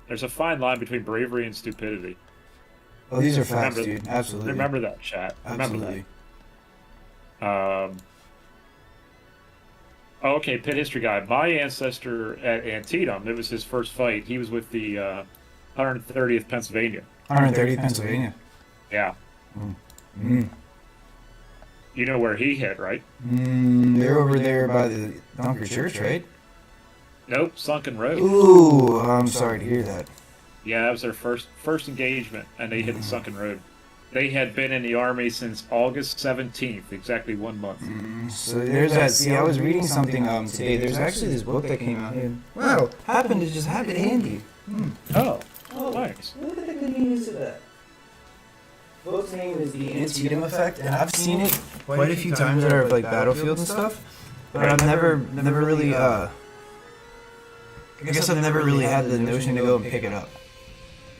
There's a fine line between bravery and stupidity. Oh, these are facts, Remember, dude. Absolutely. remember that, chat. Remember Absolutely. that. Oh, okay, Pit History Guy. My ancestor at Antietam, it was his first fight. He was with the 130th Pennsylvania. 130th Pennsylvania. Yeah. Mm. You know where he hit, right? They're over there by the Dunker Church, right? Nope, Sunken Road. Ooh, I'm sorry to hear that. Yeah, that was their first engagement, and they hit the Sunken Road. They had been in the Army since August 17th, exactly 1 month. So there's that. See, I was reading something today. There's actually this book that came out here. Wow, happened to just have it handy. Oh, nice. Look at the convenience of that. The book's name is The Antietam Effect, and I've seen it quite a few times at our like battlefield and stuff, but I've never really I guess I've never really had the notion to go and pick it up,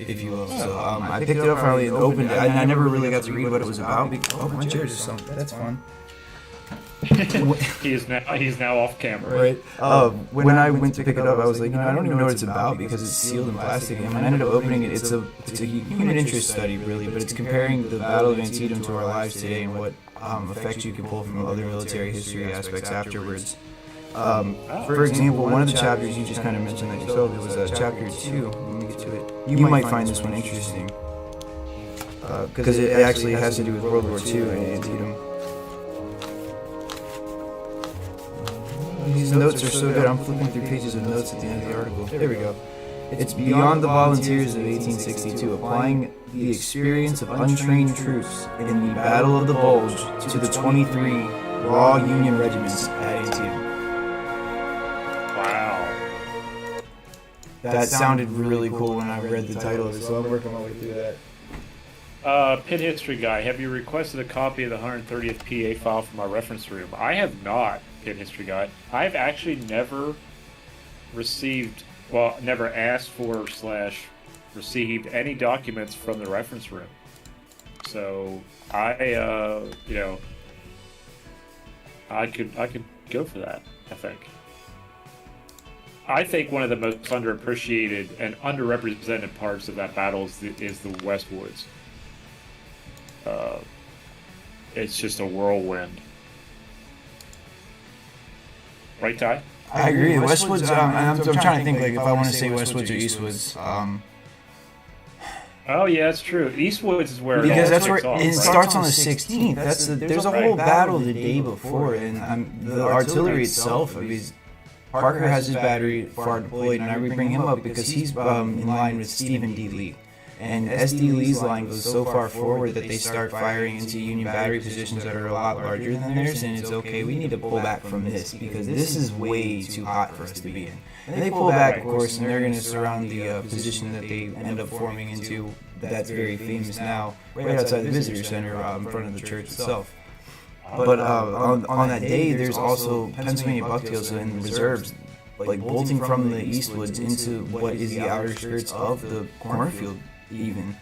if you will. So I picked it up finally and opened it. I never really got to read what it was about. Oh, my chair just sunk. That's fun. He's now off camera. Right. When I went to pick it up, I was like, I don't even know what it's about because it's sealed in plastic. And when I ended up opening it, it's a human interest study, really, but it's comparing the Battle of Antietam to our lives today and what effects you can pull from other military history aspects afterwards. For example, one of the chapters you just kind of mentioned that yourself, it was chapter 2. Let me get to it. You might find this one interesting because it actually has to do with World War II and Antietam. These notes are so good. I'm flipping through pages of notes at the end of the article. There we go. It's beyond the volunteers of 1862, applying the experience of untrained troops in the Battle of the Bulge to the 23 raw Union regiments at Antietam. Wow. That sounded really cool when I read the title of it, so I'm working my way through that. Pit History Guy, have you requested a copy of the 130th PA file from our reference room? I have not, Pit History Guy. I've actually never never asked for / received any documents from the reference room. So I could go for that, I think. I think one of the most underappreciated and underrepresented parts of that battle is the West Woods. It's just a whirlwind. Right, Ty? I agree. Westwoods, I'm trying to think like if I want to say Westwoods or Eastwoods. Oh yeah, that's true. Eastwoods is where Because it that's where kicks off, it right? starts on the 16th. There's a whole battle the day before, and the artillery itself. I mean, Parker has his battery far deployed, and I would bring him up because he's in line with Stephen D. Lee. And SD Lee's line goes so far forward that they start firing into Union battery positions that are a lot larger than theirs, and it's okay, we need to pull back from this because this is way too hot for us to be in. And they pull back, of course, and they're going to surround the position that they end up forming into that's very famous now, right outside the visitor center in front of the church itself. But on that day, there's also Pennsylvania bucktails and reserves, like bolting from the Eastwoods into what is the outer skirts of the cornfield, even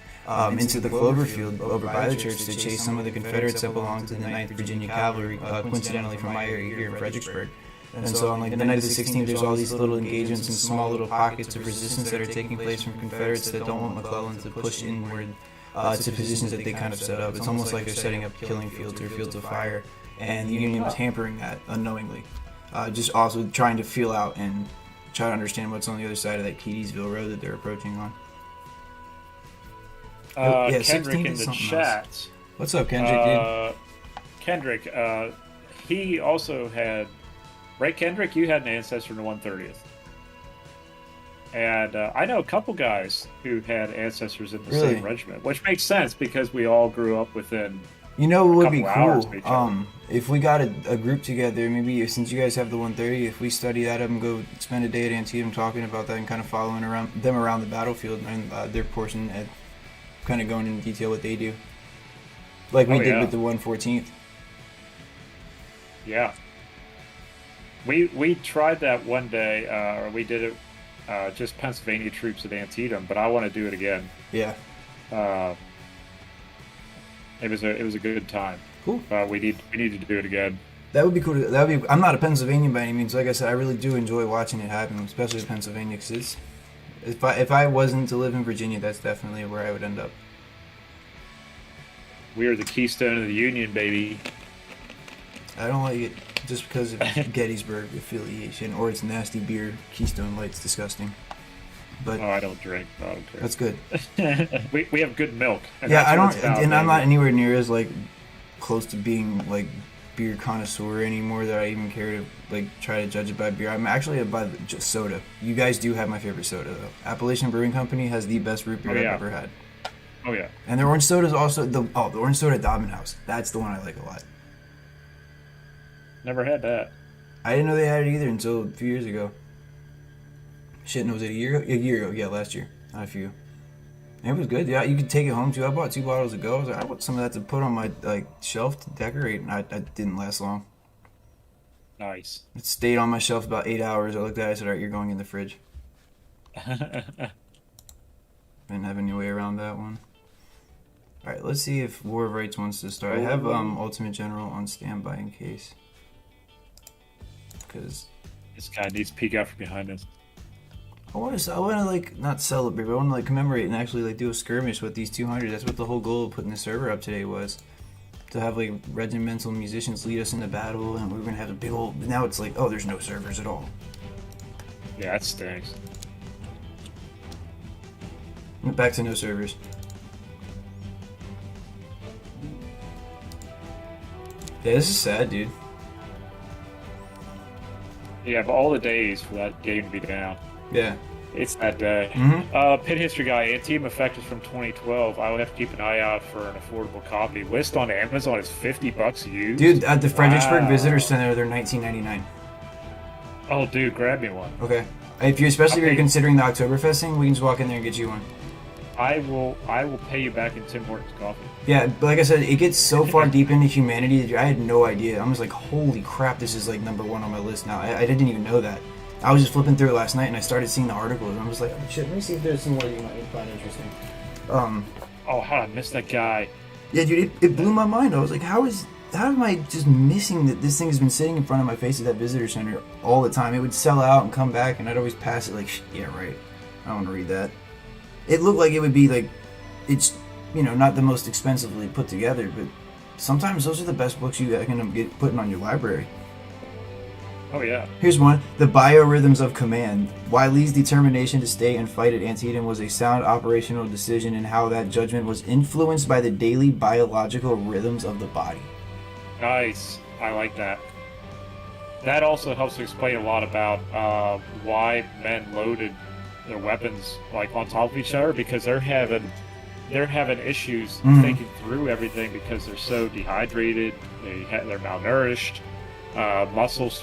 into the clover field over by the church to chase some of the Confederates that belonged to the 9th Virginia Cavalry, coincidentally from my area here in Fredericksburg. And so on like the night of the 16th, there's all these little engagements and small little pockets of resistance that are taking place from Confederates that don't want McClellan to push inward to positions that they kind of set up. It's almost like they're setting up killing fields or fields of fire, and the Union was hampering that unknowingly. Just also trying to feel out and try to understand what's on the other side of that Keedysville Road that they're approaching on. Kendrick in the chat. Else. What's up, Kendrick? Kendrick, he also had, right, Kendrick? You had an ancestor in the 130th. And I know a couple guys who had ancestors in the same regiment, which makes sense because we all grew up within. You know what would be cool? If we got a group together, maybe since you guys have the 130, if we study that up and go spend a day at Antietam talking about that and kind of following around the battlefield and their portion at kind of going into detail what they do, like we did with the 114th. Yeah, we tried that one day, or we did it just Pennsylvania troops at Antietam, but I want to do it again. Yeah, it was a good time. Cool. We need to do it again. That would be cool. I'm not a Pennsylvanian by any means. Like I said, I really do enjoy watching it happen, especially Pennsylvania, because If I wasn't to live in Virginia, that's definitely where I would end up. We are the keystone of the Union, baby. I don't like it just because of Gettysburg affiliation or its nasty beer. Keystone Light's disgusting. But I don't drink. I don't care. That's good. we have good milk. Yeah, I don't, and I'm not anywhere near as like close to being like beer connoisseur anymore that I even care to like try to judge it by beer. I'm actually by just soda. You guys do have my favorite soda though. Appalachian Brewing Company has the best root beer I've ever had. Oh yeah. And their orange soda is also the orange soda at Dobbin House. That's the one I like a lot. Never had that. I didn't know they had it either until a few years ago. Shit, no, was it a year ago? A year ago, yeah, last year. Not a few. And it was good. Yeah, you could take it home too. I bought 2 bottles ago. I was like, I want some of that to put on my like shelf to decorate, and I didn't last long. Nice. It stayed on my shelf about 8 hours. I looked at it, I said, all right, you're going in the fridge. Didn't have any way around that one. All right, let's see if War of Rights wants to start. I have Ultimate General on standby in case. Because this guy needs to peek out from behind us. I want to like not celebrate, but I want to like commemorate and actually like do a skirmish with these 200. That's what the whole goal of putting the server up today was, to have like regimental musicians lead us into battle, and we were gonna have a big old. Now it's like, oh, there's no servers at all. Yeah, that stinks. Back to no servers. Yeah, this is sad, dude. Yeah, but all the days for that game to be down. Yeah. It's that day. Pit History Guy, Antietam Effect is from 2012. I would have to keep an eye out for an affordable copy. List on Amazon is $50 used. Dude, at the Fredericksburg Visitor Center, they're $19.99. Oh, dude, grab me one. Okay. If you're considering the Oktoberfest thing, we can just walk in there and get you one. I will pay you back in Tim Hortons coffee. Yeah, but like I said, it gets so far deep into humanity that I had no idea. I was like, holy crap, this is like #1 on my list now. I didn't even know that. I was just flipping through it last night and I started seeing the articles and I was like, oh shit, let me see if there's some more you might find interesting. Oh, how I missed that guy. Yeah, dude, it blew my mind. I was like, how am I just missing that this thing has been sitting in front of my face at that visitor center all the time? It would sell out and come back and I'd always pass it like, yeah, right. I don't want to read that. It looked like it would be like, it's, not the most expensively put together, but sometimes those are the best books you can get putting on your library. Oh, yeah. Here's one. The Biorhythms of Command. Why Lee's determination to stay and fight at Antietam was a sound operational decision, and how that judgment was influenced by the daily biological rhythms of the body. Nice. I like that. That also helps to explain a lot about why men loaded their weapons like on top of each other, because they're having issues thinking through everything because they're so dehydrated. They're malnourished. Muscles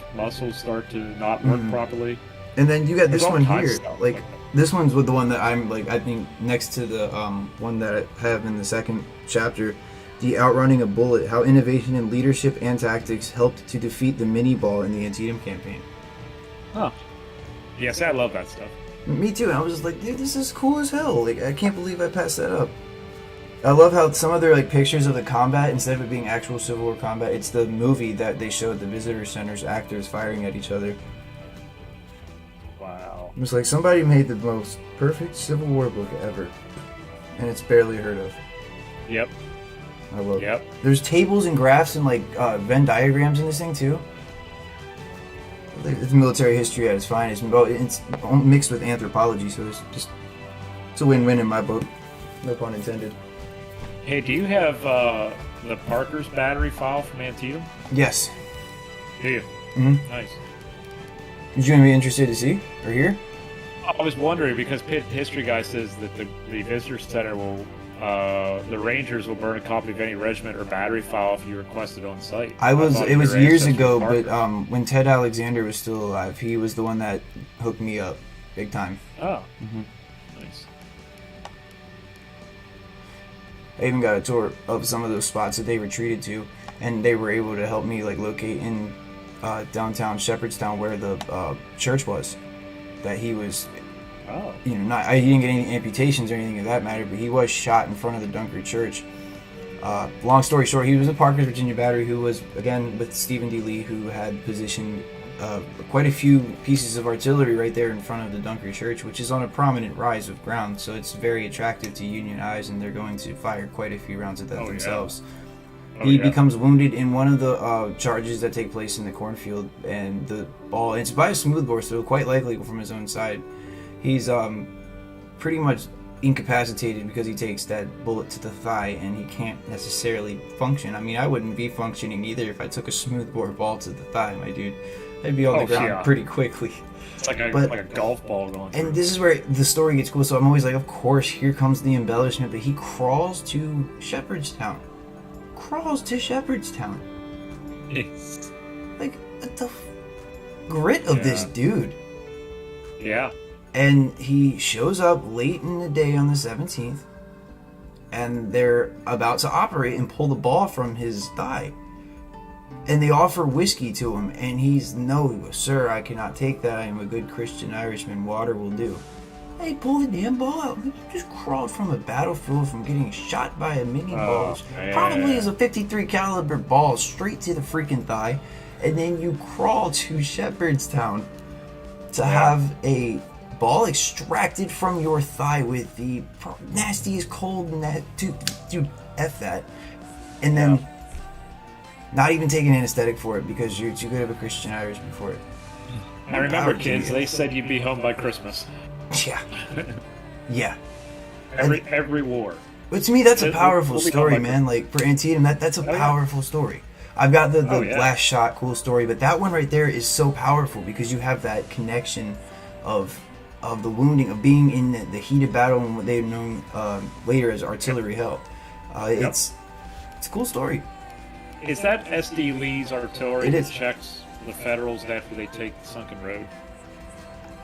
start to not work properly. And then you got this one here. Like this one's with the one that I'm like, I think next to the one that I have in the second chapter, the Outrunning a Bullet: How Innovation in Leadership and Tactics Helped to Defeat the Mini Ball in the Antietam Campaign. Huh. Yes, I love that stuff. Me too. I was just like, dude, this is cool as hell. Like, I can't believe I passed that up. I love how some of their like pictures of the combat, instead of it being actual Civil War combat, it's the movie that they showed the visitor center's actors firing at each other. Wow. It was like somebody made the most perfect Civil War book ever, and it's barely heard of. Yep. I love it. There's tables and graphs and like Venn diagrams in this thing too. It's military history at its finest. It's mixed with anthropology, so it's a win-win in my book. No pun intended. Hey, do you have the Parker's battery file from Antietam? Yes. Do you? Mm-hmm. Nice. Did you be interested to see or hear? I was wondering because Pit History Guy says that the visitor center will, the Rangers will burn a copy of any regiment or battery file if you request it on site. It was years ago, but when Ted Alexander was still alive, he was the one that hooked me up big time. Oh. Mm-hmm. Nice. I even got a tour of some of those spots that they retreated to, and they were able to help me like locate in downtown Shepherdstown where the church was. That he was, he didn't get any amputations or anything of that matter, but he was shot in front of the Dunkard Church. Long story short, he was a Parker's Virginia Battery who was, again, with Stephen D. Lee, who had positioned quite a few pieces of artillery right there in front of the Dunker Church, which is on a prominent rise of ground, so it's very attractive to Union eyes, and they're going to fire quite a few rounds at that themselves. He becomes wounded in one of the charges that take place in the cornfield, and the ball, it's by a smoothbore, so quite likely from his own side. He's pretty much incapacitated because he takes that bullet to the thigh, and he can't necessarily function. I mean, I wouldn't be functioning either if I took a smoothbore ball to the thigh, my dude. I'd be on the ground pretty quickly. It's like a golf ball going through. And this is where the story gets cool, so I'm always like, of course, here comes the embellishment, but he crawls to Shepherdstown. Like, what the grit of this dude. Yeah. And he shows up late in the day on the 17th, and they're about to operate and pull the ball from his thigh. And they offer whiskey to him, and he's, no, sir, I cannot take that. I am a good Christian Irishman. Water will do. And he pulled the damn ball out. He just crawled from a battlefield from getting shot by a mini ball. Probably is a 53 caliber ball straight to the freaking thigh. And then you crawl to Shepherdstown to have a ball extracted from your thigh with the nastiest cold dude, F that. And then not even take an anesthetic for it because you're too good of a Christian Irishman for it. I remember, kids, they said you'd be home by Christmas. Yeah. Yeah. Every war. But to me, that's a powerful story, man. Like, for Antietam, that's a powerful story. I've got the last shot cool story, but that one right there is so powerful because you have that connection of the wounding, of being in the heat of battle and what they've known later as artillery hell. It's a cool story. Is that SD Lee's artillery It that is. checks the Federals after they take the Sunken Road?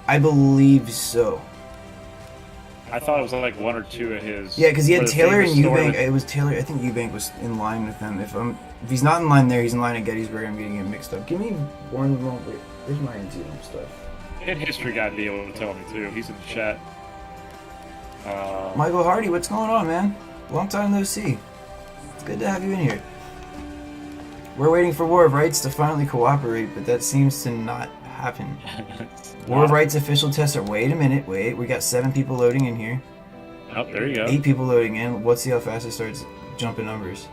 I believe so. I thought it was like one or two of his. Yeah, because he had the Taylor and famous story Eubank. that- It was Taylor. I think Eubank was in line with them. If he's not in line there, he's in line at Gettysburg. I'm getting it mixed up. Give me one moment. Wait, where's my Antietam stuff? And History Guy be able to tell me too. He's in the chat. Michael Hardy, what's going on, man? Long time no see. It's good to have you in here. We're waiting for War of Rights to finally cooperate, but that seems to not happen. War of Rights official tester. Wait a minute. Wait, we got 7 people loading in here. Oh, there you go. 8 people loading in. Let's see how fast it starts jumping numbers.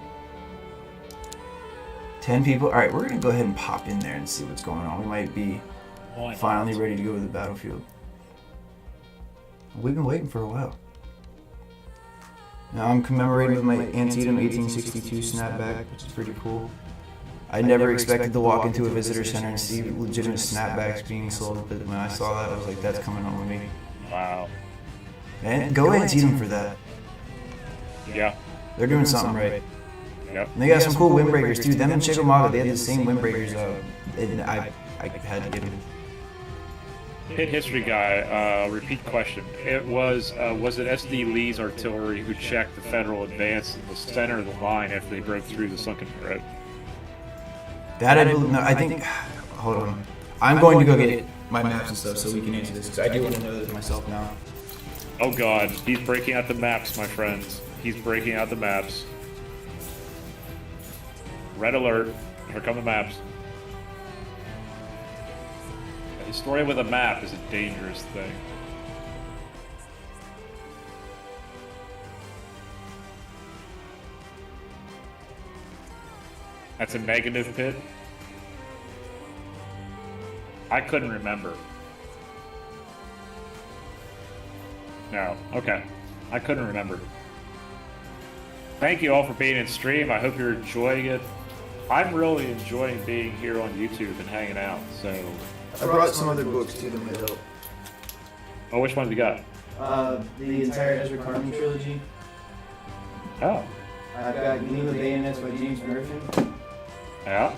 10 people. All right, we're gonna go ahead and pop in there and see what's going on. We might be finally ready to go to the battlefield. We've been waiting for a while. Now I'm commemorating with my Antietam 1862 snapback, which is pretty cool. I never expected to walk into a visitor center and see legitimate snapbacks being sold, but when I saw that, I was like, that's coming home with me. Wow. Man, go Antietam for that. Yeah. They're doing something right. Yep. And they got some cool windbreakers too. Them and Chickamauga, they had the same windbreakers. And I had to get them. Hit History Guy, repeat question. Was it SD Lee's artillery who checked the Federal advance in the center of the line after they broke through the Sunken Road? That I believe. No, I think. Hold on. I'm going to go get my maps and stuff so we can answer this because I do want to know this myself now. Oh God, he's breaking out the maps, my friends. He's breaking out the maps. Red alert! Here come the maps. A story with a map is a dangerous thing. That's a negative pit? I couldn't remember. No, okay. I couldn't remember. Thank you all for being in stream. I hope you're enjoying it. I'm really enjoying being here on YouTube and hanging out, so... I brought some other books too that might help. Oh, which ones you got? The entire Ezra Carmen trilogy. Oh. I've got Gleam of Bayonets by James Murphy. Yeah?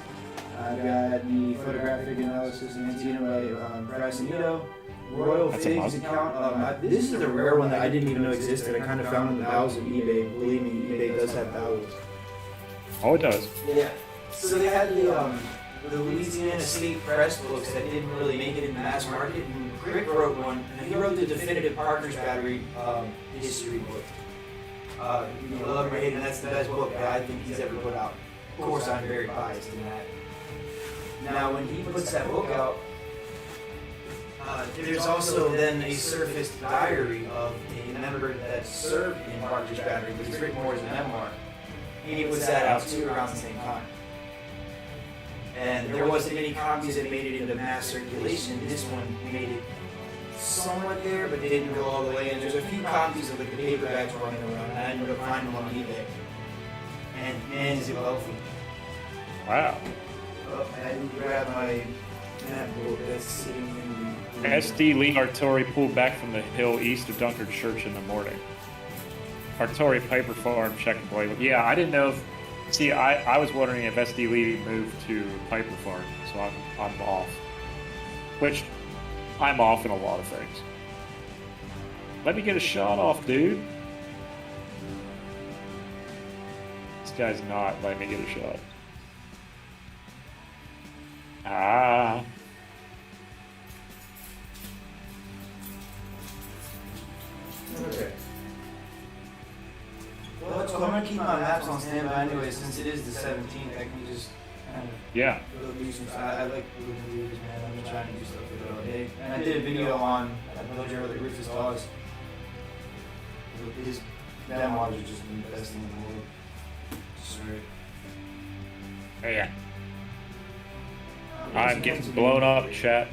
I've got the photographic analysis of Antietam by Bryce Anito. Royal That's a Figs must. account. This is a rare one that I didn't even know existed. I kind of found in the bowels of eBay. Believe me, eBay does have bowels. Oh, it does. Yeah. So they had the Louisiana State Press books that didn't really make it in the mass market. And Crick wrote one, and he wrote the definitive Parker's Battery history book. Love him or hate him, that's the best book that I think he's ever put out. Of course, I'm very biased in that. Now, when he puts that book out, there's also then a surfaced diary of a member that served in Parker's Battery, but it's written more as a memoir. He puts that out too around the same time. And there wasn't many copies that made it into mass circulation. This one made it somewhat there, but didn't go all the way. And there's a few copies of like the paperbacks running around, and I ended up finding one on eBay. And man, is it wealthy. Wow. Oh, I didn't grab my map book that's sitting in the... SD Lee Artillery pulled back from the hill east of Dunkard Church in the morning. Artillery Piper Farm, check and play. Yeah, I didn't know if... See, I was wondering if SD Lee moved to Piper Farm, so I'm off. Which, I'm off in a lot of things. Let me get a shot off, dude. This guy's not letting me get a shot. Ah. Okay. Well, I'm going to keep my maps on standby anyway, since it is the 17th. I can just kind of Yeah. go do some stuff. I like doing videos, man. I've been trying to do stuff with it all day. And I did a video on, I told you earlier, Rufus Dawes. His memoirs are just the best thing in the world. Sorry. Oh, yeah. I'm getting blown up, chat.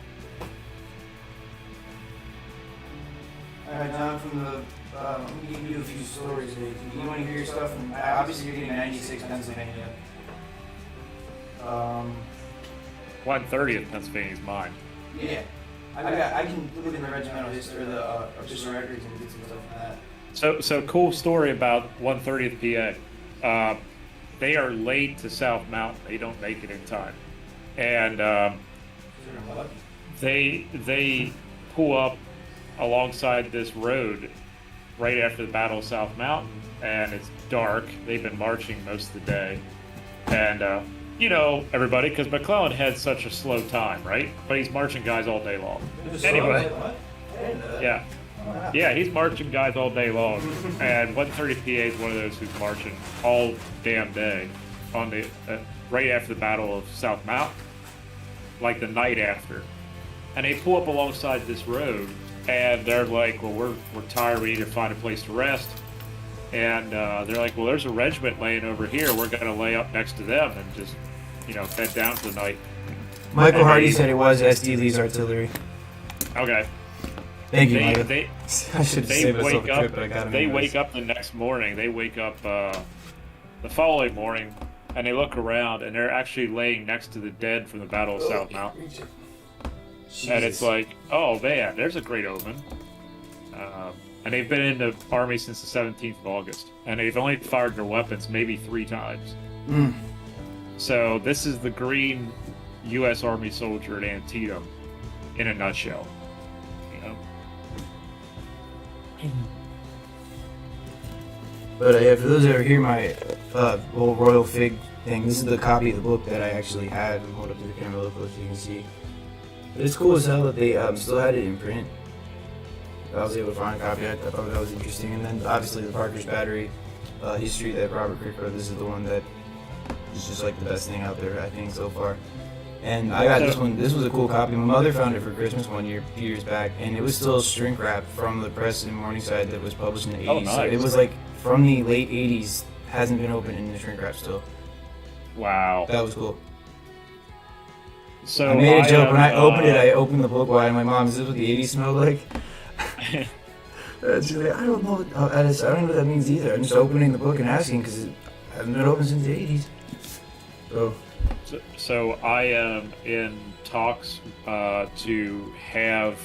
Alright, John, from the, I'm going to give you a few stories today. Do you want to hear your stuff from, obviously you're getting 96 Pennsylvania. 130th Pennsylvania's mine. Yeah. I can look in the regimental history, or the official records and get some stuff from that. So cool story about 130th PA. They are late to South Mountain. They don't make it in time. And they pull up alongside this road right after the Battle of South Mountain, and it's dark. They've been marching most of the day, and you know everybody, because McClellan had such a slow time, right? But he's marching guys all day long. Anyway, yeah, he's marching guys all day long, and 130 PA is one of those who's marching all damn day on the right after the Battle of South Mountain, like the night after, and they pull up alongside this road. And they're like, well, we're tired. We need to find a place to rest. And they're like, well, there's a regiment laying over here. We're going to lay up next to them and just, bed down for the night. Michael Hardy said it was SD Lee's artillery. Okay. Thank you, Michael. I should save myself a trip, but I got him. They wake up the next morning. They wake up the following morning, and they look around, and they're actually laying next to the dead from the Battle of South Mountain. Jesus. And it's like, oh man, there's a great omen. And they've been in the army since the 17th of August. And they've only fired their weapons maybe 3 times. Mm. So this is the green U.S. Army soldier at Antietam in a nutshell. But yeah, for those that are here, my little Royal Fig thing, this is the copy of the book that I actually had. I'll hold up to the camera real close so you can see. It's cool as hell that they still had it in print. I was able to find a copy. I thought that was interesting. And then obviously the Parker's Battery history that Robert Crick wrote. This is the one that is just like the best thing out there, I think, so far. And I got this one. This was a cool copy. My mother found it for Christmas one year, a few years back, and it was still shrink wrap from the press in Morningside that was published in the 80s. Oh, nice. So it was like from the late 80s. Hasn't been opened in the shrink wrap still. Wow. That was cool. So I made a joke when I opened it. I opened the book wide, and my mom, "Is this what the '80s smelled like?" She's like, "I don't know. I don't know what that means either." I'm just opening the book and asking because it hasn't been open since the '80s. So I am in talks to have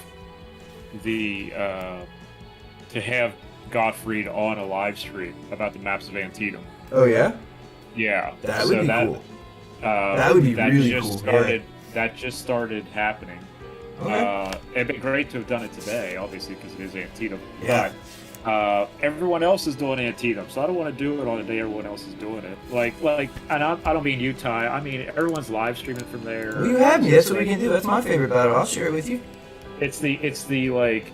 Gottfried on a live stream about the maps of Antietam. Oh yeah. Yeah. That would be cool. That would be really cool. That just started happening. Okay. It'd be great to have done it today, obviously, because it is Antietam. Yeah. But everyone else is doing Antietam, so I don't want to do it on the day everyone else is doing it. And I don't mean Utah. I mean everyone's live streaming from there. Well, you have me. That's what we can do. That's my favorite battle. I'll share it with you. It's the like.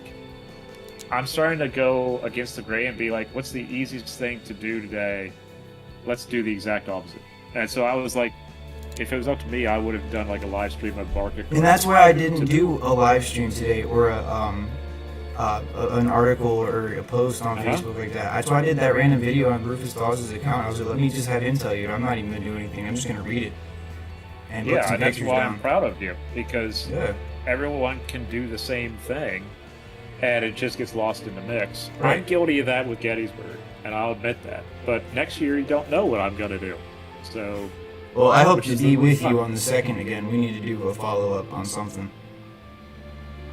I'm starting to go against the grain and be like, what's the easiest thing to do today? Let's do the exact opposite. And so I was like, if it was up to me, I would have done like a live stream of Barker. And that's why I didn't do a live stream today or an article or a post on Facebook like that. That's why I did that random video on Rufus Dawes' account. I was like, let me just have him tell you. I'm not even going to do anything. I'm just going to read it. And put some that's pictures why down. I'm proud of you, because everyone can do the same thing, and it just gets lost in the mix. Right. I'm guilty of that with Gettysburg, and I'll admit that. But next year, you don't know what I'm going to do. So, well, I hope to be with you on the 2nd again. We need to do a follow-up on something.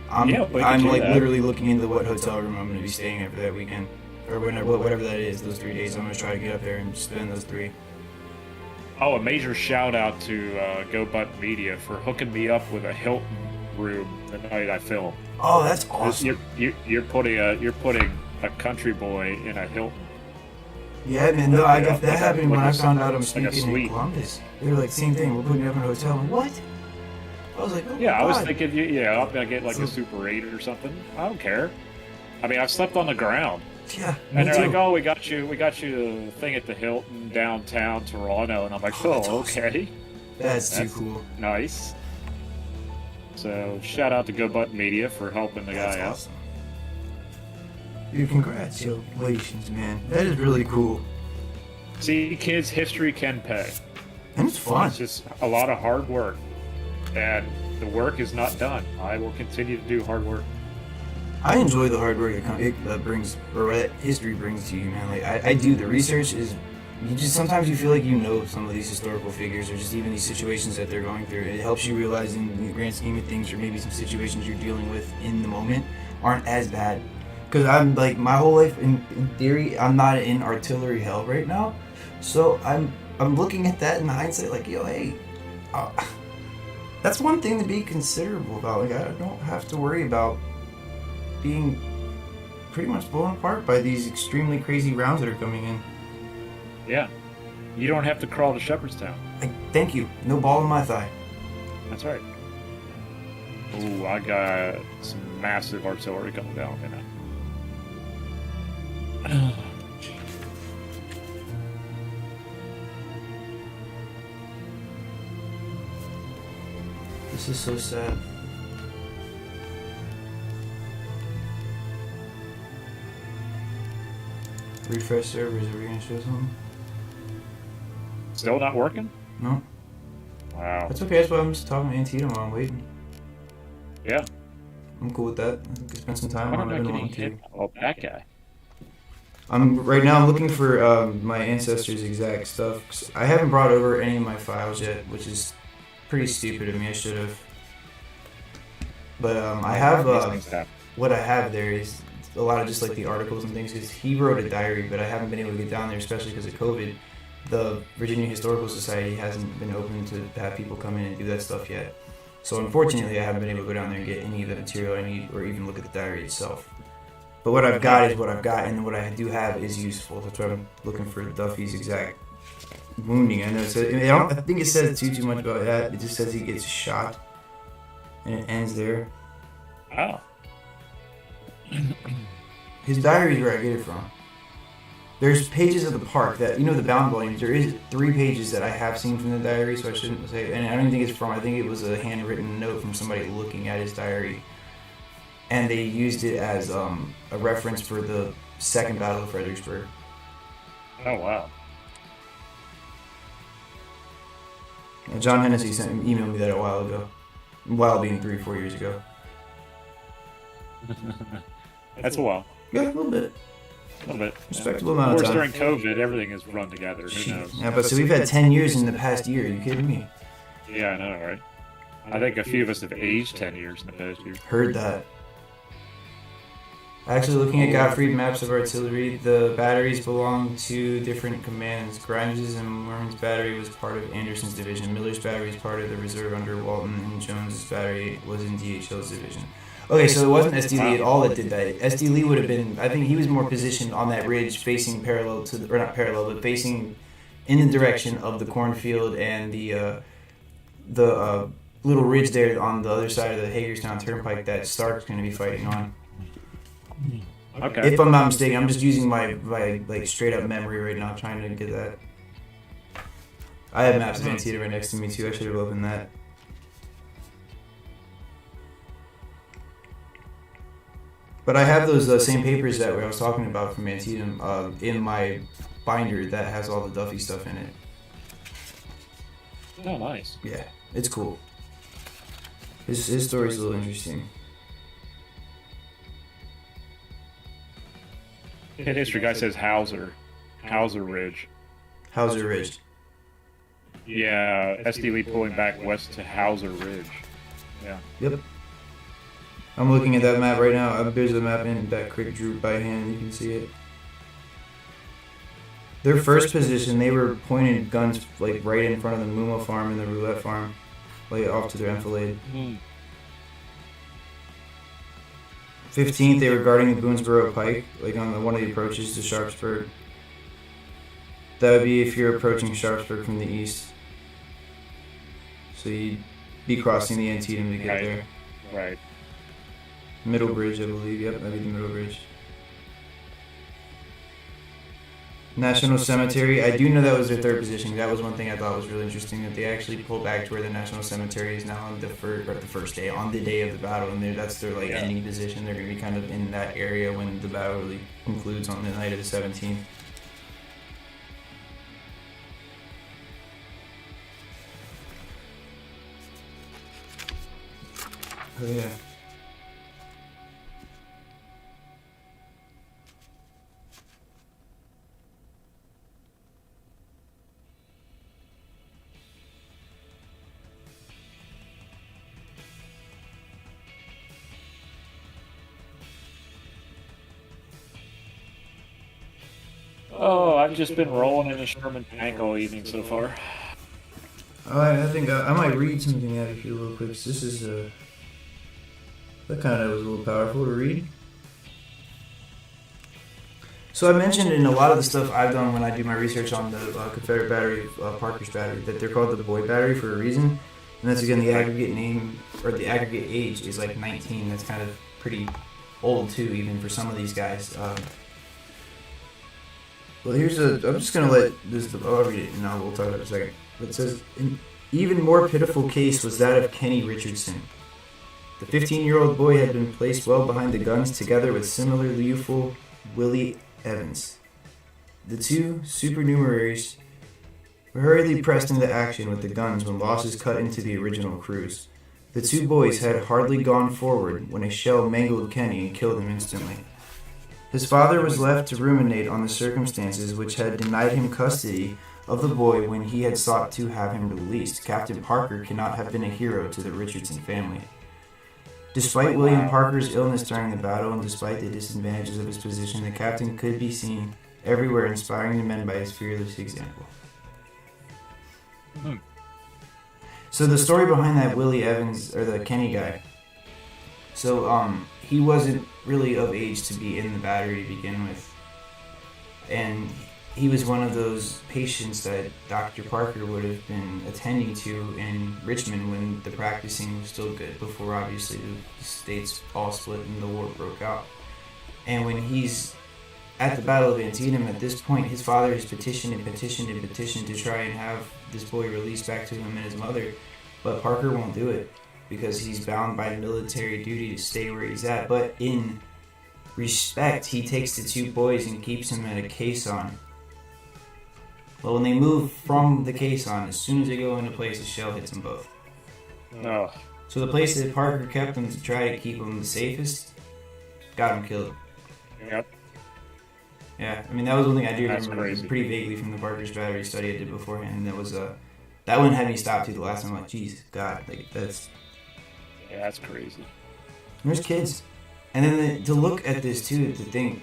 I'm like literally looking into what hotel room I'm going to be staying at for that weekend, or whatever that is. Those 3 days, I'm going to try to get up there and spend those 3. Oh, a major shout out to Go Button Media for hooking me up with a Hilton room the night I filmed. Oh, that's awesome. You're putting a country boy in a Hilton. Yeah, man. No, that happened when I found out I'm speaking in Columbus. They were like, same thing. We're putting you up in a hotel. I'm like, what? I was like, oh yeah, my I was God. thinking, I'm gonna get like a Super 8 or something. I don't care. I mean, I've slept on the ground. Yeah, and they're like, oh, we got you a thing at the Hilton downtown Toronto, and I'm like, okay. That's too cool. Nice. So shout out to Go Button Media for helping the guy out. Awesome. Dude, congratulations, man. That is really cool. See, kids, history can pay. And it's fun. It's just a lot of hard work, and the work is not done. I will continue to do hard work. I enjoy the hard work that brings, or that history brings to you, man. Like I do. The research is, sometimes you feel like you know some of these historical figures, or just even these situations that they're going through. It helps you realize, in the grand scheme of things, or maybe some situations you're dealing with in the moment aren't as bad. Because I'm like, my whole life, in theory, I'm not in artillery hell right now, so I'm looking at that in hindsight, like, yo, hey, that's one thing to be considerable about. Like, I don't have to worry about being pretty much blown apart by these extremely crazy rounds that are coming in. Yeah. You don't have to crawl to Shepherdstown. Thank you. No ball in my thigh. That's right. Ooh, I got some massive artillery coming down right now. This is so sad. Refresh servers, are we gonna show something? Still not working? No. Wow. That's okay, that's why I'm just talking to Antietam while I'm waiting. Yeah. I'm cool with that. I can spend some time on it. I've been wanting to. Oh, that guy. Right now I'm looking for my ancestors' exact stuff. 'Cause I haven't brought over any of my files yet, which is pretty stupid of me. I should have. But I have what I have there is a lot of just like the articles and things, because he wrote a diary, but I haven't been able to get down there, especially because of COVID. The Virginia Historical Society hasn't been open to have people come in and do that stuff yet. So unfortunately, I haven't been able to go down there and get any of the material I need, or even look at the diary itself. But what I've got is what I've got, and what I do have is useful. That's why I'm looking for Duffy's exact wounding. I know I think it says too much about that. It just says he gets shot, and it ends there. Oh. His diary is where I get it from. There's pages of the park that, the bound volumes, there is 3 pages that I have seen from the diary, so I shouldn't say, and I don't even think it's from, I think it was a handwritten note from somebody looking at his diary. And they used it as a reference for the Second Battle of Fredericksburg. Oh, wow. John Hennessy emailed me that a while ago. While being 3-4 years ago. That's a while. Yeah, a little bit. A little bit. Respectable amount of time. Of course, during COVID, everything has run together. Who knows? Yeah, but so we've had 10 years in the past year. Are you kidding me? Yeah, I know, right? I think a few of us have aged 10 years in the past year. Heard that. Actually, looking at Gottfried maps of artillery, the batteries belong to different commands. Grimes' and Mormon's battery was part of Anderson's division. Miller's battery is part of the reserve under Walton, and Jones's battery was in DHL's division. Okay, so it wasn't SD Lee at all that did that. SD Lee would have been, I think he was more positioned on that ridge facing parallel to, or not parallel, but facing in the direction of the cornfield and the little ridge there on the other side of the Hagerstown Turnpike that Stark's going to be fighting on. Okay. If I'm not mistaken, I'm just using my like straight up memory right now, trying to get that. I have maps of Antietam right next to me too. I should have opened that. But I have those same papers that I was talking about from Antietam in my binder that has all the Duffy stuff in it. Oh, nice. Yeah, it's cool. His story's a little interesting. Hit history guy says Hauser Ridge. Hauser Ridge. Yeah, SD Lee pulling back west to Hauser Ridge. Yeah. Yep. I'm looking at that map right now. There's a map in that Crick drew by hand. You can see it. Their first position, they were pointing guns like right in front of the Muma farm and the Roulette farm, like off to their enfilade. 15th, they were guarding the Boonesboro Pike, like on one of the approaches to Sharpsburg. That would be if you're approaching Sharpsburg from the east. So you'd be crossing the Antietam to get there. Right. Middle Bridge, I believe. Yep, that'd be the Middle Bridge. National Cemetery. I do know that was their third position. That was one thing I thought was really interesting, that they actually pulled back to where the National Cemetery is now on the first day, on the day of the battle, and that's their ending position. They're going to be kind of in that area when the battle really concludes on the night of the 17th. Oh yeah. Oh, I've just been rolling in a Sherman tank all evening so far. I think I might read something out of here real quick. This is that kind of was a little powerful to read. So I mentioned in a lot of the stuff I've done when I do my research on the Confederate battery, Parker's battery, that they're called the Boy battery for a reason. And that's again the aggregate name, or the aggregate age is like 19. That's kind of pretty old too, even for some of these guys. Well, I'm just going to let this, I'll read it and we'll talk about it in a second. It says, an even more pitiful case was that of Kenny Richardson. The 15-year-old boy had been placed well behind the guns together with similarly youthful Willie Evans. The two supernumeraries were hurriedly pressed into action with the guns when losses cut into the original crews. The two boys had hardly gone forward when a shell mangled Kenny and killed him instantly. His father was left to ruminate on the circumstances which had denied him custody of the boy when he had sought to have him released. Captain Parker cannot have been a hero to the Richardson family. Despite William Parker's illness during the battle and despite the disadvantages of his position, the captain could be seen everywhere inspiring the men by his fearless example. So the story behind that Willie Evans, or the Kenny guy, so he wasn't really of age to be in the battery to begin with, and he was one of those patients that Dr. Parker would have been attending to in Richmond when the practicing was still good, before obviously the states all split and the war broke out. And when he's at the Battle of Antietam, at this point his father has petitioned to try and have this boy released back to him and his mother, but Parker won't do it because he's bound by military duty to stay where he's at. But in respect, he takes the two boys and keeps them at a caisson. Well, when they move from the caisson, as soon as they go into place, a shell hits them both. Oh. So the place that Parker kept them to try to keep them the safest, got them killed. Yep. Yeah, I mean, that was one thing I do That's remember crazy. pretty vaguely from the Parker's battery study I did beforehand. That was that one had me stop too the last time. I'm like, Jesus, God, like that's... Yeah, that's crazy. There's kids. And then to look at this too, to think,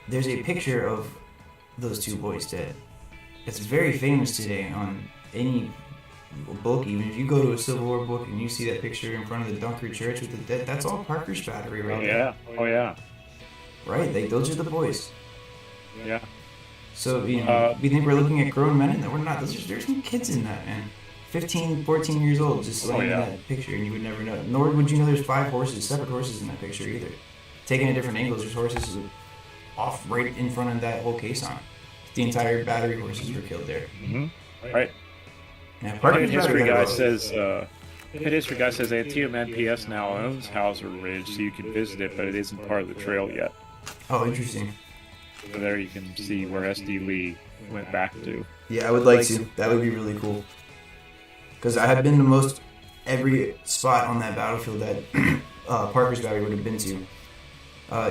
there's a picture of those two boys dead. It's very famous today on any book. Even if you go to a Civil War book and you see that picture in front of the Dunkard Church with the dead, that's all Parker's battery right there. Oh yeah. Right, those are the boys. Yeah. So, you know, we think we're looking at grown men, and that we're not. There's some kids in that, man. 15, 14 years old, just laying in that picture, and you would never know. Nor would you know there's 5 horses, separate horses in that picture either. Taken at different angles, there's horses off right in front of that whole caisson. The entire battery horses were killed there. Mm-hmm. Right. Yeah, Hit Parker's history battery guy had a- says. Hit history guy says Antietam NPS now owns Hauser Ridge, so you can visit it, but it isn't part of the trail yet. Oh, interesting. So there you can see where SD Lee went back to. Yeah, I would like to. That would be really cool. Because I have been to most every spot on that battlefield that Parker's battery would have been to.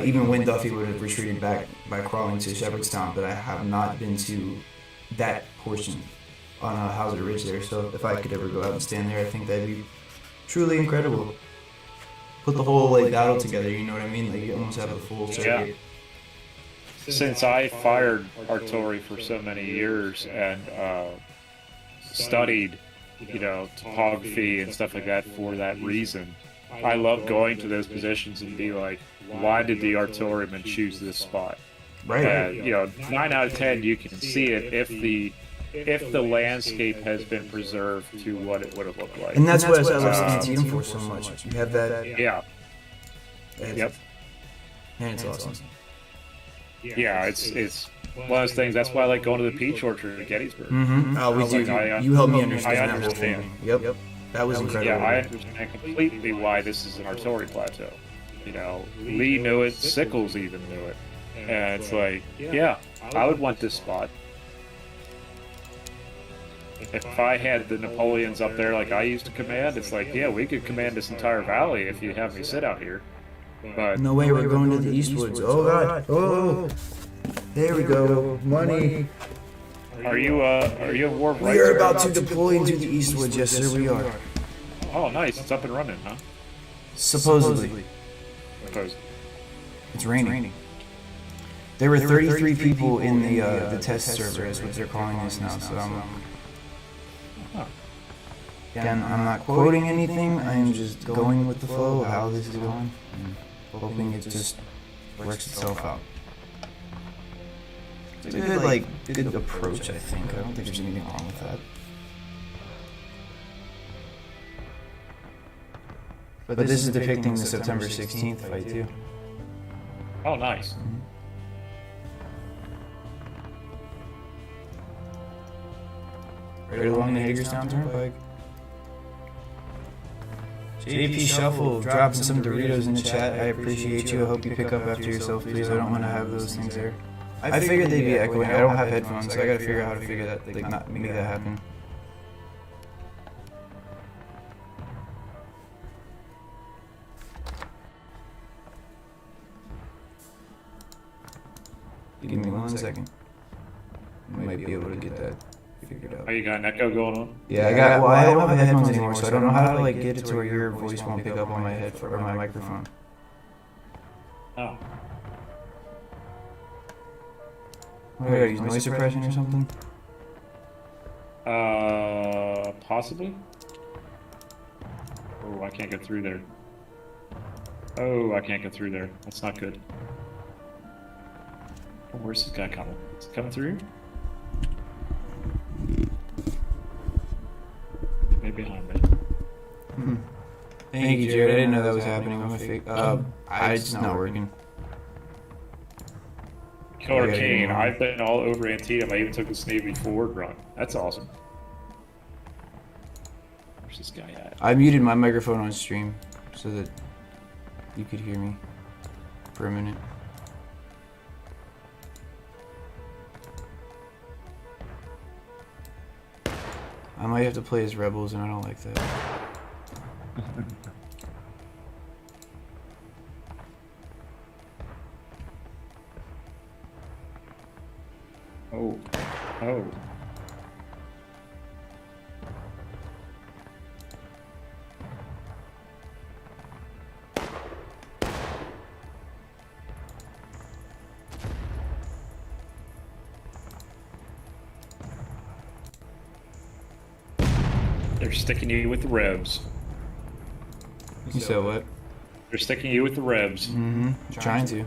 Even when Duffy would have retreated back by crawling to Shepherdstown, but I have not been to that portion on Hauser Ridge there. So if I could ever go out and stand there, I think that'd be truly incredible. Put the whole like battle together, you know what I mean? Like you almost have a full circuit. Since I fired artillery for so many years and studied, topography and stuff like that for that reason, I love going to those positions and be like, why did the artilleryman choose this spot? Right. 9 out of 10 you can see it if the landscape has been preserved to what it would have looked like. And that's what I love Antietam for so much. You have that. Yeah. Yep. And it's awesome. Yeah, it's one of those things. That's why I like going to the peach orchard at Gettysburg. Mm-hmm. Oh, we do. You helped me understand. I understand. Yep. That was incredible. Yeah, I understand completely why this is an artillery plateau. Lee knew it. Sickles even knew it. And it's like, yeah, I would want this spot. If I had the Napoleons up there like I used to command, it's like, yeah, we could command this entire valley if you have me sit out here. But no way, we're going to the Eastwoods. Oh God! Oh, there we go. Money. Are you a war of We are about to deploy into the Eastwoods. Yes, sir, we are. Oh, nice! It's up and running, huh? Supposedly. Supposedly. It's raining. There were 33 people in the test server, is what they're calling this now. So again, I'm not quoting anything. I am just going with the flow of how this is going, and hoping it just works itself out. It's a good approach, I think. I don't think there's anything wrong with that. But this is depicting the September 16th fight too. Oh, nice. Right along the Hagerstown Turnpike. JP Shuffle dropping some Doritos in the chat. I appreciate you. I hope you pick up after yourself, please. I don't want to have those things there. I figured they'd be echoing. I don't have headphones, so I gotta figure out how to figure that, like, not make that happen. Give me 1 second. I might be able to get that figured out. Oh, you got an echo going on? Yeah, I don't have headphones anymore, so I don't know how to like get it to where your voice won't pick up on my head or my microphone. Oh. What do I use, noise suppression or something? Possibly? Oh, I can't get through there. Oh, I can't get through there. That's not good. Oh, where's this guy coming? Is he coming through? Maybe behind me. Thank you, Jared. I didn't know that was happening on my fake. It's not working. Killer Kane, I've been all over Antietam. I even took the Navy forward run. That's awesome. Where's this guy at? I muted my microphone on stream so that you could hear me for a minute. I might have to play as Rebels, and I don't like that. Oh. Oh. They're sticking you with the Rebs. You said what? They're sticking you with the Rebs. Mm-hmm. Trying to.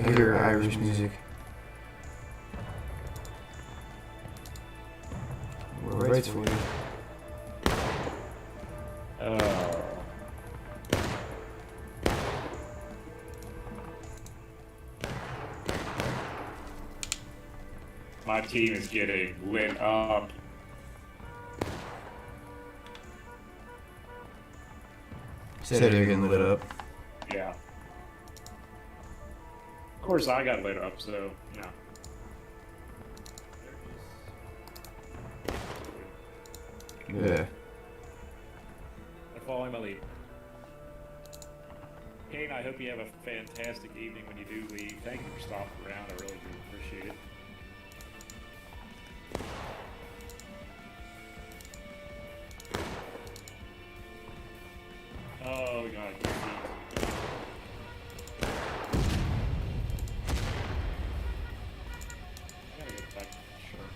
hear Irish music. We're right for you. My team is getting lit up. Said they're getting lit up. Yeah. Of course, I got lit up, so yeah. Yeah. They're following my lead. Kane, I hope you have a fantastic evening when you do leave. Thank you for stopping around. I really do appreciate it. Oh, we got it. I gotta get back to the shirt.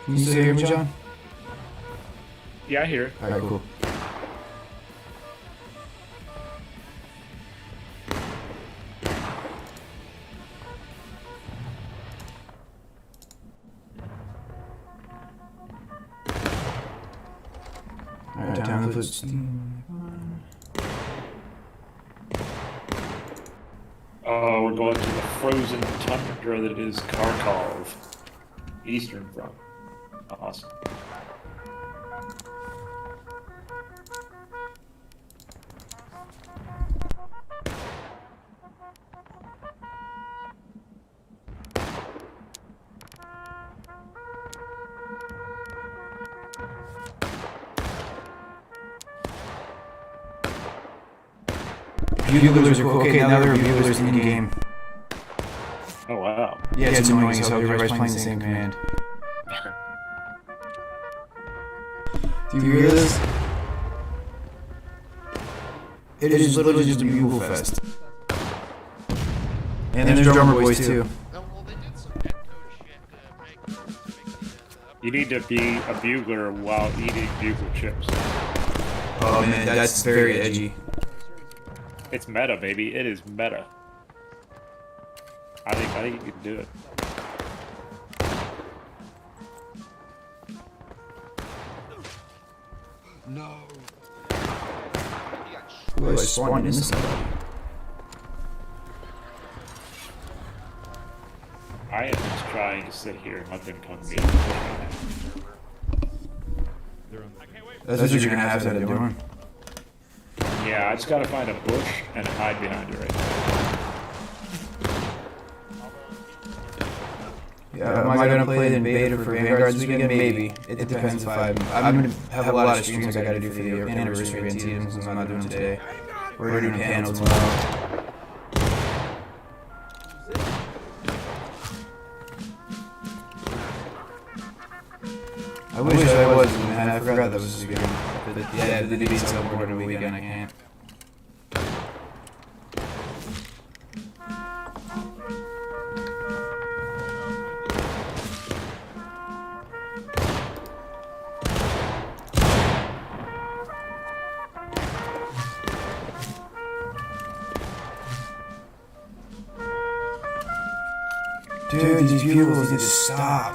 Can you still hear me, John? Yeah, I hear it. Alright, cool. Alright, time to put steam. Oh, we're going to the frozen tundra that is Kharkov. Eastern Front. Awesome. Buglers are cool. Okay, now there are buglers in game. Oh, wow. Yeah, it's annoying as hell. Everybody's playing the same command. Do you hear this? It is literally just a bugle fest. And there's drummer boys too. You need to be a bugler while eating bugle chips. Oh man, that's very edgy. It's meta, baby. It is meta. I think you can do it. No. Ooh, I spawned into somebody. I am just trying to sit here and let them come to me. That's what you're gonna have to end up doing. Yeah, I just gotta find a bush and hide behind it right now. Yeah, am I gonna play the beta for Vanguard this weekend? Maybe. It depends if I'm gonna have a lot of streams I gotta do for the anniversary of Antietam since I'm not doing it today. We're doing a panel tomorrow. I wish I was, man. I forgot that was this weekend. But yeah, the debate's so bored of a weekend, I can't. Dude, these bugles need to stop.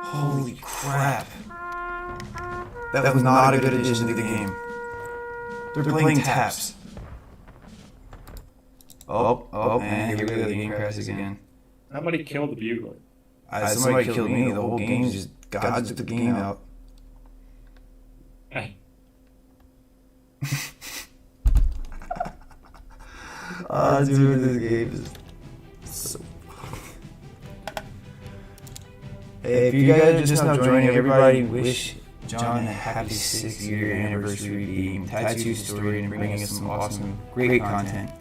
Holy crap. That was not a good addition to the game. They're playing taps. Oh, and here we go, the game crashes again. Somebody killed the bugler. Somebody killed me, the whole game just dodged the game out. Hey. Dude, this game is so... Hey, if you guys are just now joining, everybody wish John a happy 6th-year anniversary being tattoo historian and bringing us some awesome, great content.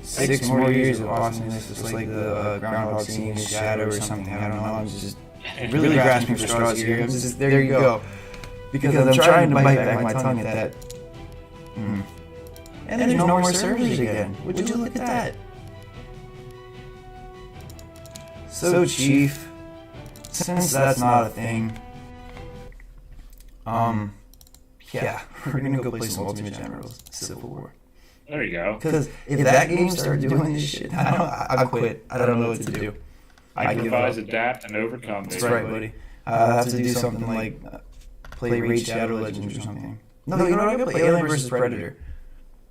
6 more years of awesomeness, just like the groundhog seeing his shadow or something. I don't know. I'm just really grasping for straws here. There you go. Because I'm trying to bite back my tongue at that. And there's no more servers again. Would you look at that? So, Chief, since that's not a thing, yeah, we're gonna go play some Ultimate Generals Civil War. There you go. Because if that game started doing this shit, I quit. I don't know what to do. I give up. Improvise, adapt, and overcome. That's right, buddy. I'll have to do something like play Raid Shadow Legends or something. No, you know what? I'm gonna play Alien vs Predator.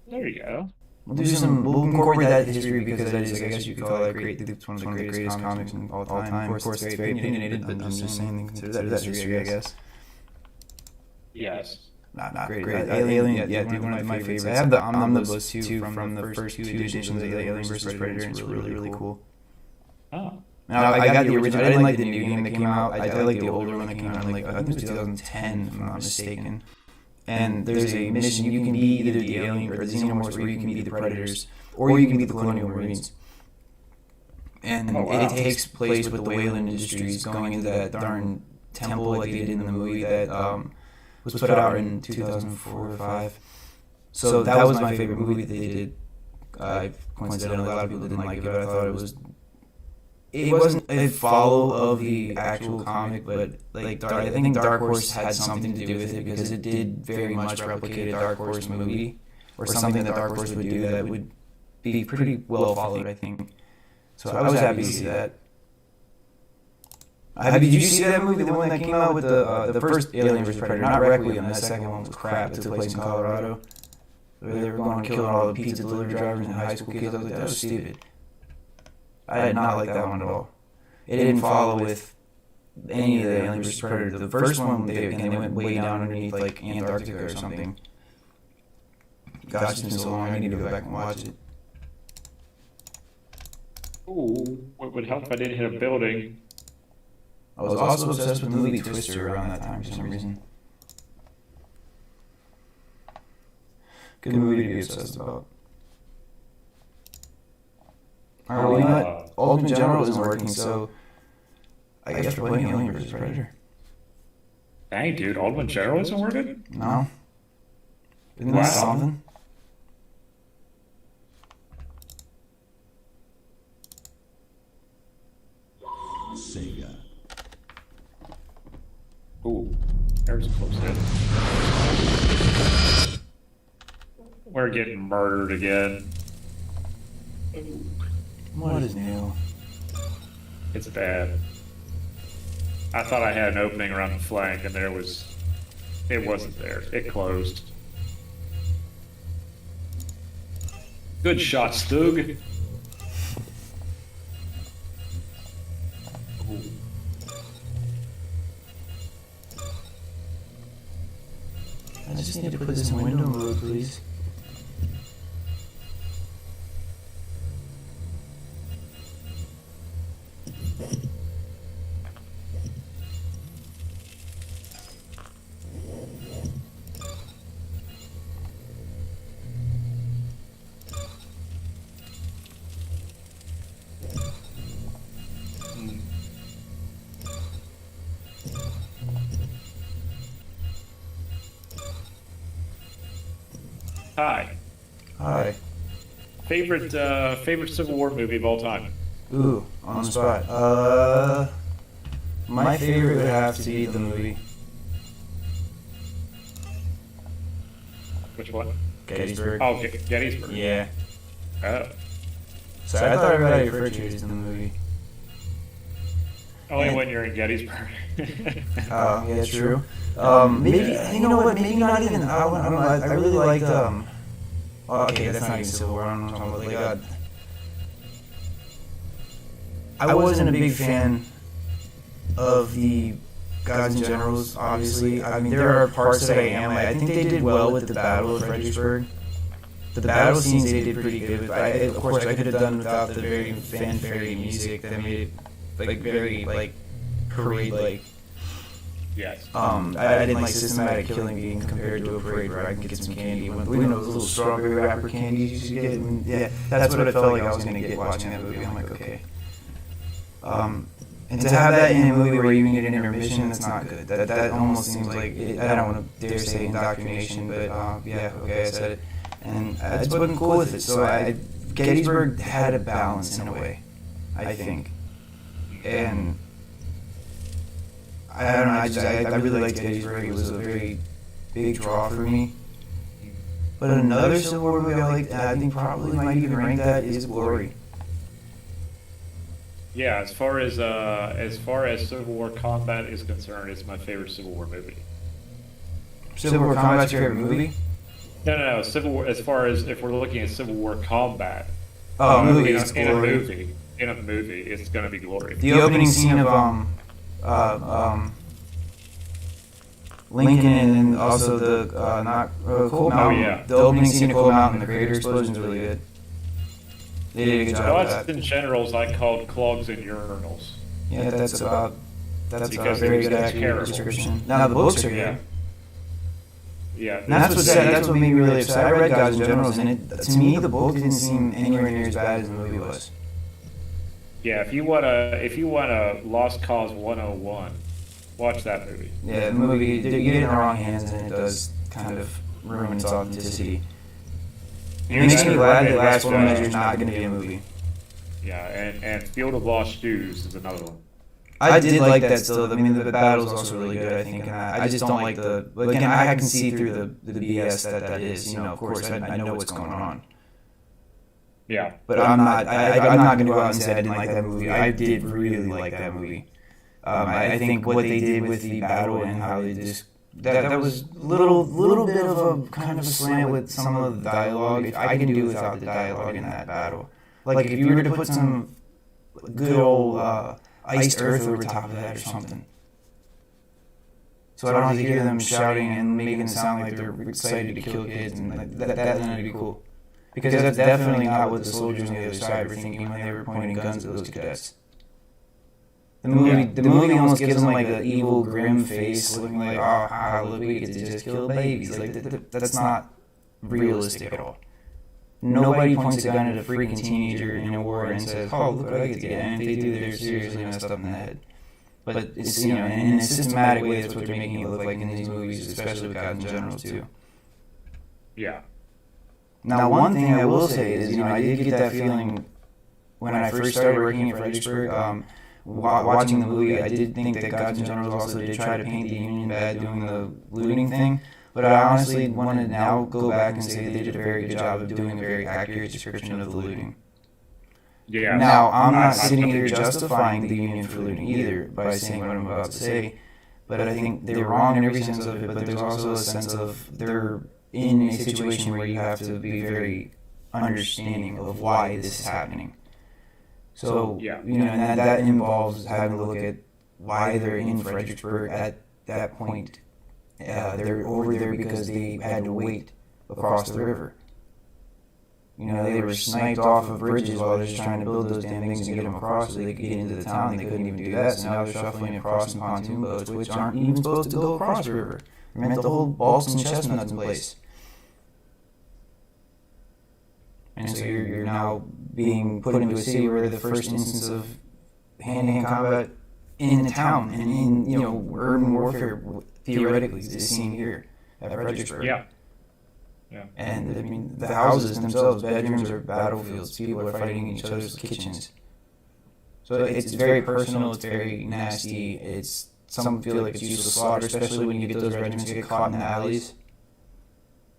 There you go. We'll incorporate that history because that is, I guess you could call it it's one of the greatest comics in all time. Of course, it's very opinionated, but I'm just saying, consider that history, I guess. Yes. Not great. Alien, yeah, dude, one of my favorites. I have the Omnibus too from the first 2 editions of the Alien vs Predator, and it's really, really cool. Oh. Now, I got the original. I didn't like the new game that came out. I like the older one that came out in, I think it was 2010, if I'm not mistaken. And there's a mission, you can be either the alien or the xenomorphs, or you can be the predators, or you can be the colonial marines. And it takes place with the Wayland Industries going into that darn temple like they did in the movie that was put out in 2004 or 5. So that was my favorite movie that they did. Coincidentally, a lot of people didn't like it, but I thought it wasn't a follow of the actual comic, but I think Dark Horse had something to do with it because it did very much replicate a Dark Horse movie or something that Dark Horse would do that would be pretty well followed, I think. So I was happy to see that. Did you see that movie, the one that came out with the first Alien vs Predator, not Requiem? That second one was crap. It took place in Colorado. They were going to kill all the pizza delivery drivers and high school kids. I was like, that was stupid. I did not like that one at all. It didn't follow with any of the Alien vs Predator. The first one, they went way down underneath Antarctica or something. Gosh, it's been so long. I need to go back and watch it. Ooh, what would help if I didn't hit a building? I was also obsessed with the movie Twister around that time for some reason. Good movie to be obsessed about. Alright, well, you know what? Ultimate General isn't working, so I guess we're playing Alien vs Predator. Dang, dude, Ultimate General isn't working? No. Isn't that something? Sega. Ooh, there's a close hit. We're getting murdered again. What is new? It's bad. I thought I had an opening around the flank, and it wasn't there. It closed. Good shot, Stug. I just need to put this in window mode, please. Hi. Hi. Favorite Civil War movie of all time? Ooh, on the spot. My favorite would have to be the movie. Which one? Gettysburg. Oh, Gettysburg. Yeah. Oh. So I thought everybody referred to it as the movie. Only when you're in Gettysburg. Oh, yeah, true. Maybe, you know what, maybe not even, I don't know, I really liked, okay, that's not even Civil War, I don't know what I'm talking about, I wasn't a big fan of the Gods and Generals, obviously. I mean, there are parts that I am. I think they did well with the Battle of Fredericksburg. The battle scenes they did pretty good. Of course, I could have done without the very fanfare music that made it, very, parade-like. Yes. I didn't like systematic killing being compared to a parade where I can get some candy. When we know those little strawberry wrapper candies you should get. And yeah, that's what it felt like I was gonna get watching that movie. I'm like, okay. And to have that in a movie where you even get an intermission, that's not good. That almost seems like I don't want to dare say indoctrination, but yeah, okay, I said it, and I just wasn't cool with it. So Gettysburg had a balance in a way, I think, and I don't know. I really liked Gettysburg. It was a very big draw for me. But another Civil War movie I liked, I think probably might even rank that, is Glory. Yeah, as far as Civil War combat is concerned, it's my favorite Civil War movie. Civil War Combat's your favorite movie? No. Civil War. As far as if we're looking at Civil War combat, Movie in is a Glory. movie, it's gonna be Glory. The opening scene of Lincoln and also the Cold Mountain. yeah. The opening scene of Cold Mountain, the crater explosion is really good. They did a good job with Thoughts that. and generals I called clogs and urinals. Yeah, that's a Because very it's good accurate terrible. description. Now the books are Yeah. good. Yeah. And that's what made me really upset. I read Gods and Generals, and to me the book didn't seem anywhere near as bad as the movie was. Yeah, if you wanna Lost Cause 101, watch that movie. Yeah, the movie, you get it in the wrong hands, and it does kind of ruin its authenticity. It makes me glad that Last Full Measure is not going to be a movie. Yeah, and Field of Lost Shoes is another one. I did like that still. I mean, the battle's also really good, I think. And I just don't like again, I can see through the BS that is. You know, of course, I know what's going on. Yeah. But I'm not going to go out and say I didn't like that movie. I did really like that movie. I think what they did with the battle and how they just that was little bit of a kind of a slant with some of the dialogue. If I can do without the dialogue in that battle, like if you were to put some good old iced earth over top of that or something, so I don't have to hear them shouting and making it sound like they're excited to kill kids, and like that would be cool. Because that's definitely not what the soldiers on the other side were thinking when they were pointing guns at those cadets. The movie almost gives them like an evil, grim face, looking like, oh, look, we get to just kill babies. Like that's not realistic at all. Nobody points a gun at a freaking teenager in a war and says, oh, look what I get to get. And if they do, they're seriously messed up in the head. But it's, you know, in a systematic way, that's what they're making it look like in these movies, especially with Gods and Generals too. Yeah. Now, one thing I will say is, you know, I did get that feeling when I first started working at Fredericksburg. Watching the movie, I did think that Gods and Generals also did try to paint the Union bad doing the looting thing, but I honestly want to now go back and say they did a very good job of doing a very accurate description of the looting. Yeah. Now, I'm not sitting here justifying the Union for looting either by saying what I'm about to say, but I think they're wrong in every sense of it, but there's also a sense of they're in a situation where you have to be very understanding of why this is happening. So, Yeah. you know, and that involves having to look at why they're in Fredericksburg at that point. They're over there because they had to wait across the river. You know, they were sniped off of bridges while they're just trying to build those damn things and get them across so they could get into the town. They couldn't even do that, so now they're shuffling across in pontoon boats, which aren't even supposed to go across the river. They're meant to hold balsams and chestnuts in place. And so you're now being put into a city where the first instance of hand-to-hand combat in the town and in, you know, urban warfare theoretically is seen here at Fredericksburg. Yeah. And I mean, the houses themselves, bedrooms are battlefields. People are fighting in each other's kitchens. So it's very personal. It's very nasty. Some feel like it's useless slaughter, especially when you get those regiments get caught in the alleys.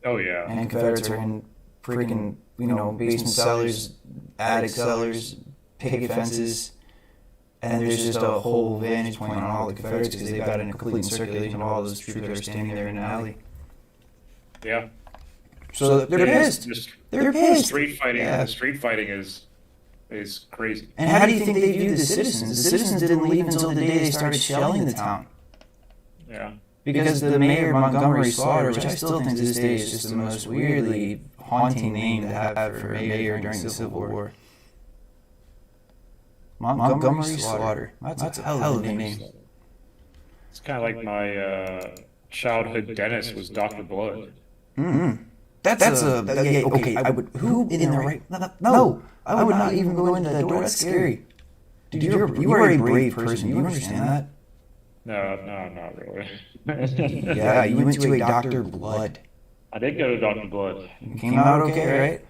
Oh yeah. And Confederates are in freaking, you know, basement cellars, attic cellars, picket fences, and there's just a whole vantage point on all the Confederates because they've got a complete circulation of all those troops that are standing there in an alley. Yeah. So they're pissed. They're pissed. Street fighting. Yeah. The street fighting is crazy. And how do you think they viewed the citizens? The citizens didn't leave until the day they started shelling the town. Yeah. Because the mayor, Montgomery Slaughter, which I still think to this day is just the most weirdly haunting name to have for a mayor during the Civil War. Montgomery Slaughter. That's a hell of a name. It's kind of like my childhood dentist was Dr. Blood. Mm-hmm. That's a yeah, okay. I would who in their right? No, I would not even go into that door. That's scary. Dude, you are a brave person. You understand that? No, not really. Yeah, you went to a Dr. Blood. I did go to Dr. Blood. You came out okay, right?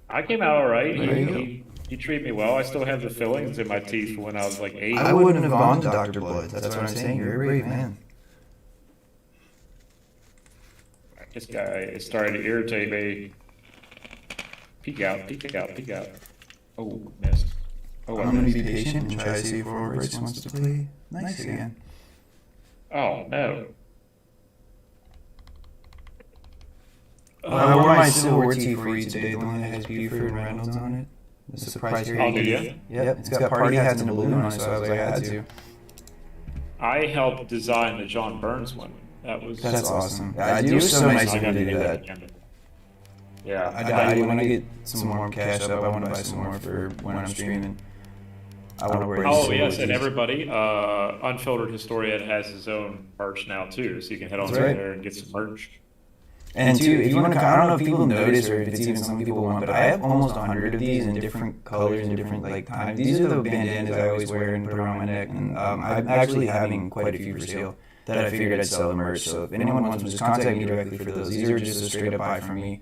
I came out all right. There you go. He treated me well. I still have the fillings in my teeth from when I was like 8. I wouldn't have gone to Dr. Blood. That's what I'm saying. You're a brave man. This guy started to irritate me. Peek out, peek out, peek out. Oh, missed. Oh, I'm going to be patient and try to see if Roberts wants to play nice again. Oh, no. I wore my silver tee for you today, the one that has Buford and Reynolds on it. The surprise here. Oh, did you? Yep, it's got party hats and a balloon on it, so I was like, I had to. I helped design the John Burns one. That's awesome. I do so nice of you to do that. Yeah. I when I get some more cash up, I want to buy some more for when I'm streaming. I want to wear. Oh yes, and everybody, Unfiltered Historian has his own merch now too, so you can head on there and get some merch. And too, if you want to, I don't know if people notice or if it's even some people want, but I have almost 100 of these in different colors and different like times. These are the bandanas I always wear and put around my neck, and I'm actually having quite a few for sale that I figured I'd sell the merch. So if anyone wants to just contact me directly for those, these are just a straight up buy from me.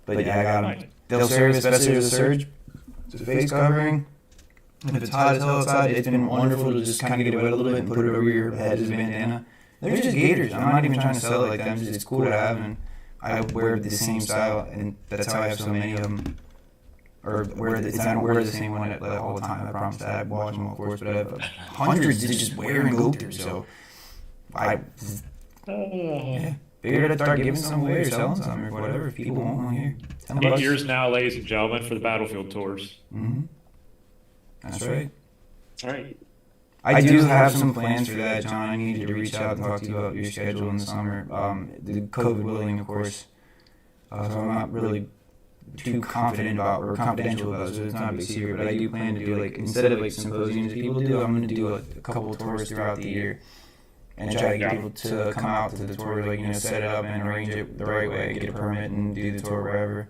But yeah, I got them. They'll serve especially as a surge. It's a face covering. If it's hot as hell outside, it's been wonderful to just kind of get it wet a little bit and put it over your head as a bandana. They're just gaiters. I'm not even trying to sell it like that. It's cool to have, and I wear the same style, and that's how I have so many of them. Or I don't wear the same one all the time. I promise that. I wash them, of course, but I have hundreds to just wear and go through. So yeah. Figured I'd start giving some away or selling some or whatever if people want one here. Get yours now, ladies and gentlemen, for the Battlefield tours. Mm-hmm. That's right. All right. I do have some plans for that, John. I needed to reach out and talk to you about your schedule in the summer. The COVID willing, of course. So I'm not really too confident about or confidential about it, so it's not a big secret. But I do plan to do, like, instead of like symposiums people do, I'm going to do a couple of tours throughout the year. And try to get people to come out to the tour, like, set it up and arrange it the right way, get a permit and do the tour wherever.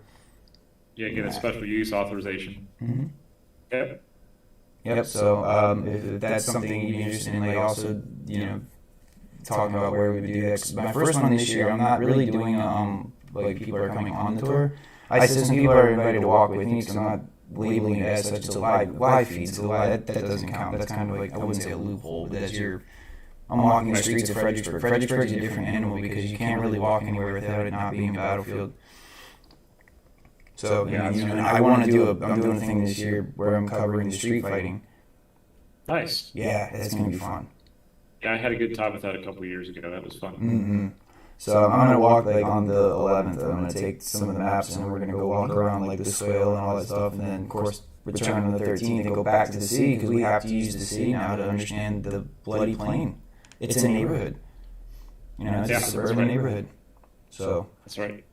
Yeah, get a special use authorization. Mm-hmm. Yep. Yep, so if that's something you're interested in, like, also, talking about where we would do that. 'Cause my first one this year, I'm not really doing, like, people are coming on the tour. I said some people are invited to walk with me, because I'm not labeling it as such. It's a live feed, so that doesn't count. That's kind of like, I wouldn't say a loophole, but that's your... I'm walking the streets of Fredericksburg. Fredericksburg is a different animal because you can't really walk anywhere without it not being a battlefield. So, and I want to do I'm doing a thing this year where I'm covering the street fighting. Nice. Yeah, it's going to be fun. Yeah, I had a good time with that a couple of years ago. That was fun. Mm-hmm. So I'm going to walk, like, on the 11th. I'm going to take some of the maps and we're going to go walk around, like, the swale and all that stuff. And then, of course, return on the 13th and go back to the city because we have to use the city now to understand the bloody plain. It's a neighborhood. It's a suburban neighborhood. So that's right.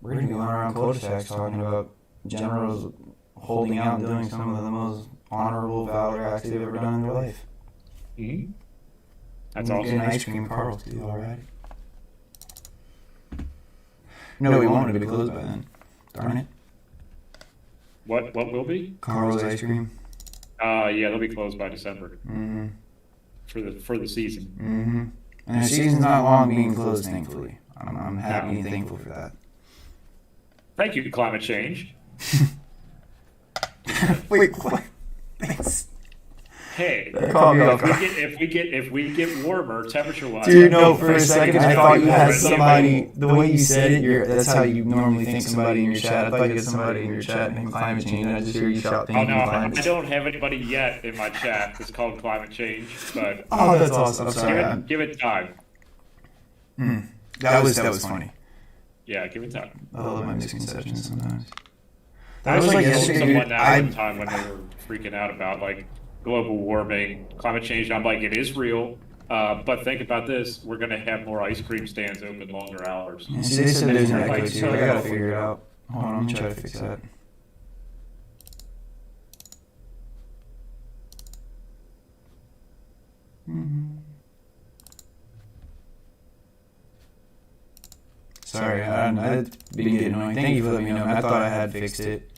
We're going to be going around cul-de-sacs talking about generals holding out and doing some of the most honorable valor acts they've ever done in their life. Mm-hmm. That's awesome. Get an ice cream Carl's too, alright. No, we won't. It'll be closed by then. Darn it. What will be? Carl's ice cream. Yeah, they'll be closed by December. Mm-hmm. For the season. Mm-hmm. And the season's not long being closed, thankfully. I'm happy and thankful for that. Thank you, climate change. Wait, what? Thanks. Hey, if we get warmer temperature-wise. Dude, no, for a second I thought you had somebody. The way you said it, that's how you normally think somebody in your chat. I thought you had somebody in your chat named Climate Change, and I just hear you shout, "Thank you, climate." I don't have anybody yet in my chat that's called Climate Change, but that's awesome. I'm sorry. Give it time. That was funny. Yeah, give it time. I love my misconceptions sometimes. That was like yesterday. Someone at the time when they were freaking out about like global warming, climate change. And I'm like, it is real. But think about this: we're going to have more ice cream stands open longer hours. Yeah, see, they said there's an echo too. I gotta figure it out. Hold on, I'm gonna try to fix that. Sorry, that's been getting annoying. Thank you for letting me know. I thought I had fixed it.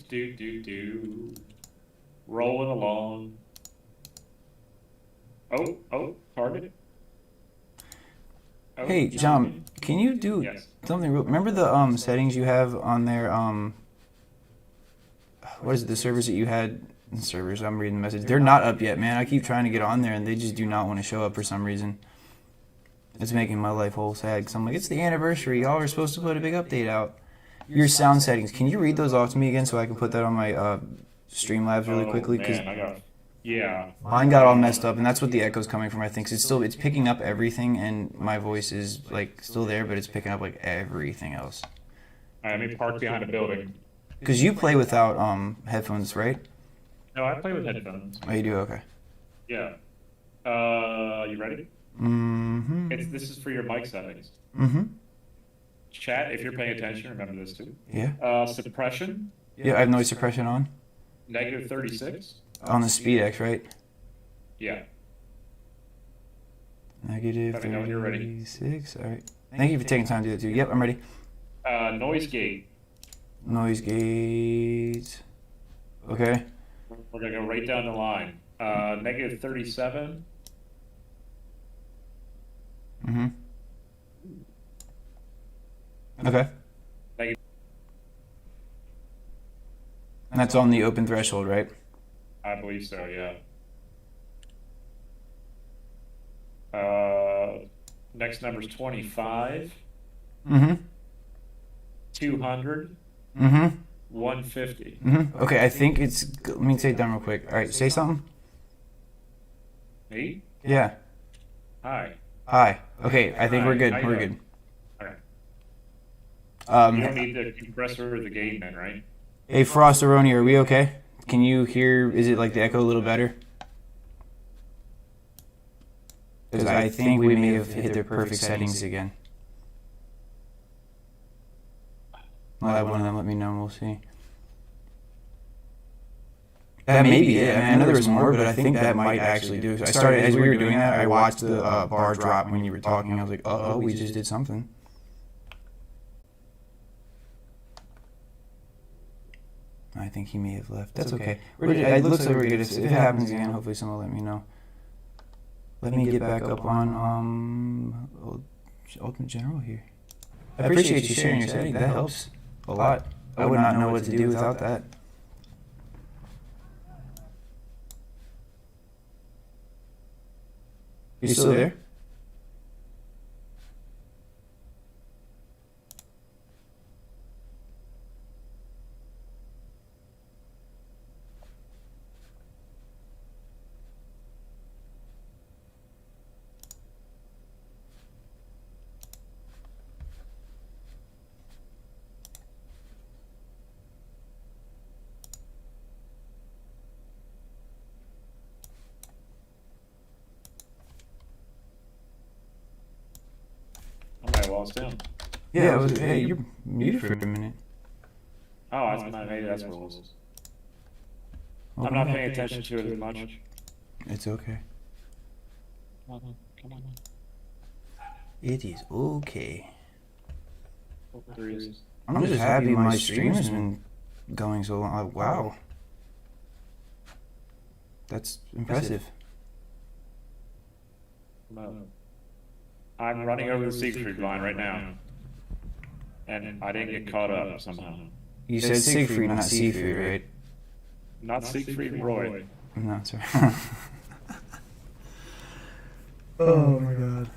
Do. Rolling along. Oh, target. Oh, Hey, John, can you do Yes. something real? Remember the settings you have on there? What is it? The servers that you had. Servers. I'm reading the message. They're not up yet, man. I keep trying to get on there, and they just do not want to show up for some reason. It's making my life whole sad. Cause I'm like, it's the anniversary. Y'all are supposed to put a big update out. Your sound settings. Can you read those off to me again so I can put that on my Streamlabs really quickly? Because yeah. mine got all messed up, and that's what the echo's coming from. I think 'cause it's picking up everything, and my voice is like still there, but it's picking up like everything else. I'm parked behind a building. Because you play without headphones, right? No, I play with headphones. Oh, you do? Okay. Yeah. You ready? Mm-hmm. This is for your mic settings. Mm-hmm. Chat, if you're paying attention, remember this too. Yeah. Suppression, Yeah, I have noise suppression on. negative 36. On the SpeedX, right? Yeah. Negative Let me know when you're ready. 36. All right. Thank you for taking time to do that too. Yep, I'm ready. Noise gate. Noise gauge. Okay. We're going to go right down the line. Negative 37. Mm-hmm. Okay. Negative. And that's on the open threshold, right? I believe so, yeah. Next number's 25. Mm-hmm. 200. Mm-hmm. 150. Mm-hmm. Okay, I think it's... Let me say it down real quick. All right, say something. Me? Yeah. Hi. Hi. Okay, I think Hi, we're good. how you We're doing? good. Alright. You don't need the compressor or the gain then, right? Hey, Frostaroni, are we okay? Can you hear... Is it like the echo a little better? Because I think we may have hit their perfect settings again. I'll have one of them let me know and we'll see. That may be it. I mean, I know there was more, but I think that might actually do it. I started, as we were doing that, I watched the bar drop when you were talking. I was like, uh-oh, we just did something. I think he may have left. That's okay. It looks like we're good. If it happens again, hopefully someone will let me know. Let me get back up on Ultimate General here. I appreciate you sharing your setting. That helps a lot. I would not know what to do without that. You still there? I lost him. Yeah, hey, you're muted for a minute. Oh, maybe that's what it was. I'm not paying attention to it as much. It's okay. Come on. It is okay. There he is. I'm just happy my stream has been going so long. Like, wow. That's impressive. I'm running over the Siegfried line right now. And I didn't get caught up somehow. You said Siegfried, not Siegfried, right? Not Siegfried Roy. No, sorry. Oh my god.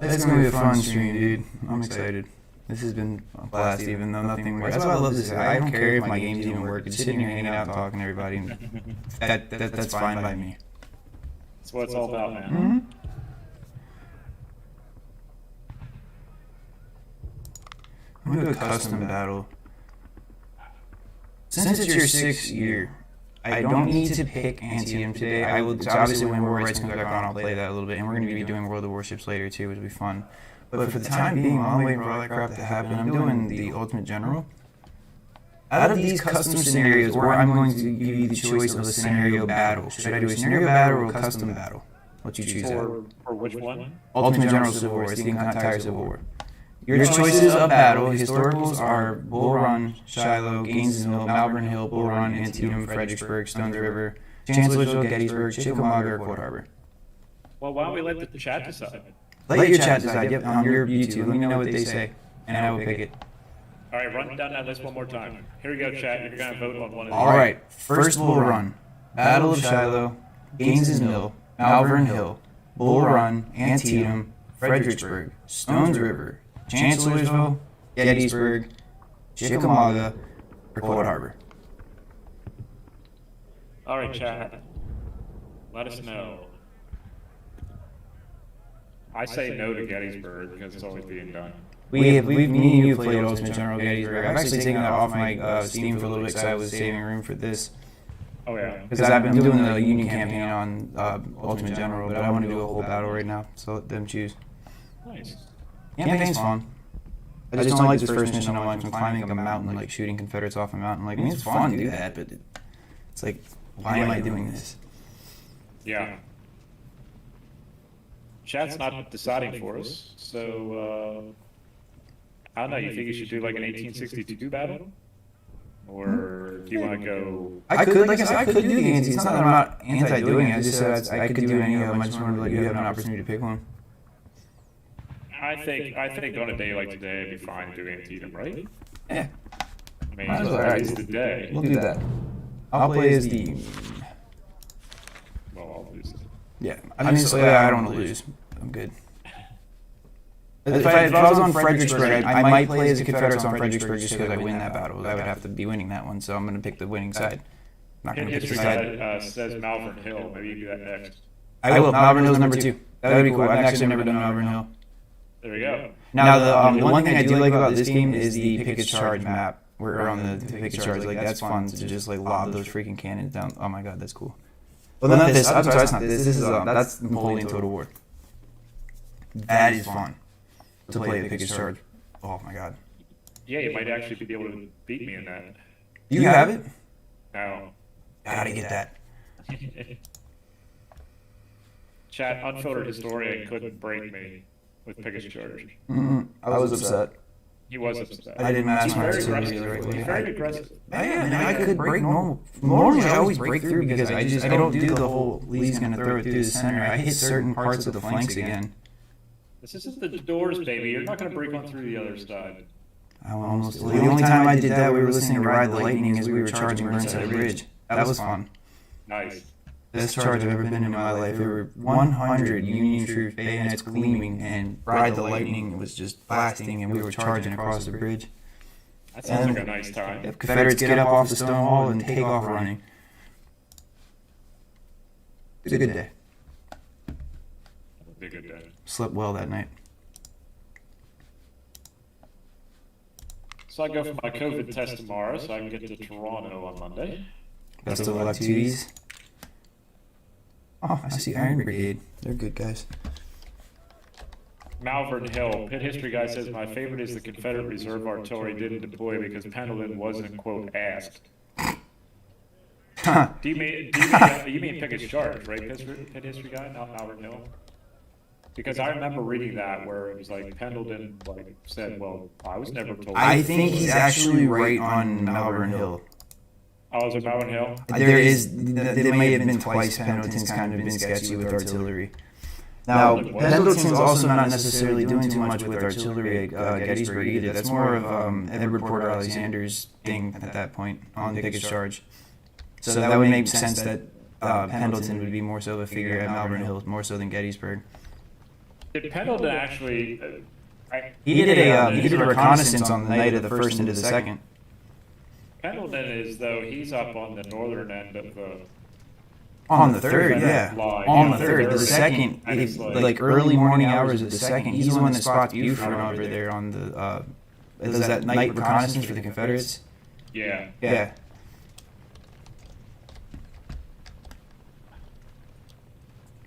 It's gonna be a fun stream, dude. I'm excited. This has been a blast, even though nothing works. That's why I love this. I don't care if my games even work. It's sitting here hanging out and talking to everybody. And that's fine by me. That's what it's all about, man. Mm-hmm. I'm gonna do a custom battle. Since it's your 6th year, I don't need to pick Antietam today. I will obviously when War Rights comes back on, I'll play that a little bit, and we're gonna be doing World of Warships later too, which will be fun. But for the time being, while I'm waiting for all that crap to happen, I'm doing the Ultimate General. out of these custom scenarios, where I'm going to give you the choice of a scenario battle. Should I do a scenario battle or a custom battle? What you choose For which one? Ultimate General Civil War. It's the entire Civil War. Your choices of battle, historicals are Bull Run, Shiloh, Gaines's Mill, Malvern Hill, Bull Run, Antietam, Fredericksburg, Stones River, Chancellorsville, Gettysburg, Chickamauga, or Cold Harbor. Well, why don't we let the chat decide? Let your chat decide, yep, on your YouTube. Let me know what they say, and I will pick it. All right, run down that list one more time. Here we go, chat. You're going to vote on one of these. All right, first Bull Run, Battle of Shiloh, Gaines's Mill, Malvern Hill, Bull Run, Antietam, Fredericksburg, Stones River, Chancellorsville, Gettysburg, Chickamauga, or Cold Harbor. All right, chat. Let us know. I say no to Gettysburg because it's always being done. Me and you played Ultimate General Gettysburg. I've actually taken that off my Steam for a little bit because I was saving room for this. Oh, yeah. Because I've been doing the Union campaign on Ultimate General, but I want to do a whole battle right now, so let them choose. Nice. Campaign's fun. I just don't like this first mission. I'm like, I'm climbing a mountain, like shooting Confederates off a mountain. Like, I mean, it's fun to do that, but it's like, why am I doing this? Yeah. Chat's not deciding for us, so I don't know. You think you should do like an 1862 battle, or do you want to go? I could, like I said, I could do the anti. It's not that I'm not anti doing it. I just said I could do any of them. I just wanted to let you have an opportunity to pick one. I think on a day like today, it'd be fine to do Antietam, right? Yeah. I mean, it's the day. We'll do that. I'll play as the. Well, I'll lose it. Yeah, I mean, so yeah, I don't want to lose. I'm good. If I was on Fredericksburg, I might play as the Confederates on Fredericksburg just because I win that battle. I would have to be winning that one, so I'm going to pick the winning side. Not going to pick the History side. guy says Malvern Hill. Maybe you do that next. I will. Malvern Hill's number 2. That would be cool. I've actually never done Malvern Hill. There we go. Now, the one thing I do like about this game is the Pickett's Charge map. We're on the Pickett's Charge. Like, that's fun to just, like, lob those freaking cannons down. Oh, my God, that's cool. Well, not this. I'm sorry, that's not this. This is, that's Napoleon Total War. That is fun to play the Pickett's Charge. Oh, my God. Yeah, you might actually be able to beat me in that. You have it? No. Gotta get that. Chat, unfiltered historian couldn't break me with Pickett's Charge. I was upset. He was upset. I didn't match my He's very artillery the right aggressive. He's way. very aggressive. I could break normal. Normally, I always break through because I don't do the whole Lee's gonna throw it through the center. I hit certain parts of the flanks again. This isn't the doors, baby. You're not going to break on through the other side. I almost. The only time I did that, we were listening to Ride the Lightning as we were charging Burnside Bridge. That was fun. Nice. Best charge I've ever been in my life. There were 100 Union troops, bayonets gleaming, and Ride the Lightning was just blasting, and we were charging across the bridge. That sounds like a nice time. Confederates get up off the stone wall and take off running. It was a good day. Be a good day. Slept well that night. So I go for my COVID test tomorrow, so I can get to Toronto on Monday. Best of luck to these. Oh, I see Iron Brigade. They're good guys. Malvern Hill. Pit history guy says my favorite is the Confederate Reserve Artillery didn't deploy because Pendleton wasn't quote asked. Do you mean Pickett's Charge, right? Pit history guy, not Malvern Hill. Because I remember reading that where it was like Pendleton like said, "Well, I was never told." I think he's actually right on Malvern Hill. Oh, is it Malvern Hill? There may have been twice Pendleton's kind of been sketchy with artillery. Now, Pendleton's also not necessarily doing too much with artillery at Gettysburg either. That's more of Edward Porter Alexander's thing at that point on Pickett's Charge. So that would make sense that Pendleton would be more so of a figure at Malvern Hill, more so than Gettysburg. Did Pendleton actually? He did a reconnaissance on the night of the 1st into the 2nd. Pendleton is though he's up on the northern end of the. On the 3rd, yeah. Line. On Yeah, the 3rd, the 2nd, and it's like early morning hours of the 2nd. He's the one that spots Buford over there on the. Does that night reconnaissance for the Confederates? Yeah. Yeah.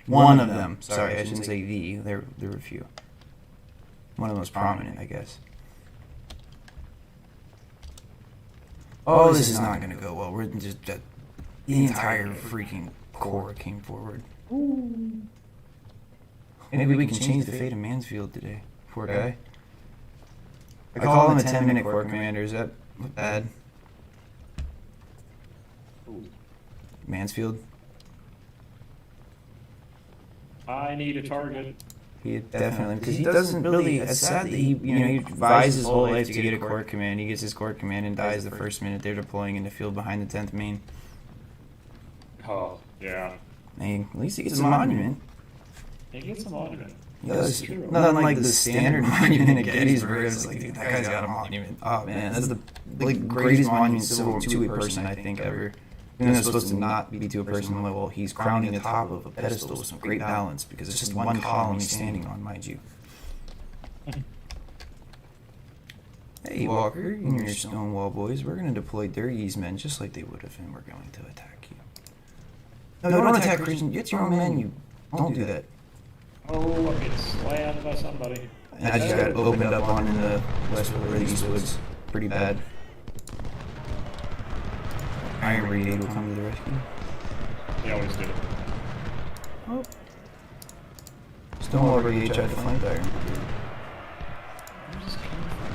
One of them. Sorry, I shouldn't say the. There were a few. One of the most prominent, I guess. oh, this is not going to go well. We're just, the entire freaking corps came forward. Maybe we can change the fate of Mansfield today. Poor guy. I call him a 10-minute corps commander. Is that bad? Mansfield? I need a target. He definitely, because he doesn't really. It's sad that he buys his whole life to get a corps command. He gets his corps command and dies the first minute they're deploying in the field behind the 10th Maine. Oh, yeah. I mean, at least he gets a monument. He gets a monument. He does. Not like the standard monument at Gettysburg. It's like, dude, that guy's got a monument. Oh man, that's the greatest monument to a person I think ever. And it's supposed to not be to a person level. He's crowning the top of a pedestal with some great balance because it's just one column he's standing on, mind you. Hey Walker, and your Stonewall boys, we're going to deploy Durgee's men just like they would have, and we're going to attack you. No, don't attack Christian. Get your own men. You don't do that. Oh, I'm getting slammed by somebody. And I just got opened up on in the Westwood or the Eastwoods. Pretty bad. Iron Brigade will come to the rescue. He always did it. Oh. Stonewall Brigade tried to flank the Iron Brigade. Where's this coming from?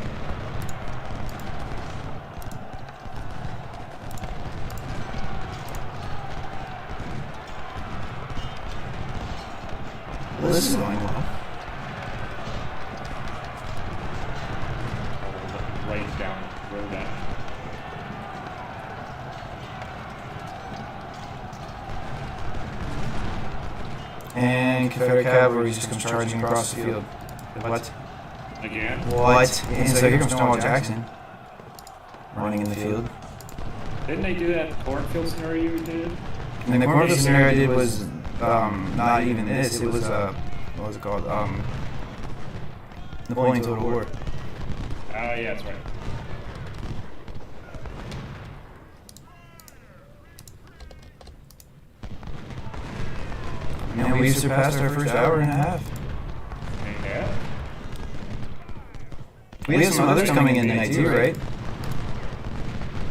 Well, this is going well. Right down the road at me. And Confederate cavalry just comes charging across the field. What? Again? What? And so here comes Stonewall Jackson. Running in the field. Didn't they do that cornfield scenario you did? And the cornfield scenario I did was not even this. It was what was it called? Napoleon Total War. Oh, yeah, that's right. And we've surpassed our first hour and a half. Yeah. We have some others coming in tonight too, right?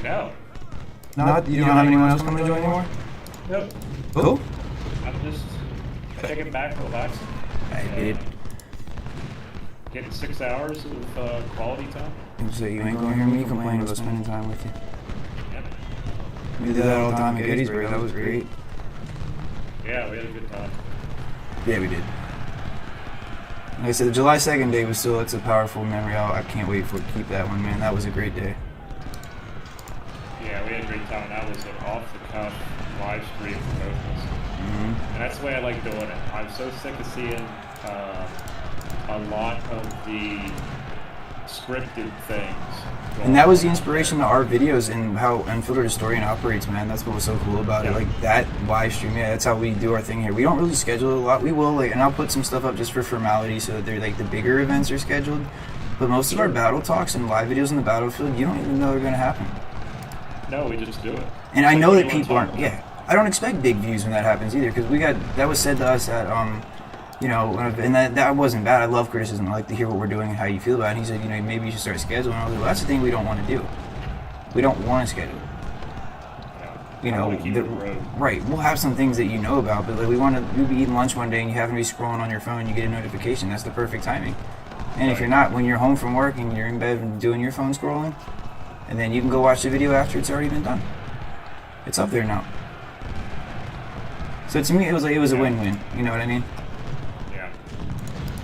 No. Not you don't have anyone else coming to join anymore? Nope. Who? I'm just kicking back, relaxing. I did. Getting 6 hours of quality time. So you ain't gonna hear me complain about spending time with you. Yep. We did that all the time at Gettysburg. That was great. Yeah, we had a good time. Yeah, we did. Like I said, the July 2nd day was still, it's a powerful memory. I can't wait for keep that one, man. That was a great day. Yeah, we had a great time. That was an off-the-cuff live stream for both of us. And that's the way I like doing it. I'm so sick of seeing a lot of the scripted things. And that was the inspiration to our videos and how Unfiltered Historian operates, man. That's what was so cool about it. Like that live stream, yeah, that's how we do our thing here. We don't really schedule it a lot. We will, like, and I'll put some stuff up just for formality so that they're like the bigger events are scheduled. But most of our battle talks and live videos on the battlefield, you don't even know they're going to happen. No, we just do it. And I know that people aren't, I don't expect big views when that happens either, because that was said to us at, you know, and that wasn't bad. I love criticism. I like to hear what we're doing and how you feel about it. And he said, you know, maybe you should start scheduling. I was like, well, that's the thing we don't want to do. We don't want to schedule. You know, right? We'll have some things that you know about, but like you'll be eating lunch one day and you happen to be scrolling on your phone and you get a notification. That's the perfect timing. And if you're not, when you're home from work and you're in bed and doing your phone scrolling, and then you can go watch the video after it's already been done. It's up there now. So to me, it was a win-win. You know what I mean?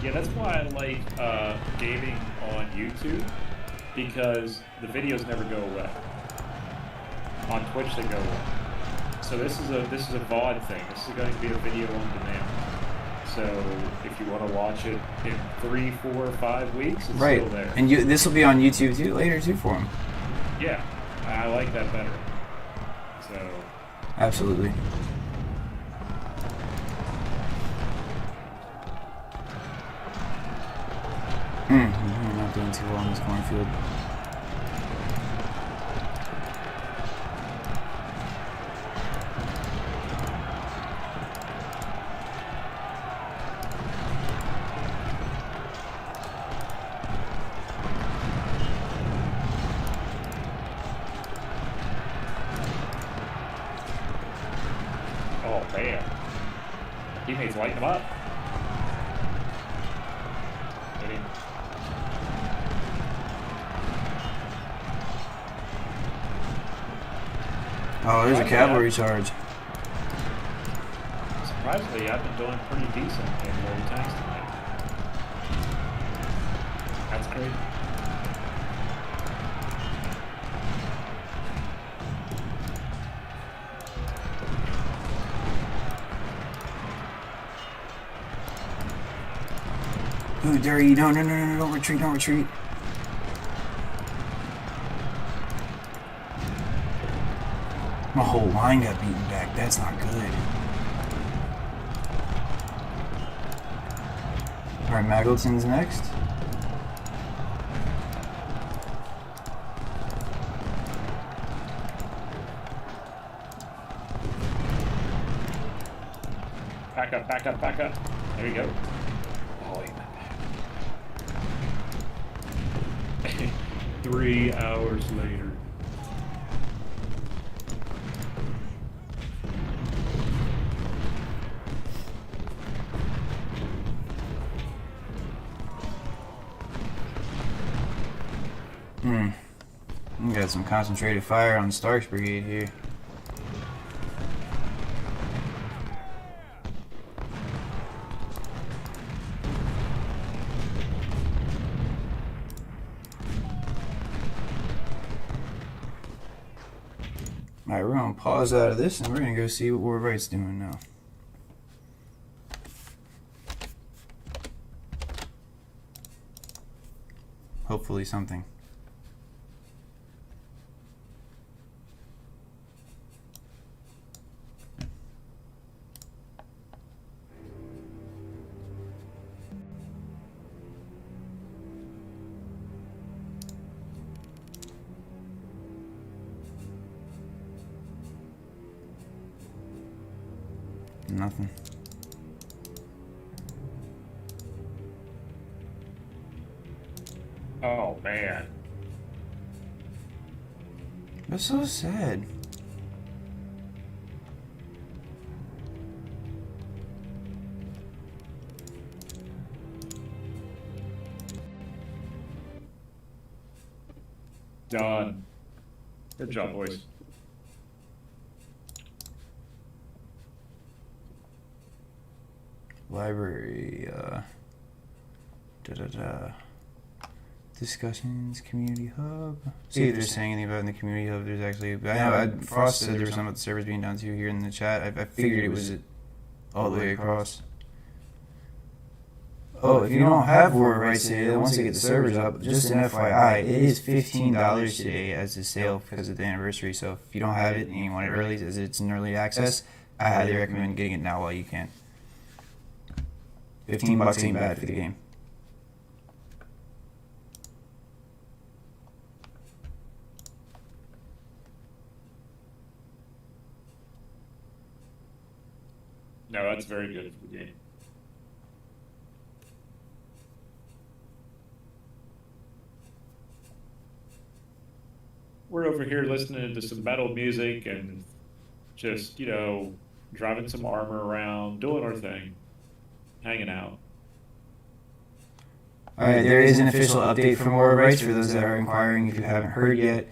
Yeah, that's why I like gaming on YouTube, because the videos never go away. On Twitch they go away. So this is a VOD thing. This is going to be a video on demand. So if you want to watch it in 3, 4, 5 weeks, it's still there. And this will be on YouTube too later too for them. Yeah, I like that better. So absolutely. You're not doing too well in this cornfield. Teammates lighting him up. Hit him. Oh, there's a cavalry charge. Surprisingly, I've been doing pretty decent in early tanks tonight. That's great. Ooh, dirty. No, don't retreat, don't retreat. My whole line got beaten back. That's not good. Alright, Magleton's next. Back up, back up, back up. There you go. Oh, 3 hours later. We got some concentrated fire on Stark's brigade here. Alright, we're gonna pause out of this and we're gonna go see what War of Right's doing now. Hopefully something. Nothing. Oh, man. That's so sad. Done. Good job, boys. Library, discussions, community hub. See if they're saying anything about in the community hub. There's actually, I know Frost said there was some of the servers being down too here in the chat. I figured it was all the way across. Oh, if you don't have War of Rights today, once they get the servers up, just an FYI, it is $15 today as a sale because of the anniversary. So if you don't have it and you want it early, as it's an early access, I highly recommend getting it now while you can. $15 ain't bad for the game. No, that's very good for the game. We're over here listening to some metal music and just, you know, driving some armor around, doing our thing, hanging out. Alright, there is an official update from War of Rights for those that are inquiring if you haven't heard yet.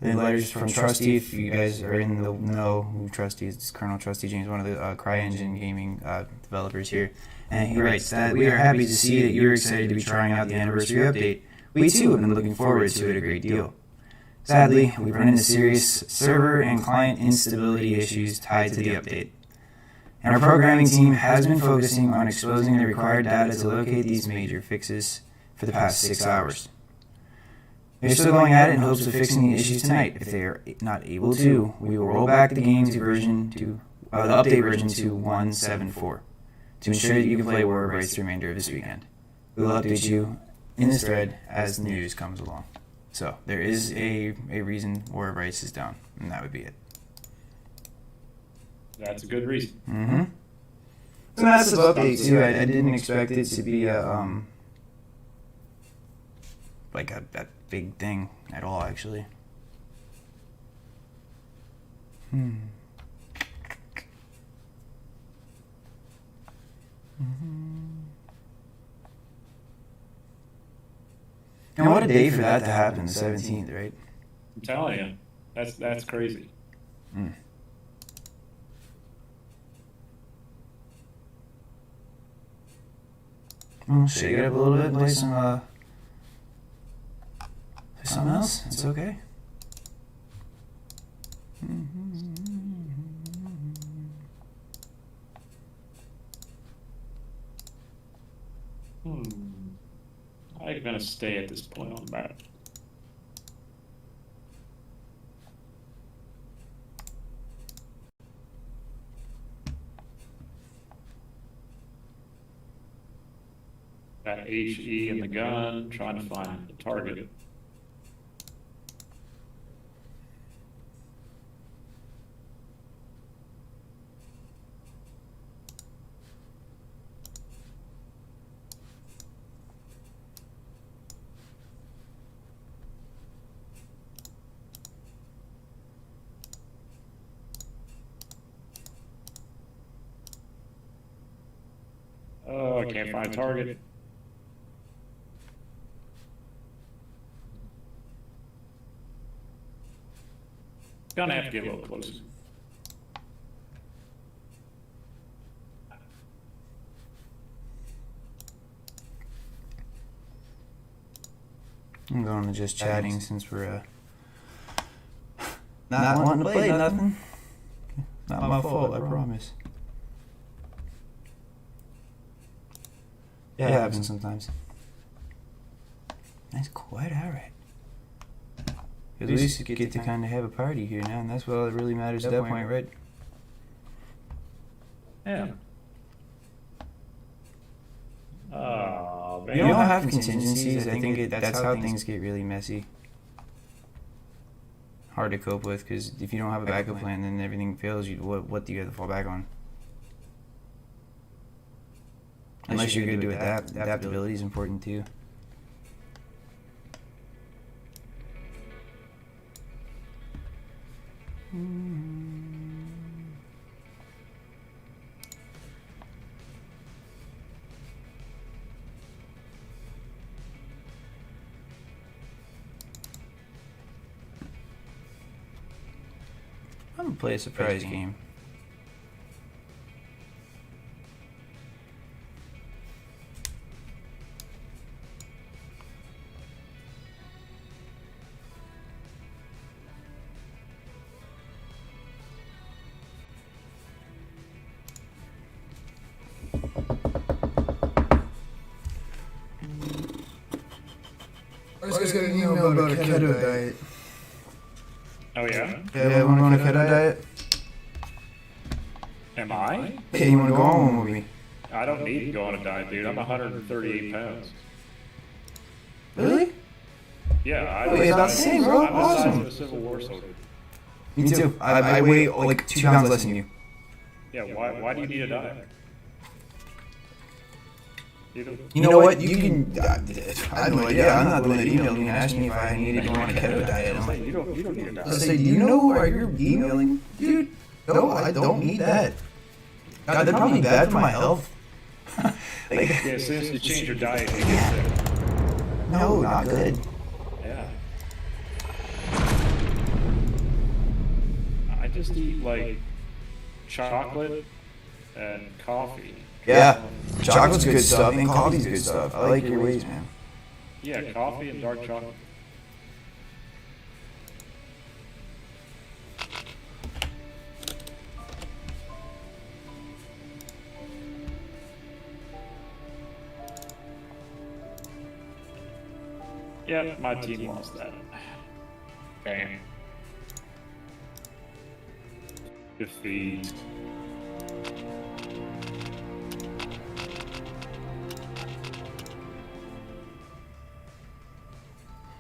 The letters from Trusty, if you guys are in the know who Trusty is, it's Colonel Trusty James, one of the CryEngine gaming developers here. And he writes that we are happy to see that you're excited to be trying out the anniversary update. We too have been looking forward to it a great deal. Sadly, we've run into serious server and client instability issues tied to the update. And our programming team has been focusing on exposing the required data to locate these major fixes for the past 6 hours. They're still going at it in hopes of fixing the issues tonight. If they are not able to, we will roll back the game's version to the update version to 1.7.4 to ensure that you can play War of Rights the remainder of this weekend. We will update you in this thread as the news comes along. So there is a reason War of Rights is down, and that would be it. That's a good reason. Mm-hmm. It's a massive update too. I didn't expect it to be a like a big thing at all, actually. And what a day for that to happen, the 17th, right? I'm telling you, that's crazy. Well, shake it up a little bit, play something else. It's okay. I'm gonna stay at this point on that. Got HE in the gun, trying to find the target. Oh, I can't find a target. Gonna have to get a little closer. I'm going to just chatting since we're not wanting to play nothing. Not my fault, I promise. Yeah, it happens sometimes. That's quite alright. At least you get to kind of have a party here now, and that's all that really matters at that point, right? Yeah. You don't have contingencies. I think that's how things get really messy. Hard to cope with, because if you don't have a backup plan, then everything fails. What do you have to fall back on? Unless you're good to adapt. Adaptability is important too. I'm gonna play a surprise game. I just got an email about a keto diet. Oh yeah? Yeah, wanna go on a keto diet? Am I? Hey, you wanna go on one with me? I don't need to go on a diet, dude. I'm 138 pounds. Really? Yeah, Wait, about the same, bro. I'm the size Awesome. of a Civil War soldier. Me too. I weigh like 2 pounds less than you. Yeah, why do you need a diet? You know what? You can. I have no idea. I'm not the one that emailed me and asked me if I needed to go on a keto diet. I'm like, You don't need a diet. I say, do you know who you're emailing, dude? No, I don't need that. God, that'd probably be bad for my health. Yeah, as soon as you change your diet, you get sick. No, not good. Yeah. I just eat like chocolate and coffee. Yeah, chocolate's good stuff and coffee's good stuff. I like your ways, man. Yeah, coffee and dark chocolate. Yeah, my team lost that. Bam. Defeat.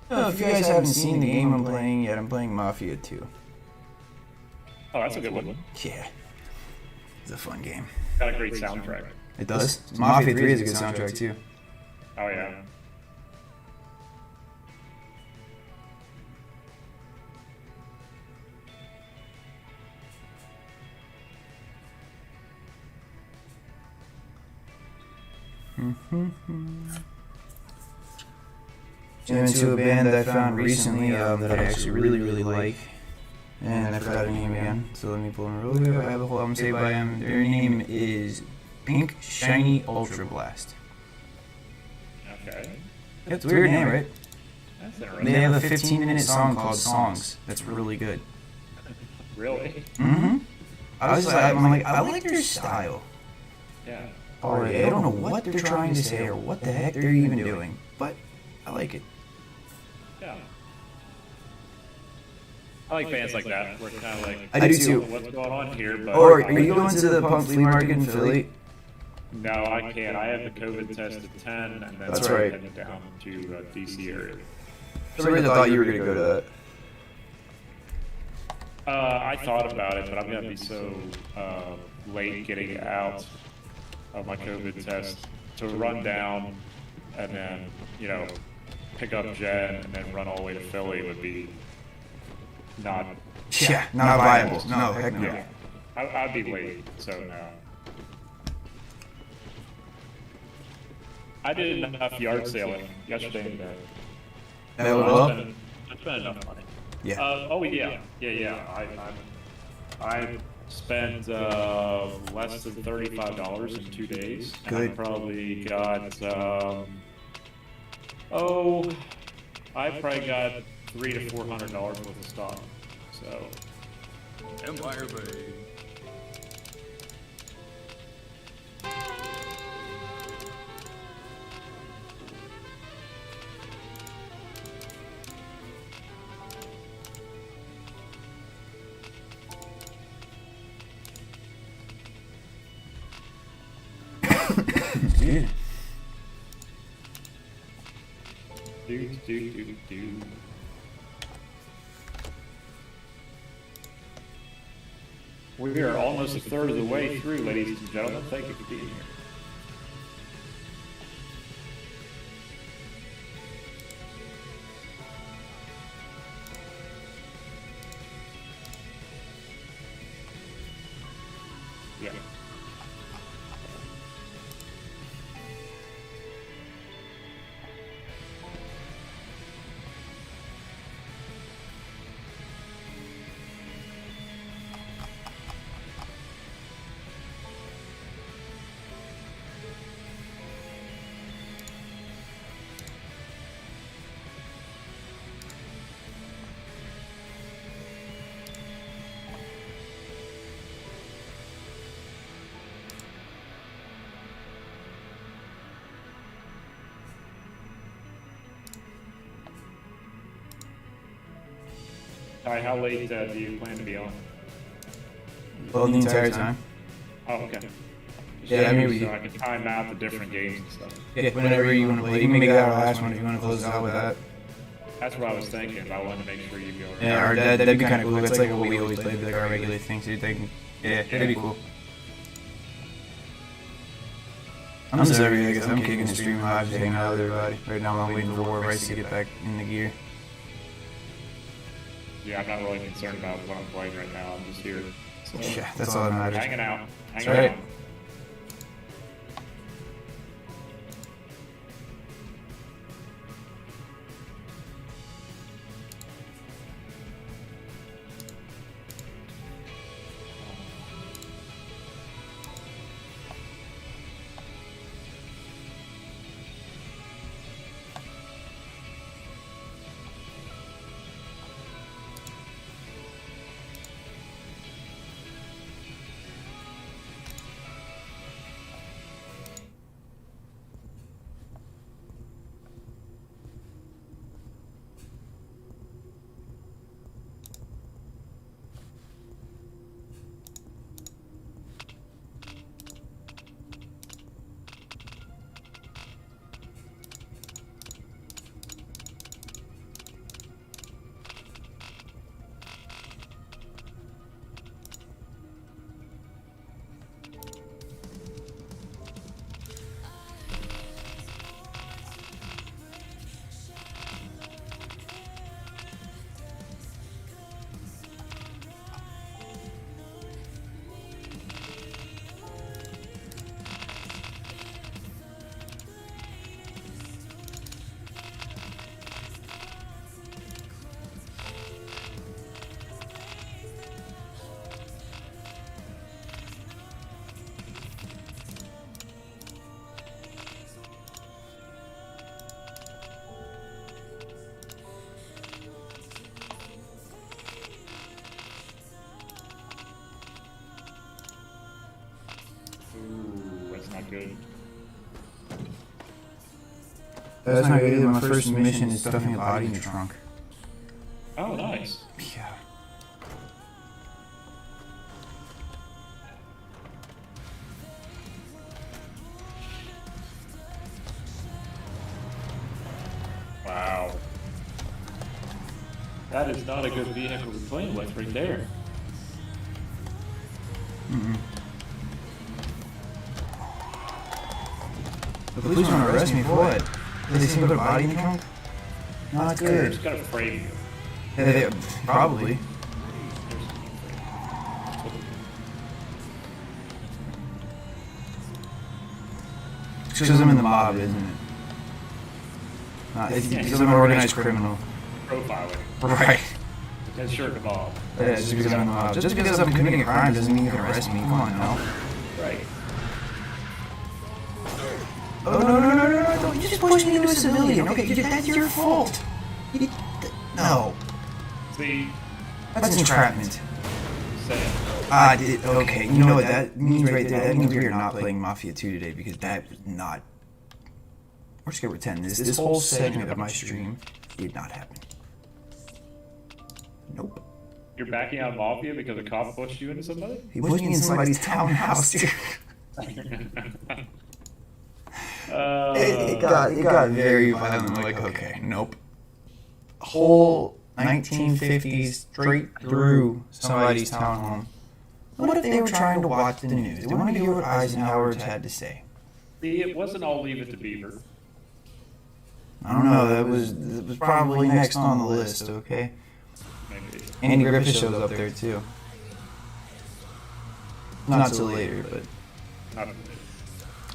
If you guys haven't seen the game I'm playing yet, I'm playing Mafia 2. Oh, that's a good one. Yeah, it's a fun game. Got a great soundtrack. It does. Mafia 3 is a good soundtrack too. Oh yeah. Into a band that I found recently that I actually really like. And I forgot the name again, so let me pull them real quick. I have a whole album saved by them. Their name is Pink Shiny Ultra Blast. Okay. It's a weird name, right? That's interesting. They have a 15-minute song called Songs. That's really good. Really? Mm-hmm. I like their style. Yeah. Already, I don't know what they're trying to say or what the heck they're even doing, but I like it. Yeah. I like bands like that. We're kind of like, I do too. what's going on here? But Or are you going to the punk flea market in Philly? No, I can't. I have the COVID test at 10, and then That's I'm right. heading down to DC area. For some reason I thought you were going to go to that. I thought about it, but I'm gonna be so late getting out of my COVID test to run down and then, pick up Jen and then run all the way to Philly would be not. Yeah, not viable. No, heck no. Yeah, I'd be late, so no. I did enough yard sailing yesterday and today. That went well? I spent enough money. Yeah. I spent less than $35 in 2 days. And Good. I probably got I probably got $300 to $400 worth of stock. So Empire Bay. Dude. do. We are almost a third of the way through, ladies and gentlemen. Thank you for being here. Yeah. All right, how late do you plan to be on? Well, the entire time. Oh, okay. Yeah, I mean, so I can time out the different games and stuff. Yeah, whenever you want to play. You can make that our last one if you want to close it out with that. That's what I was thinking, but I wanted to make sure you go. Yeah, or that'd be kind of cool. That's like what we always play, like our regular thing. So they can, yeah, that'd be cool. I'm just every, I guess I'm kicking the stream live, just hanging out with everybody. Right now I'm waiting for War Rice to get back in the gear. Yeah, I'm not really concerned about what I'm playing right now. I'm just here. So, Yeah, that's all that matters. hanging out. That's Hanging right. out. good. That's not good either. My first mission is stuffing a body in your trunk. Oh, nice. Yeah. Wow. That is not a good vehicle to be playing with right there. The police want to arrest me for what? Did they see me put a body in the trunk? Not They're good. just gonna frame you. Yeah, probably. It's because I'm in the mob, isn't it? It's because I'm an organized criminal. Profiling. Right. That's sure to Bob. Yeah, it's just because I'm in the mob. Just because I'm committing a crime doesn't mean you can arrest me. Come on now. Right. Oh, no. Don't. You just pushed me into a civilian. Okay, that's your fault. No. See, That's entrapment. say Okay, you know what that means right there? That means we are not playing Mafia 2 today because that was not... We're just gonna pretend this whole segment of my stream did not happen. Nope. you're backing out Mafia because a cop pushed you into somebody? He pushed me in somebody's townhouse, dude. It got very violent. Like, okay, nope. Whole 1950s straight through somebody's townhome. What if they were trying to watch the news? They wanted to hear what Eisenhower had to say. See, it wasn't all Leave It to Beaver. I don't know. That was probably next on the list. Okay. Maybe. Andy Griffith shows up there too. Not till later, but Not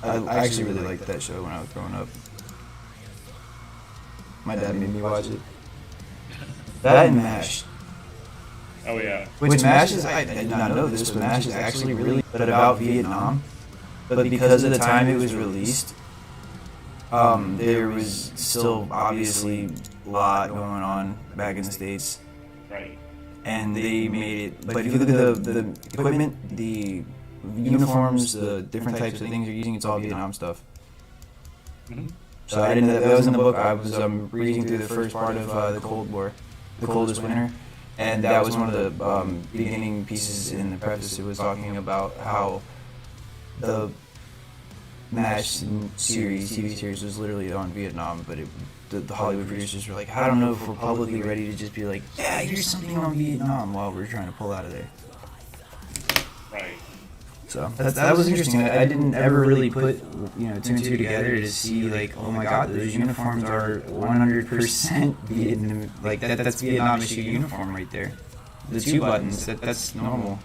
I actually really liked that show when I was growing up. My dad made me watch it. That and MASH. Oh yeah. Which MASH is, I did not know this, but MASH is actually really about Vietnam. But because of the time it was released, there was still obviously a lot going on back in the States. Right. And they made it, but if you look at the equipment, the uniforms, the different types of things you're using, it's all Vietnam stuff. Mm-hmm. So I didn't know that was in the book. I was reading through the first part of the Cold War, the coldest winter, and that was one of the beginning pieces in the preface. It was talking about how the MASH series, TV series, was literally on Vietnam, but the Hollywood producers were like, I don't know if we're publicly ready to just be like, yeah, here's something on Vietnam while we're trying to pull out of there. Right. So that was interesting. I didn't ever really put two and two together to see like, oh my God, those uniforms are 100% Vietnam. Like that's Vietnam issue uniform right there. The two buttons, that's normal,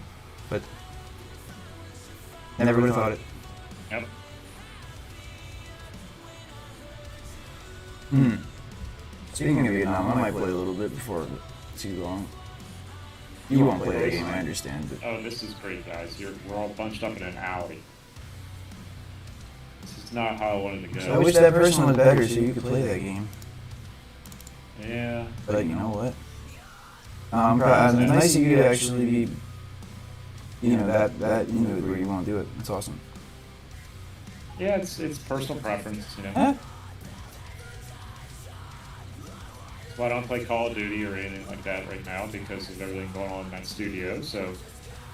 but never would have thought it. Yep. Speaking of Vietnam, I might play a little bit before too long. You won't play that game, I understand, but Oh, this is great, guys. We're all bunched up in an alley. This is not how I wanted to I go. wish that person was better so you could play that game. Yeah. But you know what? It's nice of you to actually be, that into it where you want to do it. It's awesome. Yeah, it's personal preference, Huh? So I don't play Call of Duty or anything like that right now because of everything going on in that studio. So,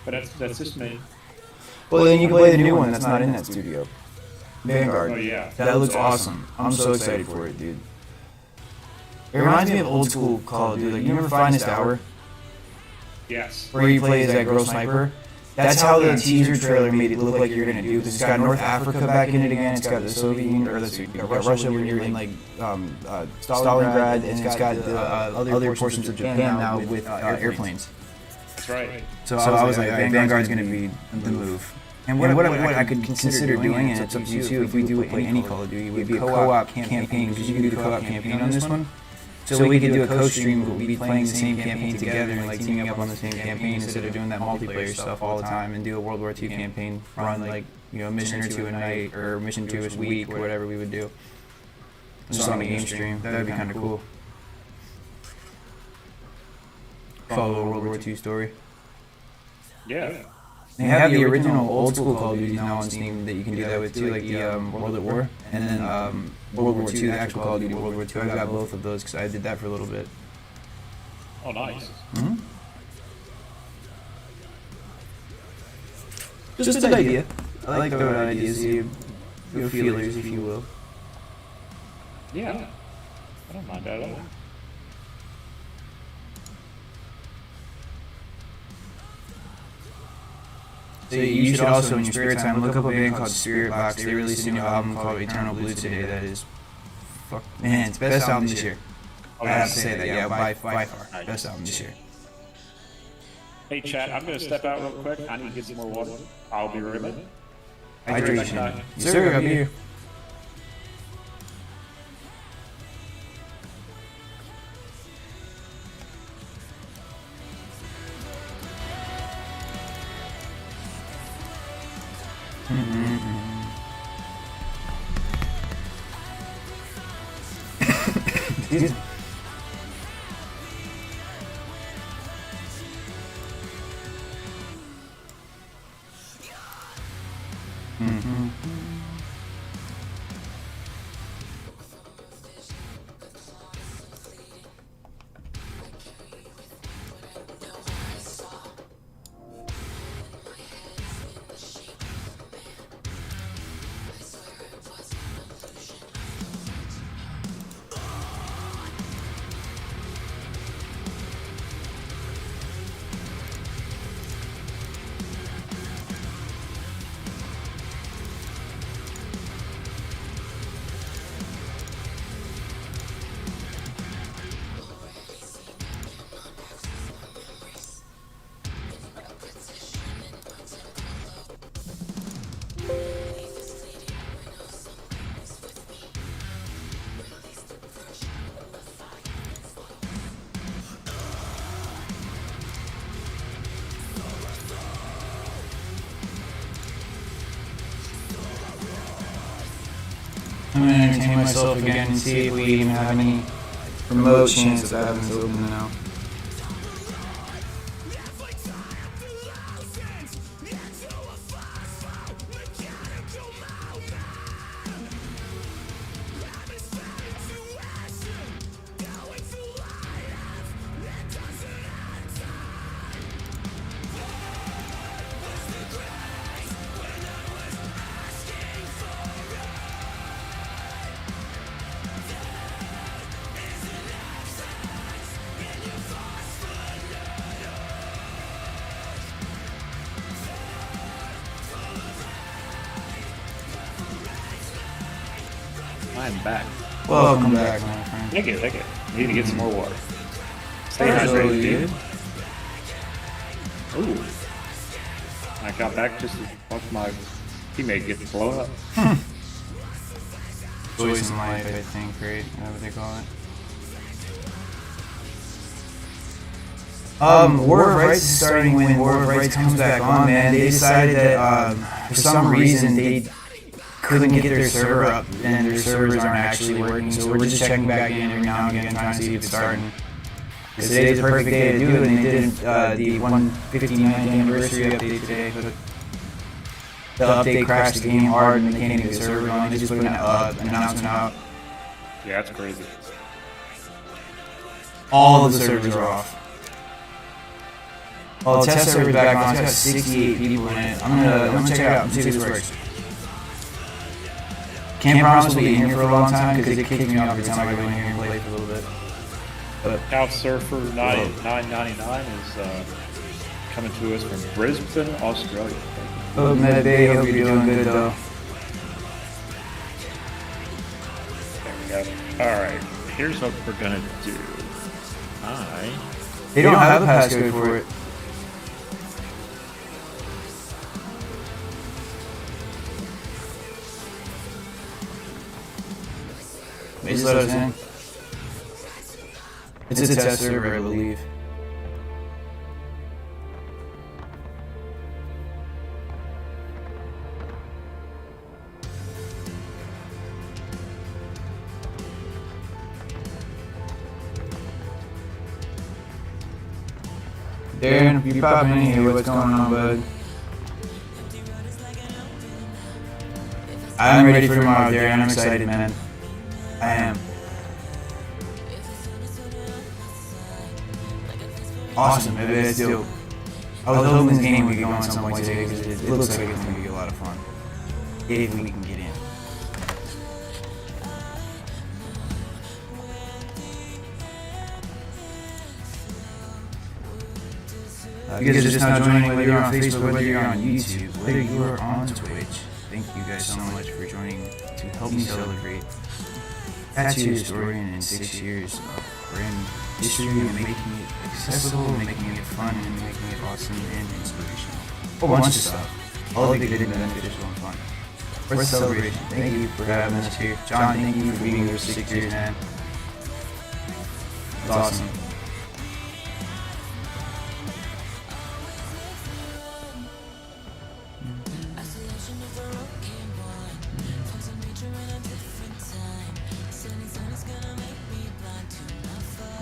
but that's just me. Well, then you can play the new one that's not in that studio. Vanguard. Oh yeah. That looks awesome. I'm so excited for it, dude. It reminds me of old school Call of Duty. Like, you remember Finest Hour? Yes. Where you play as that girl sniper? That's how the teaser trailer made it look like you're gonna do. Because it's got North Africa back in it again. It's got the Soviet Union, or let's see, you got Russia where you're in like Stalingrad, and it's got the other portions of Japan now with airplanes. That's right. So I was like, Vanguard's gonna be the move. And what I could consider doing, and it's up to you too, if we do play any Call of Duty, would be a co-op campaign, because you can do the co-op campaign on this one. So we could do a co-stream, but we'd be playing the same campaign together and like teaming up on the same campaign instead of doing that multiplayer stuff all the time, and do a World War II campaign, run like a mission or two a night or mission two a week or whatever we would do. Just on the game stream, that would be kind of cool. Follow a World War II story. Yeah. They have the original old school Call of Duty now on Steam that you can do that with too, like the World at War, and then World War II, the actual Call of Duty World War II. I got both of those because I did that for a little bit. Oh, nice. Mm-hmm. Just an idea. I like throwing out ideas, you feelers, if you will. Yeah. I don't mind that at all. So you should also, in your spare time, look up a band called Spiritbox. They released a new album called Eternal Blue today. That is, man, it's the best album this year. I have to say that, yeah, by far, best album this year. Hey, chat, I'm going to step out real quick. I need to get some more water. I'll be right back. Hydration. Sir, I'll be here. I'm gonna entertain myself again and see if we even have any remote chance of having this open now. I'm back. Welcome back, my friend. Thank you. Need to get some more water. Stay That's hydrated, really dude. good. Ooh. I got back just to watch my teammate get blown up. Joyce in life, I think, right? Whatever they call it. War of Rights is starting when War of Rights comes back on, man. They decided that for some reason they couldn't get their server up and their servers aren't actually working, so we're just checking back in every now and again trying to see if it's starting. Today's the perfect day to do it, and they did the 159th anniversary update today, but the update crashed the game hard and they can't even get the server going. They just put an announcement out. Yeah, that's crazy. All of the servers are off. Well, the test server's back on. It's got 68 people in it. I'm gonna check it out and see if this works. Can't promise we'll be in here for a long time because it kicks me off every time I go in here and play for a little bit. But Couch Surfer 999 is coming to us from Brisbane, Australia. oh, Med Bay, hope you're doing good though. There we go. Alright, here's what we're gonna do. They don't have a passcode for it. They just let us in. It's a test server, I believe. Darren, you popping in here, what's going on, bud? I'm ready for tomorrow, Darren. I'm excited, man. I am. Awesome, maybe that's dope. I was hoping this game would get going at some point today because it looks like it's going to be a lot of fun. If we can get in. You guys are just now joining, whether you're on Facebook, whether you're on YouTube, whether you are on Twitch. Thank you guys so much for joining to help me celebrate Tattoo Historian in 6 years of brand history and making it accessible, making it fun, and making it awesome and inspirational. A whole bunch of stuff. All of it good and beneficial and fun. For the celebration, thank you for having us here. John, thank you for being here 6 years, man. It's awesome.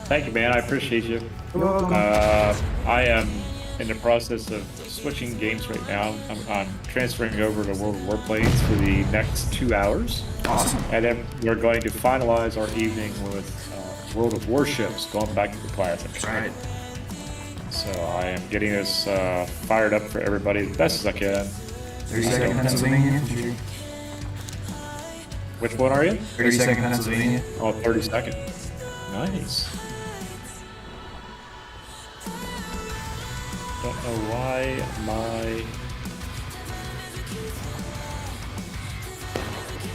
Thank you, man. I appreciate you. I am in the process of switching games right now. I'm transferring over to World of Warplanes for the next 2 hours. Awesome. And then we're going to finalize our evening with World of Warships, going back to the classics. Right. So I am getting this fired up for everybody as best as I can. 32nd Pennsylvania Infantry. Which one are you? 32nd Pennsylvania. Oh, 32nd. Nice.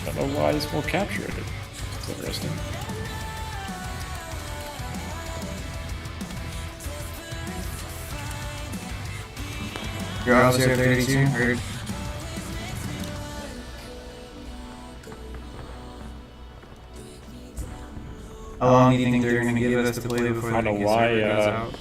Don't know why this won't capture it. It's interesting. You're obviously at 32, heard. How long do you think they're gonna give us to play before I they don't know get why, servers out?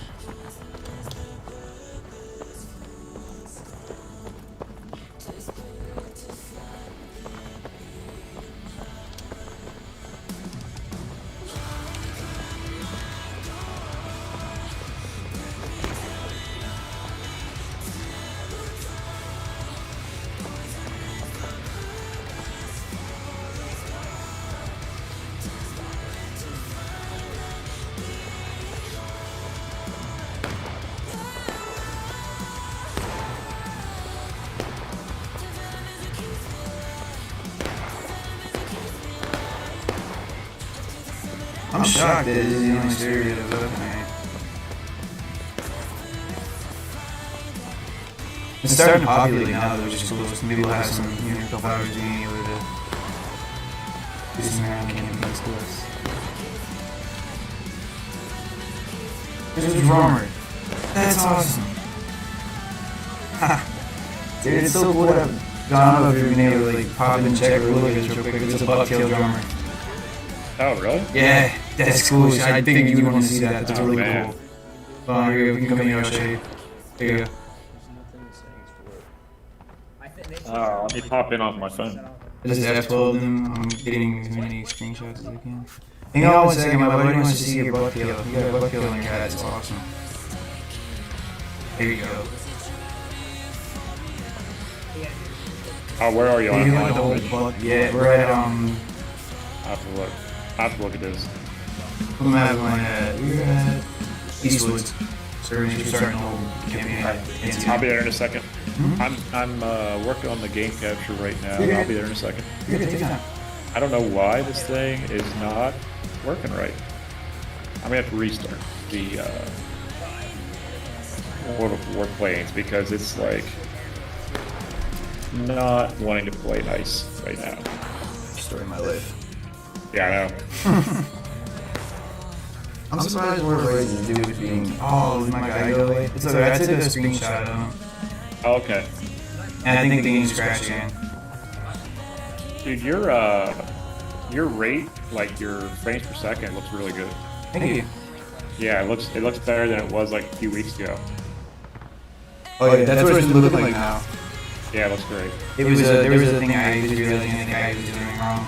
I'm shocked that this is the only series that was up tonight. It's starting to populate now, which is cool. Maybe we'll have some, a couple hours being able to do some around campaigns to us. This is Romer. That's awesome. Dude, it's so cool to have gone over and been able to pop in and check or look at this real quick. It's a bucktail drummer. Oh, really? Yeah, that's cool. I think you would want to see that. That's really man. cool. Here we can come in here, I'll show you. There you go. Let me pop in off my phone. This is F12 them. I'm getting as many screenshots as I can. Hang on 1 second, my buddy wants to see your bucktail. You got a bucktail on your hat, it's awesome. There you go. Oh, where are you on? You want the whole buck? Yeah, we're at, I have to look at this. What map am I at? We're at Eastwoods. So we're starting the whole campaign. I'll be there in a second. I'm working on the game capture right now. You're I'll good. be there in a second. You're good, take your time. I don't know why this thing is not working right. I'm gonna have to restart the World of Warplanes because it's like not wanting to play nice right now. Story of my life. Yeah, I know. I'm surprised we're ready to do with being. Oh, did my guy go away? It's okay, I took a screenshot of him. Oh, okay. And I think the game's crashed again. Dude, your rate, like your frames per second, looks really good. Thank you. Yeah, it looks better than it was like a few weeks ago. Oh yeah, that's what it's looking like now. Yeah, it looks great. There was a thing I was realizing I think I was doing wrong.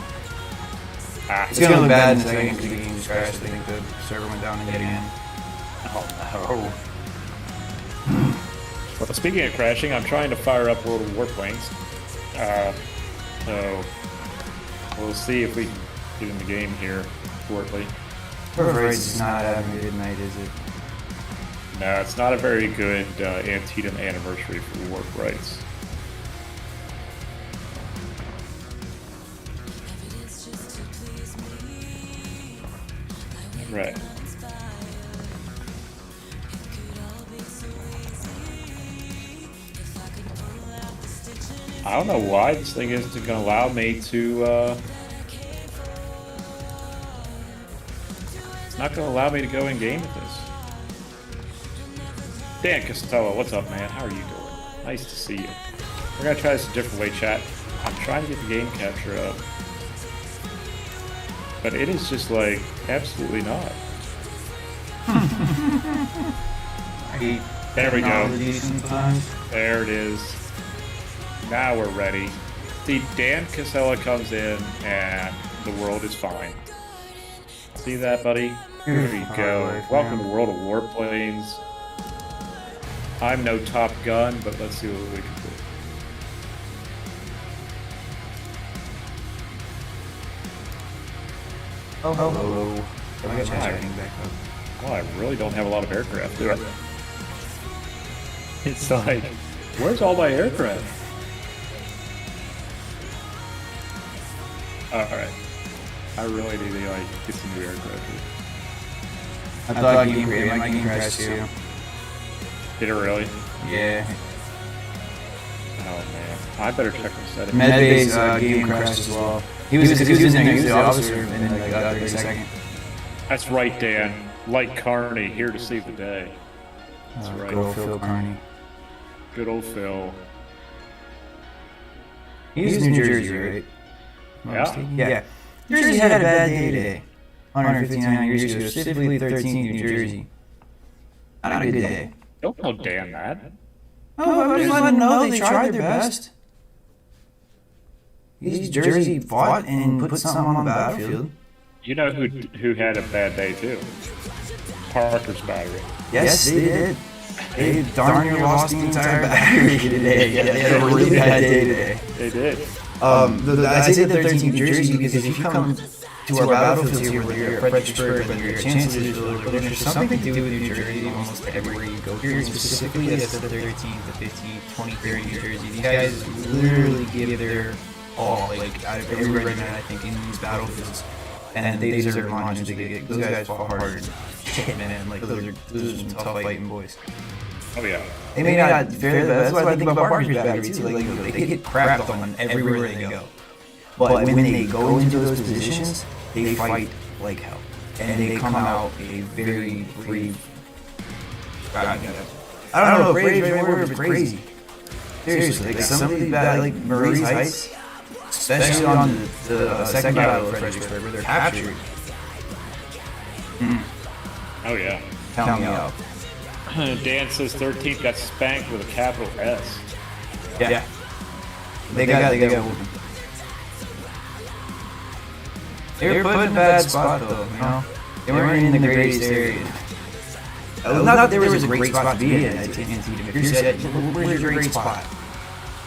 Ah, It's gonna look bad in a second because the game just crashed. I think the server went down again. oh no. Well, speaking of crashing, I'm trying to fire up World of Warplanes. So We'll see if we can get in the game here shortly. Rights is not having a good night, is it? No, it's not a very good Antietam anniversary for Warp Rights. Right. I don't know why this thing isn't going to allow me to, it's not going to allow me to go in game with this. Dan Costello, what's up, man? How are you doing? Nice to see you. We're going to try this a different way, chat. I'm trying to get the game capture up. But it is just like, absolutely not. There we go. There it is. Now we're ready. See, Dan Casella comes in and the world is fine. See that, buddy? Here you go. Welcome to World of Warplanes. I'm no Top Gun, but let's see what we can do. Oh, hello. Well, I really don't have a lot of aircraft, do I? It's like, where's all my aircraft? Alright. I really need to get some new aircraft here. I thought my game crashed too. Did it really? Yeah. Oh man. I better check my settings. Medbay's game crashed as well. He was in there, he was the officer, and then got 30 seconds. That's right, Dan. Like Carney, here to save the day. That's right. Good old Phil Carney. Good old Phil. He's New Jersey, right? Yeah. Jersey had a bad day today. 159 years ago, specifically 13th New Jersey. Not a good day. Don't tell Dan that. Oh, I just let them know they tried their best. East Jersey fought and put something on the battlefield. You know who had a bad day too? Parker's battery. Yes, they did. They darn near lost the entire battery today. Yeah, they had a really bad day today. They did. I say the 13th New Jersey because if you come to our battlefields here, whether you're at Fredericksburg, whether you're at Chancellorsville, there's something to do with New Jersey almost everywhere you go here. Specifically, that's the 13th, the 15th, 23rd New Jersey. These guys literally give their all, like out of every regiment, I think, in these battlefields. And they deserve monuments. Those guys fought hard. Shit, man. Like, those are some tough fighting boys. Oh, yeah. They may not fare the best. That's what I think about Parker's battery, too. Like, they get crapped on everywhere they go. But when they go into those positions, they fight like hell. And they come out a very brave. I don't know, brave is the right word, but crazy. Seriously, like some of these like Marie's Heights, especially on the second battle of Fredericksburg, where they're captured. Oh, yeah. Count me out. Dan says 13th got spanked with a capital S. Yeah. They got whooped. They were put in a bad spot though, you know? They weren't in the greatest area. Not that there was a great spot to be in Antietam. If you said, where's your great spot?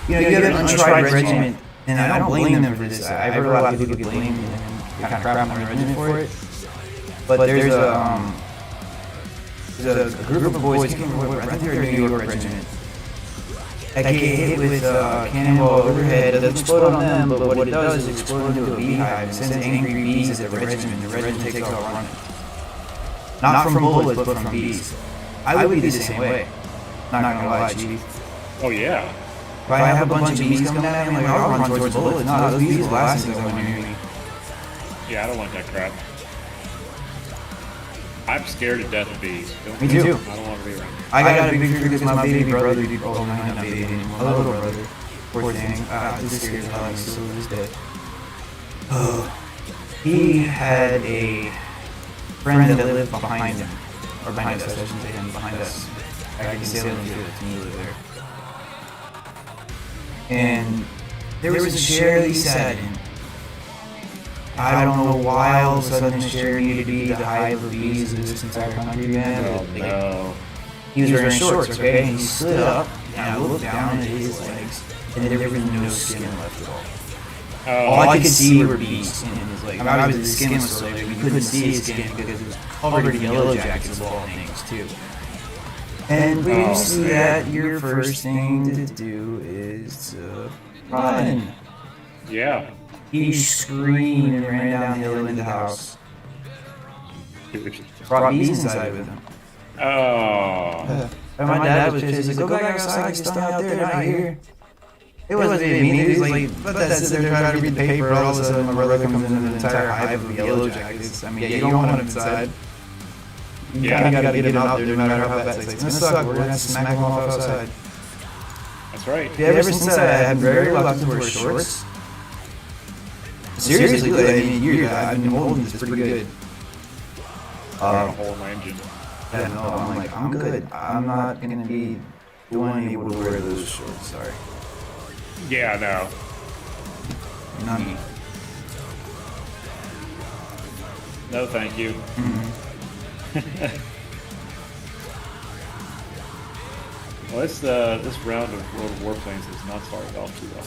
You know, you have an untried regiment, and I don't blame them for this. I've heard a lot of people get blamed and kind of crap on the regiment for it. But there's a group of boys, I think they're a New York regiment, that get hit with cannonball overhead. It doesn't explode on them, but what it does is explode into a beehive and sends angry bees at the regiment. The regiment takes off running. Not from bullets, but from bees. I would be the same way. Not gonna lie, Chief. Oh, yeah. If I have a bunch of bees coming at me, like, I'll run towards bullets. No, those bees are the last things I want to hear me. Yeah, I don't want that crap. I'm scared to death of bees. Me too. I don't want to be around. I got a big fear because my baby brother, oh, not baby anymore, my little brother, poor thing, this scares the hell out of me still to this day. He had a friend that lived behind him, or behind us, I shouldn't say him, behind us. I can sail him to me there. And there was a share that he sat in. I don't know why all of a sudden the share needed to be the hive of bees in this entire country, man. Oh, no. He was wearing shorts, okay? And he stood up, and I looked down at his legs, and there was no skin left at all. all I could see were beasts in his leg. I mean, obviously the skin was still there, but you couldn't see his skin because it was covered in yellow jackets of all things too. And when you see that, your first thing to do is run. Yeah. He screamed and ran down the hill into the house. Brought bees inside with him. Oh. And my dad was pissed. He's like, go back outside, get stung out there, not here. It wasn't being mean. He was like, but that's it. They're trying to read the paper. All of a sudden, my brother comes in an entire hive of yellow jackets. I mean, yeah, you don't want him inside. You kind of got to get him out there no matter how bad it's. It's going to suck. We're going to have to smack him off outside. That's right. Yeah, ever since I have been very reluctant to wear shorts. Seriously, I mean, I've been holding this pretty good. A hole in my engine. Yeah, no, I'm like, I'm good. I'm not going to be the one able to wear those shorts, sorry. Yeah, no. Not me. No, thank you. Well, this round of World of Warplanes has not started off too well.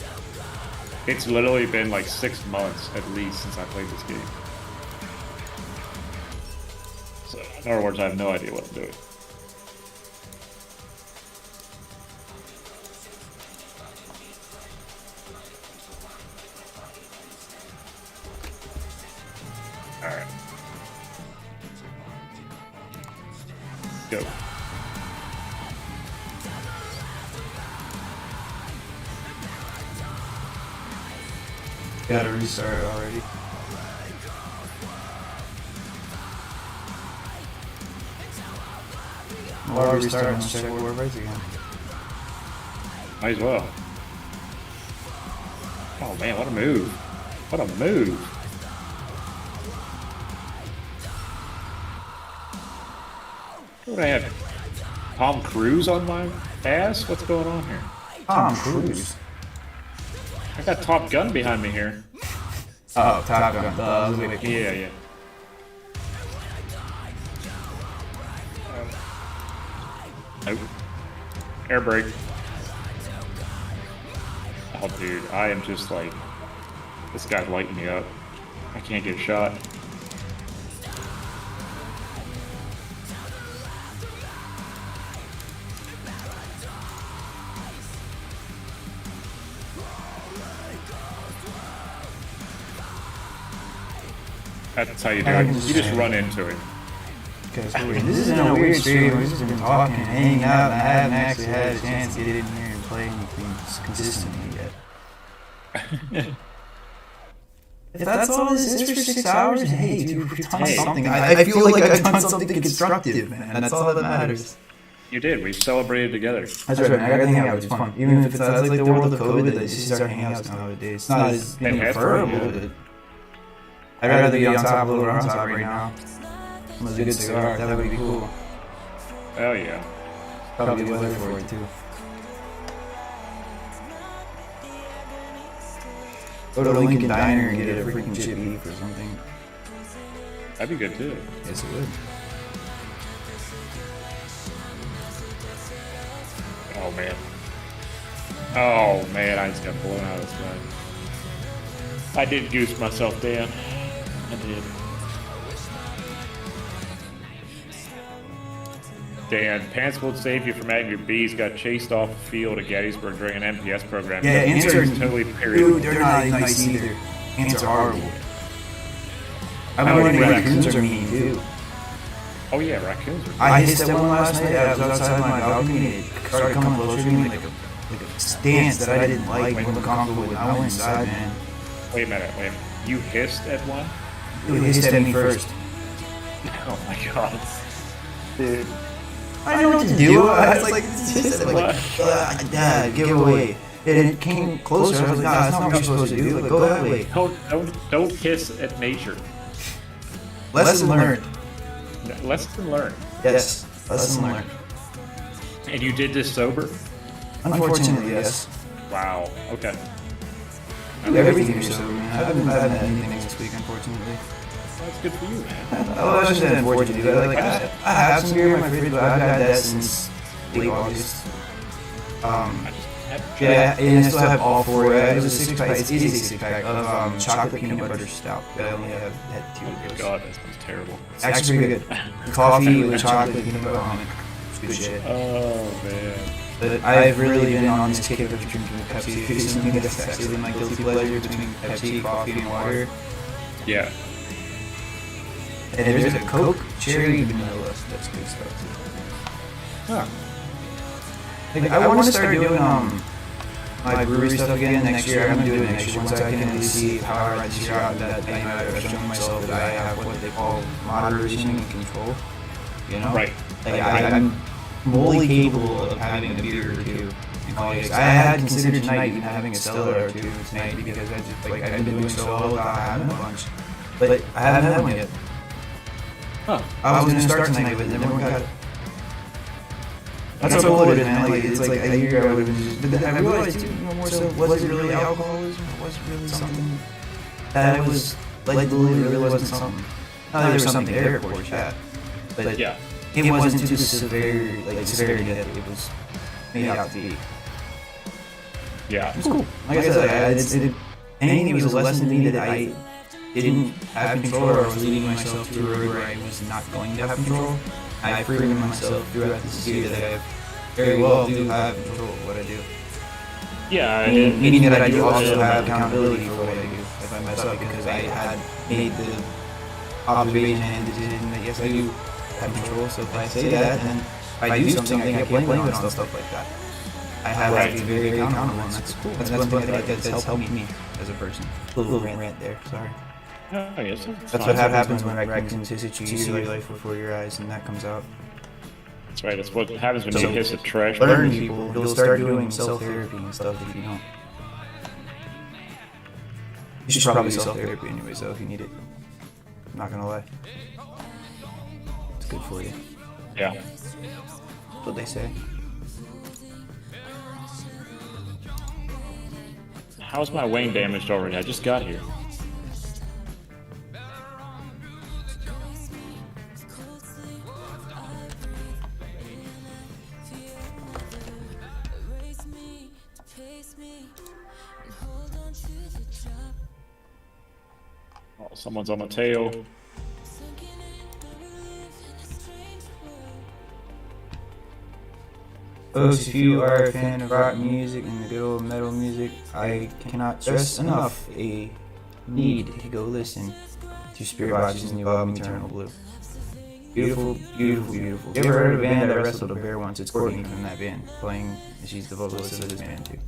It's literally been like 6 months at least since I played this game. So, in other words, I have no idea what I'm doing. Alright. Go. Gotta restart already. Why are we starting? Let's check Warbrights again. Might as well. Oh man, what a move. What a move. What do I have? Tom Cruise on my ass? What's going on here? Tom Cruise. I got Top Gun behind me here. Oh, Top Gun. Yeah. Nope. Air brake. Oh, dude, I am just like, this guy's lighting me up. I can't get a shot. That's how you do it. You just run into him. Okay, so this is in a weird stream where we've just been talking and hanging out, and I haven't actually had a chance to get in here and play anything consistently yet. If that's all this is for 6 hours, hey, dude, we've done something. I feel like I've done something constructive, man. That's all that matters. You did. We celebrated together. That's right, man. I got to hang out, which is fun. Even if it's like the world of COVID, that this is our hangouts nowadays. It's not as preferable, but I'd rather be on top of a little on top right now. With a good cigar, that would be cool. Oh yeah. Probably good weather for it too. Go to Lincoln Diner and get a freaking chip beef or something. That'd be good too. Yes, it would. Oh man. Oh man, I just got blown out of the sky. I did goose myself, Dan. I did. Dan, Pants will save you from angry bees. Got chased off the field at Gettysburg during an MPS program. Yeah, ants are totally period. Dude, they're not nice either. Ants are horrible. I'm wondering raccoons are mean too. Oh yeah, raccoons are. I hissed at one last night. I was outside my balcony and it started coming closer to me like a stance that I didn't like. I wasn't comfortable with. I went inside, man. Wait a minute. You hissed at one? Dude, hissed at me first. Oh my god. Dude. I don't know what to do. I was like, Dad, give away. And it came closer. I was like, nah, that's not what you're supposed to do. Like, go that way. Don't hiss at nature. Lesson learned. Lesson learned. Yes, lesson learned. And you did this sober? Unfortunately, yes. Wow. Okay. Do everything you're sober, man. I haven't had anything this week, unfortunately. That's good for you, man. Oh, that's just unfortunate. I have some beer in my fridge, but I've had that since late August. I just Yeah, and I still have all four. It was a 6-pack. It is a 6-pack of chocolate peanut butter stout. But I only had 2 Oh of my those. god, that sounds terrible. It's actually pretty good. Coffee with chocolate peanut butter on it. It's good shit. Oh man. But I've really been on this kick of drinking Pepsi recently. That's actually my guilty pleasure between Pepsi, coffee, and water. Yeah. And there's a Coke cherry vanilla. That's good stuff too. Huh. Like, I want to start doing my brewery stuff again next year. I'm gonna do it next year once I can at least see how I ride this year out. That I've shown myself that I have what they call moderation and control. You know, Right. Like I'm fully capable of having a beer or two. I had considered tonight even having a Stella or two tonight because I just like I've been doing so well without having a bunch, but I haven't had one yet. Huh. I was gonna start tonight, but never got it. That's how cool it is, man. Like, it's like a year ago, I would have just. But then I realized, too, more so, was it really alcoholism? Or was it really something that it was, like, literally really wasn't something? Oh, there was something there, of course, yeah. But Yeah. it wasn't to the severity that it was made out to be. Yeah. It's cool. Like I said, anything it was a lesson to me that I didn't have control, or I was leading myself to a road where I was not going to have control. I've proven myself throughout this year that I very well do have control of what I do. Yeah. Meaning that I do also have accountability for what I do if I mess up, because I had made the observation and decision that yes, I do have control. So if I say that and if I do something, I can't blame it on stuff like that. I have to be very accountable, and that's cool. That's one thing that's helped me as a person. A little rant there, sorry. Oh, yes. That's what happens when raccoons hiss at you. You see your life before your eyes, and that comes out. That's right. That's what happens when you hiss a trash. Learn people. You'll start doing self-therapy and stuff if you don't. You should probably do self-therapy anyways, though, if you need it. I'm not gonna lie. It's good for you. Yeah. That's what they say. How's my wing damaged already? I just got here. Oh, someone's on my tail. Folks, if you are a fan of rock music and the good old metal music, I cannot stress enough a need to go listen to Spiritbox's new album, Eternal Blue. Beautiful, beautiful, beautiful. If you ever heard of a band that wrestled a bear once? It's Courtney from that band playing. She's the vocalist of this band too.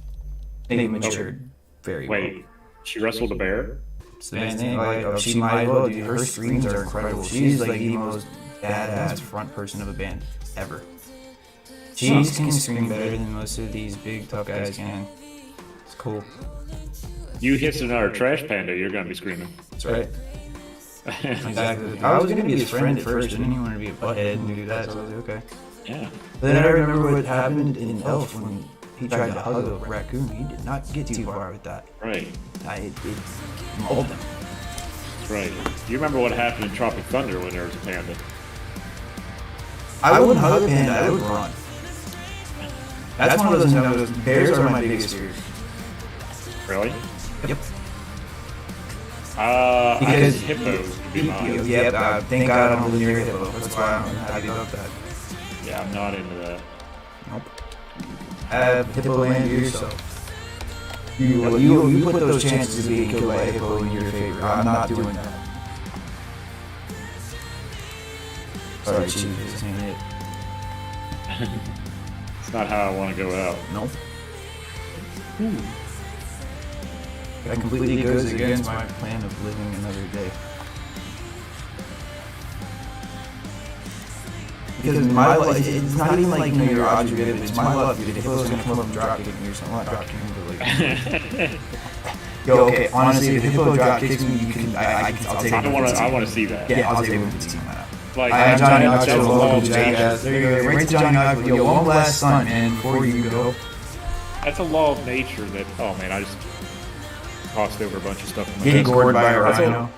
They matured very well. Wait, she wrestled a bear? It's the band's name. Like, she might as well, dude. Her screams are incredible. She's like the most badass front person of a band ever. She can scream better than most of these big tough guys can. It's cool. You hiss another trash panda, you're gonna be screaming. That's right. Exactly. I was gonna be his friend at first. I didn't even want to be a butthead and do that, so I was like, okay. Yeah. But then I remember what happened in Elf when he tried to hug a raccoon. He did not get too far with that. Right. It mauled him. Right. You remember what happened in Tropic Thunder when there was a panda? I wouldn't hug a panda. I would run. That's one of those bears are my biggest fears. Really? Yep. Because hippos would be mine. Yep. Thank God I don't live near a hippo. That's why I'm happy about that. Yeah, I'm not into that. Nope. Have hippo land yourself. You put those chances of being killed by a hippo in your favor. I'm not doing that. Sorry, Chief, this ain't it. It's not how I want to go out. Nope. That completely goes against my plan of living another day. Because my life, it's not even like, your odds are good, it's my luck, dude. If it was gonna come up and drop kick me or something, not drop kick me, but like... Yo, okay, honestly, if the hippo drop kicks me, you can, I'll take it. I want to see that. Yeah, I'll take it with the team right now. Like, I have Johnny that's Knoxville, a local low jackass. nature. There you go, right to Johnny Knoxville. Yo, one last stunt, man, before you go. That's a law of nature that, oh man, I just tossed over a bunch of stuff. Getting gored by a rhino.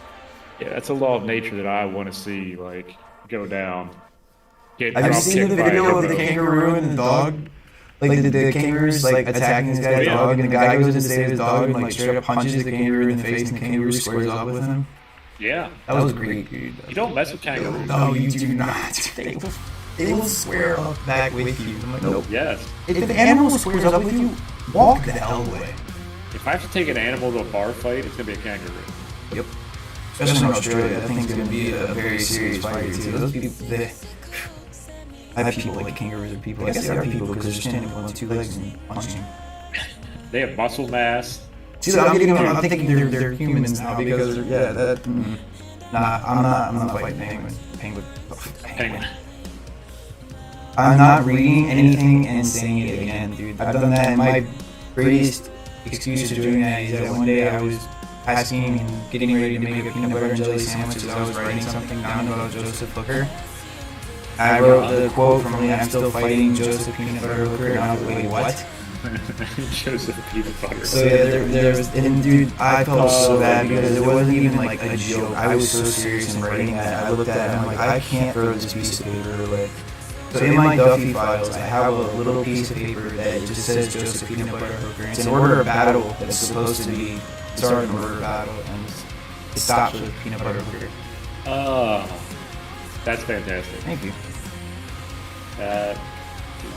Yeah, that's a law of nature that I want to see, like, go down. Have you seen the video of the kangaroo and the dog? Like the kangaroo's like attacking this guy's Yeah. dog, and the guy goes in to save his dog and like straight up punches the kangaroo in the face, and the kangaroo squares off with him. Yeah. That was great, dude. You don't mess with kangaroos. No, you do not. They will square up back with you. I'm like, nope. Yes. If the animal squares up with you, walk the hell away. If I have to take an animal to a bar fight, it's gonna be a kangaroo. Yep. Especially in Australia, that thing's gonna be a very serious fighter too. Those people, I have people like kangaroos are people. I guess they are people because they're standing on two legs and punching. They have muscle mass. See, I'm thinking they're humans now because nah, I'm not fighting penguin. Penguin. I'm not reading anything and saying it again, dude. I've done that, and my greatest excuse for doing that is that one day I was asking and getting ready to make a peanut butter and jelly sandwich as I was writing something down about Joseph Hooker. I wrote the quote from the I'm Still Fighting Joseph Peanut Butter Hooker, and I was like, wait, what? Joseph Peanut Butter. So yeah, there was, and dude, I felt so bad because it wasn't even like a joke. I was so serious in writing that. I looked at it and I'm like, I can't throw this piece of paper away. So in my Duffy files, I have a little piece of paper that just says Joseph Peanut Butter Hooker. It's an order of battle that's supposed to be started in order of battle, and it stops with Peanut Butter Hooker. That's fantastic. Thank you. Uh,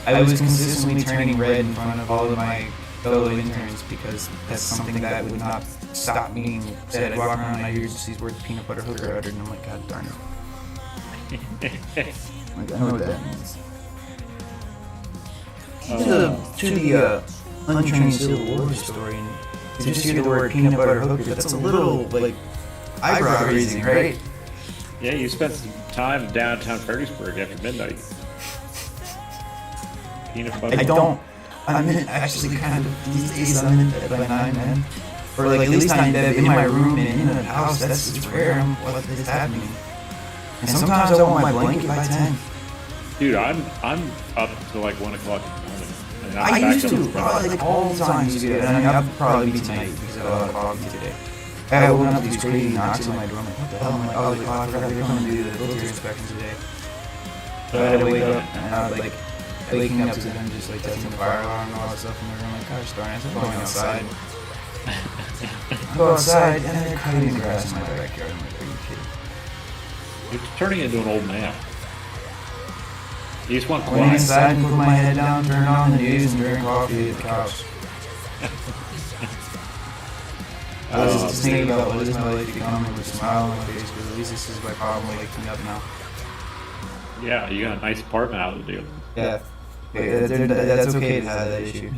I was consistently turning red in front of all of my fellow interns because that's something that would not stop being said. I'd walk around and I hear just these words Peanut Butter Hooker uttered, and I'm like, God darn it. Like, I know what that means. To the untrained Civil War historian, to just hear the word peanut butter hooker, that's a little, like, eyebrow raising, right? yeah, you spent some time in downtown Fredericksburg after midnight. Peanut butter. I don't. I'm in, actually kind of, these days I'm in bed by 9, man. Or like, at least I'm in bed in my room and in the house. It's rare what is happening. And sometimes I want my blanket by 10. Dude, I'm up till like 1 o'clock in the morning. And I'm I back used up to, in front of like all the time. Used to do it. And I mean, I'll probably be tonight because I had a lot of coffee today. I woke up these crazy knocks on my door. I'm like, what the hell? I'm like, oh, I forgot they're coming to do the filter inspection today. So I had to wake up and I was like, waking up to them just like testing the fire alarm and all that stuff. And I'm like, gosh darn it, I'm going outside. I go outside and they're cutting the grass in my backyard. I'm like, are you kidding? You're turning into an old man. You just want I went quiet. inside and put my head down, turned on the news, and drank coffee at the couch. I was just thinking about what is my life becoming with a smile on my face, because at least this is my problem waking up now. Yeah, you got a nice apartment out of the deal. Yeah. That's okay to have that issue.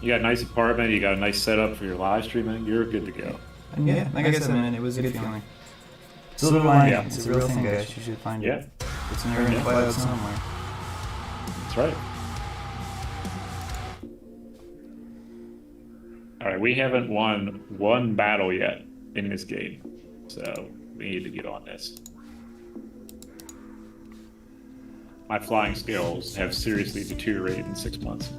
You got a nice apartment, you got a nice setup for your live streaming, you're good to go. And yeah, like I said, man, it was a good feeling. Silver lining, Yeah. it's a real thing, guys. You should find Yeah, it. It's in your cloud somewhere. that's right. Alright, we haven't won one battle yet in this game, so we need to get on this. My flying skills have seriously deteriorated in 6 months.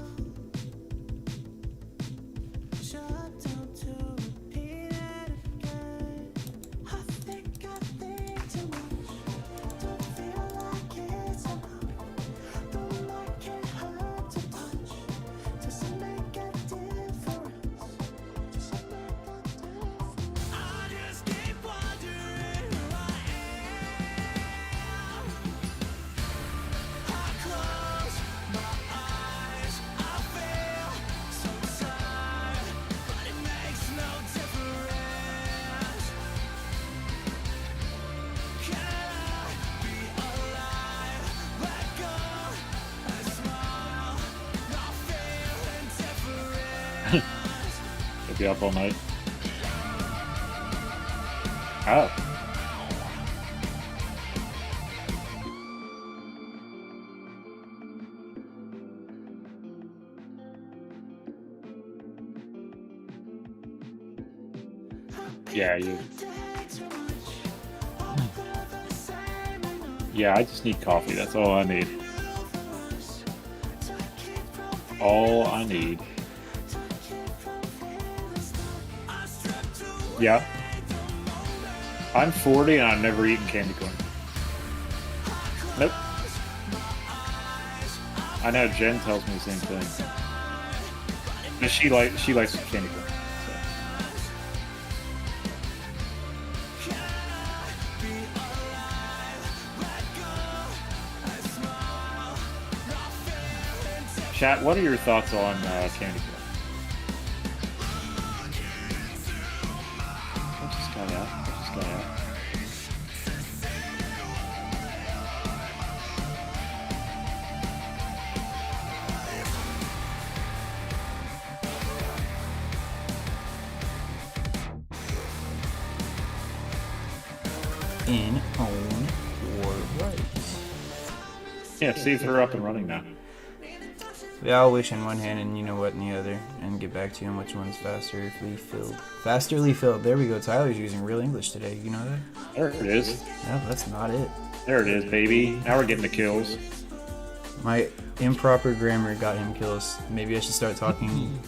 It'll be up all night. Oh. Yeah, you. Yeah, I just need coffee. That's all I need. All I need. Yeah. I'm 40 and I've never eaten candy corn. Nope. I know Jen tells me the same thing. But she likes candy corn. So. Chat, what are your thoughts on candy corn? What's this guy out? What's this guy out? In own or right. Yeah, see if they're up and running now. Yeah, I'll wish in one hand and you know what in the other, and get back to you on which one's fasterly filled. Fasterly filled. There we go. Tyler's using real English today. You know that? There it is. No, that's not it. There it is, baby. Now we're getting the kills. My improper grammar got him kills. Maybe I should start talking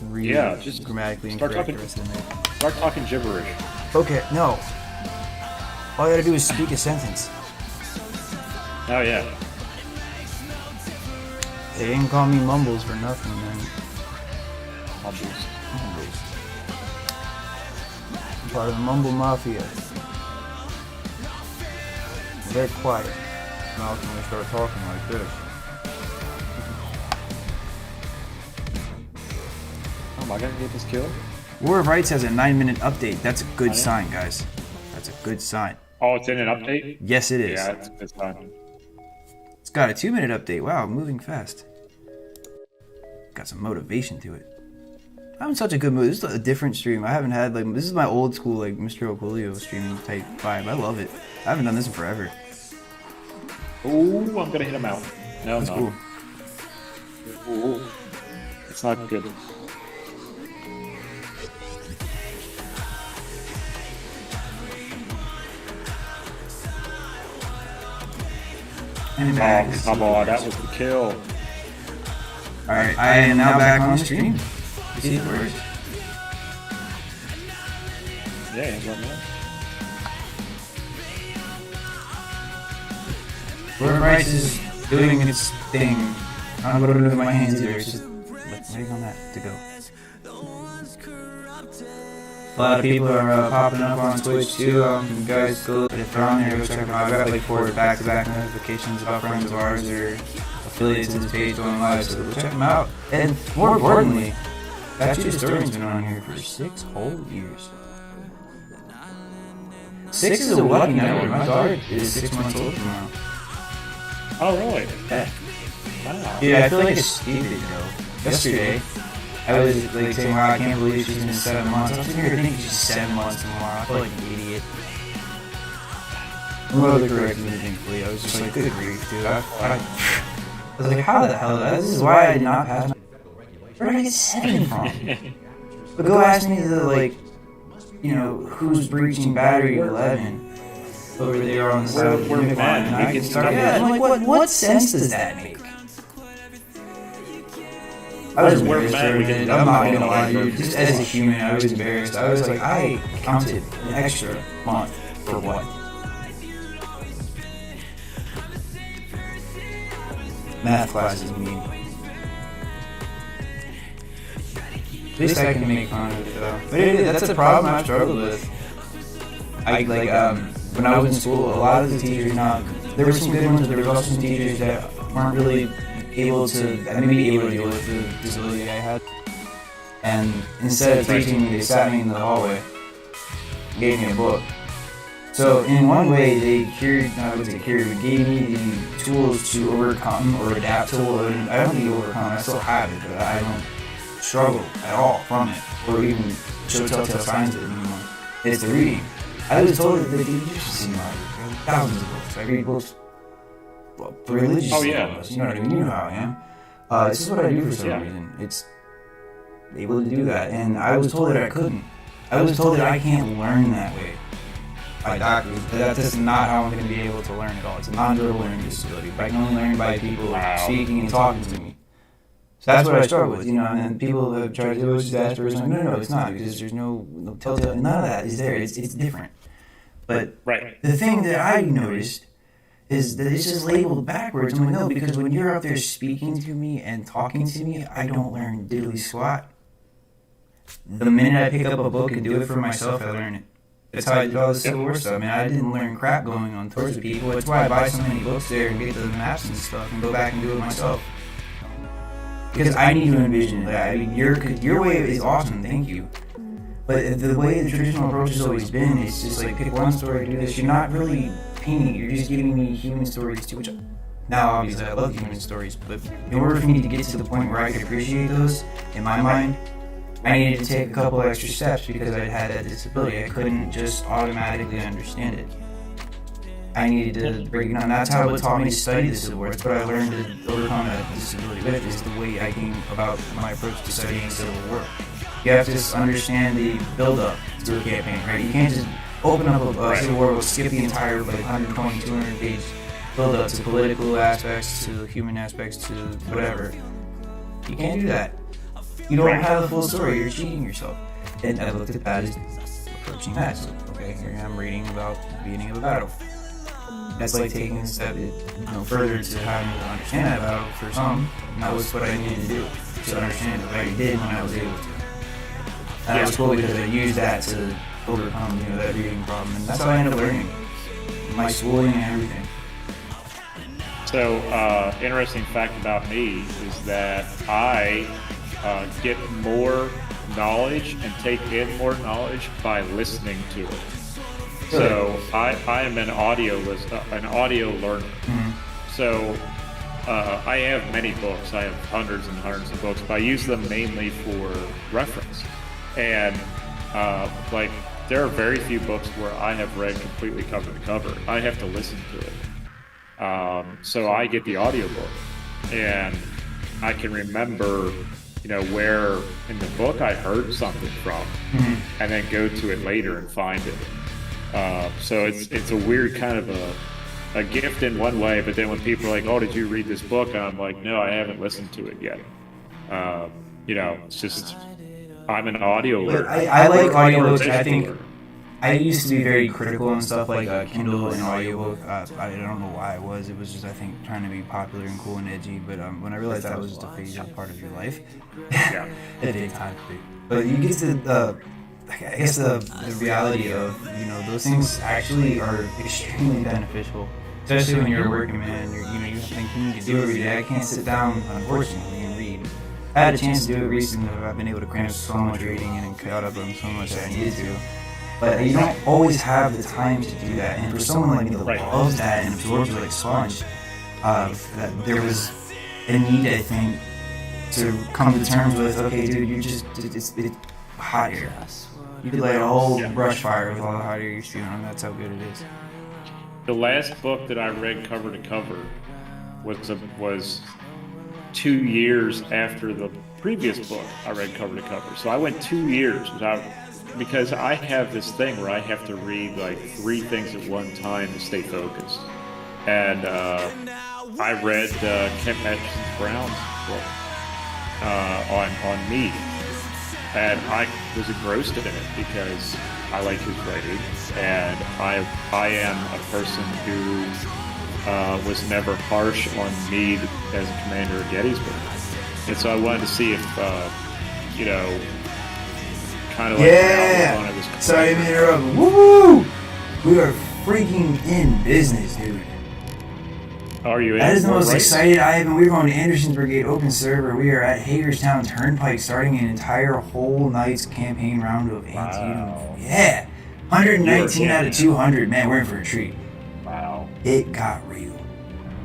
just grammatically start incorrect talking- the rest of the night. Start talking gibberish. Okay, no. All you gotta do is speak a sentence. Oh yeah. They didn't call me Mumbles for nothing, man. Mumbles. Mumbles. I'm part of the Mumble Mafia. They're quiet. Now when we start talking like this. Oh, am I gonna get this kill? War of Rights has a 9-minute update. That's a good sign, guys. That's a good sign. Oh, it's in an update? Yes, it is. Yeah, it's a good sign. It's got a 2-minute update. Wow, moving fast. Got some motivation to it. I'm in such a good mood. This is a different stream. I haven't had, like, this is my old school, like, Mr. Oculio streaming type vibe. I love it. I haven't done this in forever. Ooh, I'm gonna hit him out. No, That's no. cool. Ooh. It's not good. And back. Oh, come on, that was the kill. Alright, I am now back on the stream. You see it works. Yeah, let me know. War of Rights is doing its thing. I don't know what to do with my hands either. It's just waiting on that to go. A lot of people are popping up on Twitch too. You guys go, if they're on there, go check them out. I've got like 4 back-to-back notifications about friends of ours or affiliates to this page going live, so go check them out. And more importantly, Bad Historian's been on here for 6 whole years. 6 is a lucky number. My daughter is 6 months old tomorrow. Oh, really? Yeah. Wow. Yeah, I feel like a stupid though. Yesterday, I was like saying, wow, I can't believe she's in 7 months. I was sitting here thinking she's 7 months tomorrow. I feel like an idiot. My mother corrected me, thankfully. I was just like, good grief, dude. I was like, how the hell? This is why I did not pass my... Where did I get 7 from? But go ask me the, like, you know, who's breaching battery 11 over there on the side of the We're unicorn, mad. and We I can can start. start Yeah, I'm like, what sense does that make? I was We're embarrassed mad. for a We minute. can- I'm not gonna lie to you. Just as a human, I was embarrassed. I was like, I counted an extra month for what? Math class is mean. At least I can make fun of it though. But that's a problem I've struggled with. When I was in school, a lot of the teachers, there were some good ones, but there was also some teachers that weren't really able to deal with the disability I had. And instead of teaching me, they sat me in the hallway and gave me a book. So in one way, they gave me the tools to overcome or adapt to what I don't need to overcome. I still have it, but I don't struggle at all from it, or even show telltale signs of it anymore. It's the reading. I was told that the teachers should see my thousands of books. I read books for religious books, you know what I mean? You know how I am. This is what I do for some reason. It's able to do that, and I was told that I couldn't. I was told that I can't learn that way by doctors. That's not how I'm going to be able to learn at all. It's a non-verbal learning disability. But I can only learn by people speaking and talking to me. So that's what I struggle with, you know, and people have tried to do it with Asperger's. Like, no, it's not, because there's no telltale, none of that is there. It's different. But the thing that I noticed is that it's just labeled backwards. I'm like, no, because when you're out there speaking to me and talking to me, I don't learn diddly squat. the minute I pick up a book and do it for myself, I learn it. That's how I did all the Civil War stuff. I mean, I didn't learn crap going on tours with people. That's why I buy so many books there and get the maps and stuff and go back and do it myself. Because I need to envision that. I mean, your way is awesome, thank you. But the way the traditional approach has always been is just like pick one story, do this. You're not really painting. You're just giving me human stories too. Which now, obviously, I love human stories, but in order for me to get to the point where I could appreciate those, in my mind, I needed to take a couple extra steps because I had that disability. I couldn't just automatically understand it. I needed to break it down. That's how it taught me to study the Civil War. That's what I learned to overcome that disability with, is the way I came about my approach to studying Civil War. You have to understand the build-up to a campaign, right? You can't just open up a Civil War, skip the entire 120, 200-page build-up to political aspects, to human aspects, to whatever. You can't do that. You don't have the full story. You're cheating yourself. And I looked at that as approaching that. So, okay, here I'm reading about the beginning of a battle. That's like taking a step further to having to understand that battle for some. And that was what I needed to do to understand it. I did when I was able to. And that was cool because I used that to overcome that reading problem. And that's how I ended up learning. My schooling and everything. So, interesting fact about me is that I get more knowledge and take in more knowledge by listening to it. So I am an audio learner. Mm-hmm. So I have many books. I have hundreds and hundreds of books, but I use them mainly for reference. And there are very few books where I have read completely cover to cover. I have to listen to it. So I get the audiobook, and I can remember where in the book I heard something from, and then go to it later and find it. So it's a weird kind of a gift in one way, but then when people are like, "Oh, did you read this book?" and I'm like, "No, I haven't listened to it yet." It's just I'm an audio learner. I like audiobooks. I think I used to be very critical and stuff like Kindle and audiobook. I don't know why it was. It was just, I think, trying to be popular and cool and edgy. But when I realized that was just a phase of part of your life, it did time to be. But you get to the reality of those things actually are extremely beneficial, especially when you're a working man. You think you need to do it every day. I can't sit down, unfortunately, and read. I had a chance to do it recently. I've been able to cram so much reading and caught up on so much that I needed to. But you don't always have the time to do that. And for someone like me that loves that and absorbs it like a sponge, that there was a need, I think, to come to terms with, okay, dude, it's hot here. You could light a whole brush fire with all the hot air you're spewing on. That's how good it is. The last book that I read cover to cover was 2 years after the previous book I read cover to cover. So I went 2 years because I have this thing where I have to read like 3 things at one time to stay focused. And I read Kent Brown's book on Mead. And I was engrossed in it because I like his writing, and I am a person who was never harsh on Meade as a commander of Gettysburg. And so I wanted to see if, kind of like Brown was sorry to interrupt. Woo! We are freaking in business, dude. Are you in? That is the most excited I have been. We're going to Anderson's Brigade Open Server. We are at Hagerstown Turnpike starting an entire whole night's campaign round of Antietam. Yeah. 119 out of 200. Man, we're in for a treat. Wow. It got real.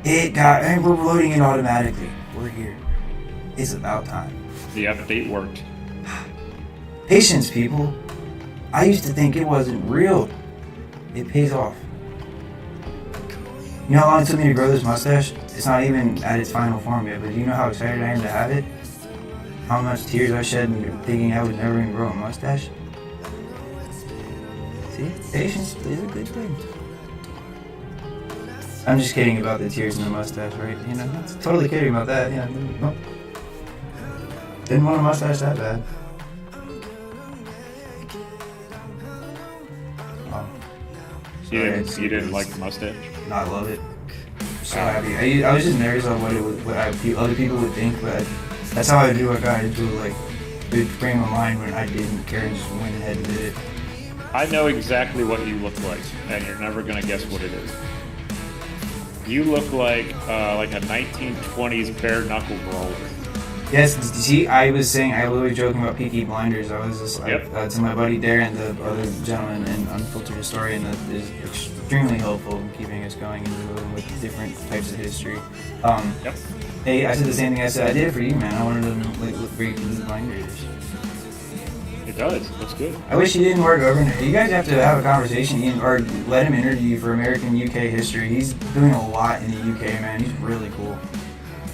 And we're loading it automatically. We're here. It's about time. The update worked. Patience, people. I used to think it wasn't real. It pays off. You know how long it took me to grow this mustache? It's not even at its final form yet, but do you know how excited I am to have it? How much tears I shed thinking I was never going to grow a mustache? See? Patience is a good thing. I'm just kidding about the tears in the mustache, right? Totally kidding about that. No. Didn't want a mustache that bad. You didn't like the mustache? No, I love it. So happy. I was just nervous on what other people would think, but that's how I do. I got into good frame of mind when I didn't care and just went ahead and did it. I know exactly what you look like, and you're never gonna guess what it is. You look like a 1920s bare knuckle brawler. Yes, see, I was literally joking about Peaky Blinders. I was just like, to my buddy Darren, the other gentleman and unfiltered historian that is extremely helpful in keeping us going and with different types of history. Hey, I said the same thing I said. I did it for you, man. I wanted to look great Peaky Blinders. It does. Looks good. I wish he didn't work over. You guys have to have a conversation or let him interview you for American UK history. He's doing a lot in the UK, man. He's really cool.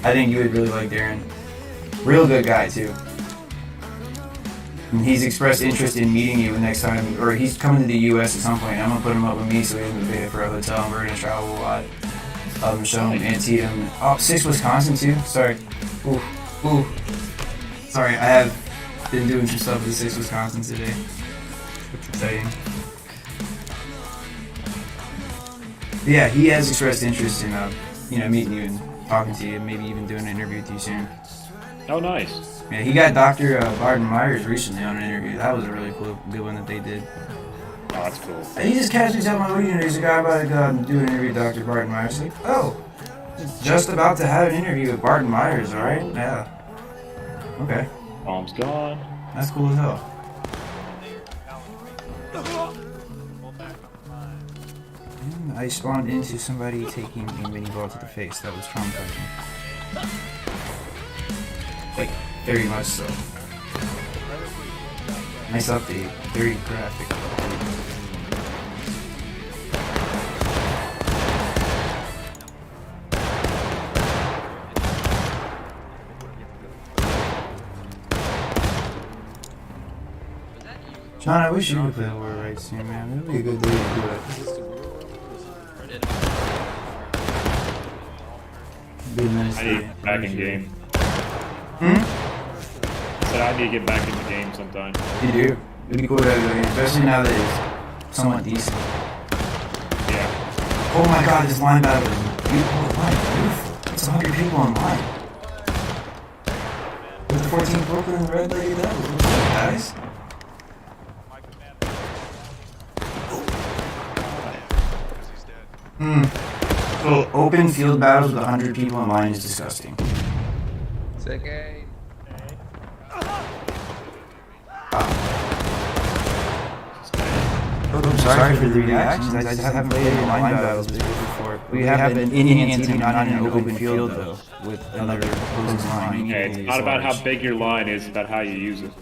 I think you would really like Darren. Real good guy too. And he's expressed interest in meeting you next time, or he's coming to the U.S. at some point. I'm gonna put him up with me so he doesn't pay for a hotel. And we're gonna travel a lot. Show him Antietam. Oh, 6 Wisconsin too. Sorry. Ooh. Sorry, I have been doing some stuff with 6 Wisconsin today. It's exciting. But yeah, he has expressed interest in meeting you and talking to you, and maybe even doing an interview with you soon. Oh, nice. Yeah, he got Dr. Barton Myers recently on an interview. That was a really good one that they did. Oh, that's cool. And he just casually told my leader, there's a guy about to go out and do an interview with Dr. Barton Myers. Like, oh, just about to have an interview with Barton Myers, alright? Yeah. Okay. Bomb's gone. That's cool as hell. And I spawned into somebody taking a mini ball to the face. That was traumatizing. Like, very much so. Nice update. Very graphic update. John, I wish you could play War right soon, man. It would be a good day to do it. I need to get back in game. I said I need to get back in the game sometime. You do? It'd be cool to have it, especially now that it's somewhat decent. Yeah. Oh my god, this line battle is beautiful. Beautiful. It's 100 people online. With the 14 Brooklyn and Red Lady, that was guys. So open field battles with 100 people online is disgusting. Second. I'm sorry for the reactions. I just haven't played any line battles before. We have been in Antietam, not in an open field though, with another opposing line. Okay, it's not about how big your line is, it's about how you use it.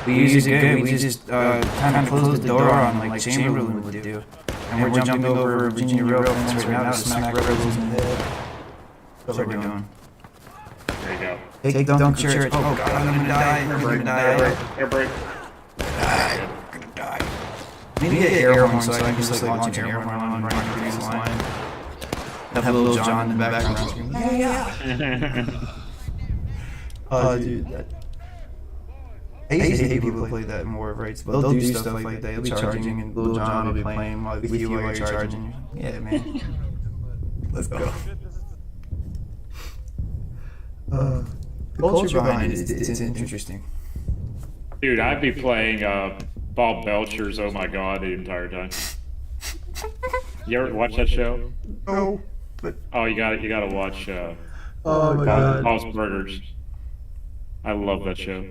We use it good. We just kind of closed the door on like Chamberlain would do. And we're jumping over Virginia Railroad fence right now to smack rebels in the head. That's what we're doing. There you go. Take Dunk Church. Oh god, I'm gonna die. I'm gonna die. Air break. I'm gonna die. Maybe get air horn so I can just like launch an air horn on running through this line. Have a little John in the background screaming, yeah. Oh dude, I used to hate people who play that in War of Rights, but they'll do stuff like that. They'll be charging and Lil Jon will be playing with you while you're charging. Yeah, man. Let's go. The culture behind it is interesting. Dude, I'd be playing Bob Belcher's Oh My God the entire time. You ever watch that show? No, but Oh, you gotta watch oh my god. Bob's Burgers. I love that show.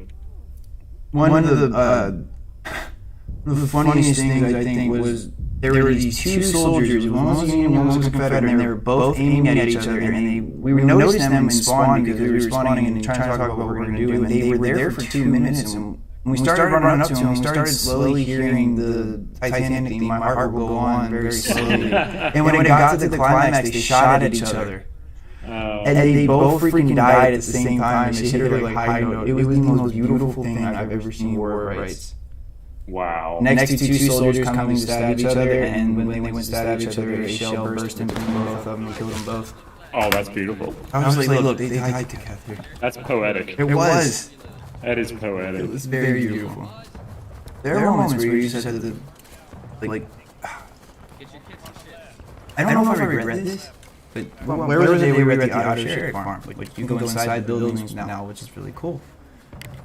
One of the funniest things I think was there were these two soldiers, one was Union, one was Confederate, and they were both aiming at each other, and we noticed them in spawn because we were spawning and trying to talk about what we were going to do, and they were there for 2 minutes, and when we started running up to them, we started slowly hearing the Titanic theme, My Heart Will Go On, very slowly, and when it got to the climax, they shot at each other. And they both freaking died at the same time. They hit her like high note. It was the most beautiful thing I've ever seen in War of Rights. Wow. Next to two soldiers coming to stab each other, and when they went to stab each other, a shell burst in between both of them and killed them both. Oh, that's beautiful. I was like, look, they died together. That's poetic. It was. That is poetic. It was very beautiful. There are moments where you just have to, like, I don't know if I regret this. But where was the day we were at the auto sheriff farm? Like you can go inside the buildings now, which is really cool.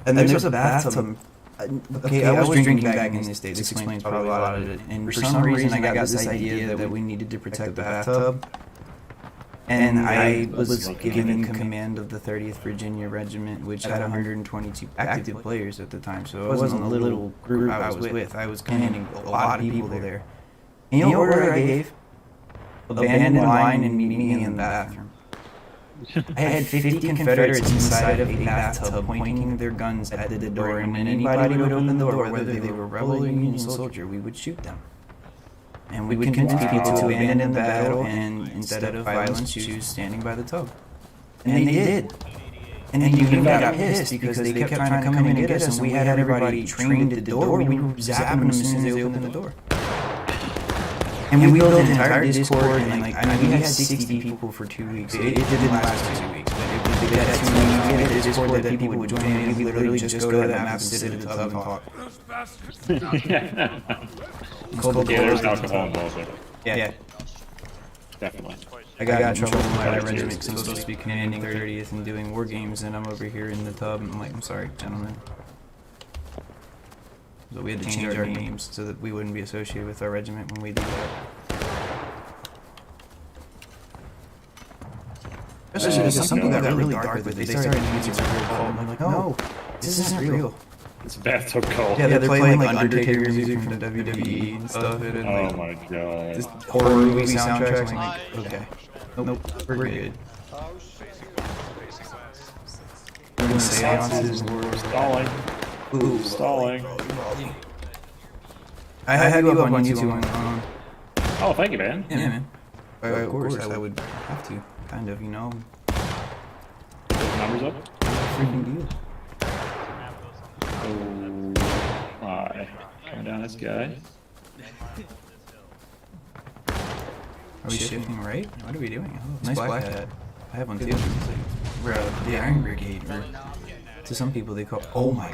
And there's a bathtub. Okay, I was drinking back in this day. This explains probably a lot of it. And for some reason, I got this idea that we needed to protect the bathtub. And I was given command of the 30th Virginia Regiment, which had 122 active players at the time. So it wasn't a little group I was with. I was commanding a lot of people there. And you know what order I gave? Abandon line and meet me in the bathroom. I had 50 Confederates inside of a bathtub pointing their guns at the door, and when anybody would open the door, whether they were rebel or Union soldier, we would shoot them. And we would convince people to abandon the battle and, instead of violence, choose standing by the tub. And they did. And the Union got pissed because they kept trying to come in and get us, and we had everybody trained at the door. We were zapping them as soon as they opened the door. And we built an entire Discord, and like, I mean, we had 60 people for 2 weeks. It didn't last 2 weeks, but it did that 2 weeks. We had a Discord that people would join in, and we literally just go to that map and sit at the tub and talk. Yeah, there's alcohol involved with it. Yeah. Definitely. I got in trouble with my regiment because I'm supposed to be commanding 30th and doing war games, and I'm over here in the tub, and I'm like, I'm sorry, gentlemen. So we had to change our names so that we wouldn't be associated with our regiment when we did that. Especially because some people got really dark with it. They started using it real cult, and I'm like, no, this isn't real. It's bathtub cult. Yeah, they're playing like Undertaker music from WWE and stuff. And Oh like, my god. just horror movie soundtracks. I'm like, okay, nope, we're good. We're doing seances and wars. Stalling. Ooh, Stalling. I had you up on YouTube. Oh, thank you, man. Yeah, man. Of course, I would have to, kind of, you know. Numbers up? Freaking deal. Oh, my. Coming down this guy. Are we shifting right? What are we doing? Oh, nice black hat. I have one too. We're the Iron Brigade. Or to some people, they call. Oh my god.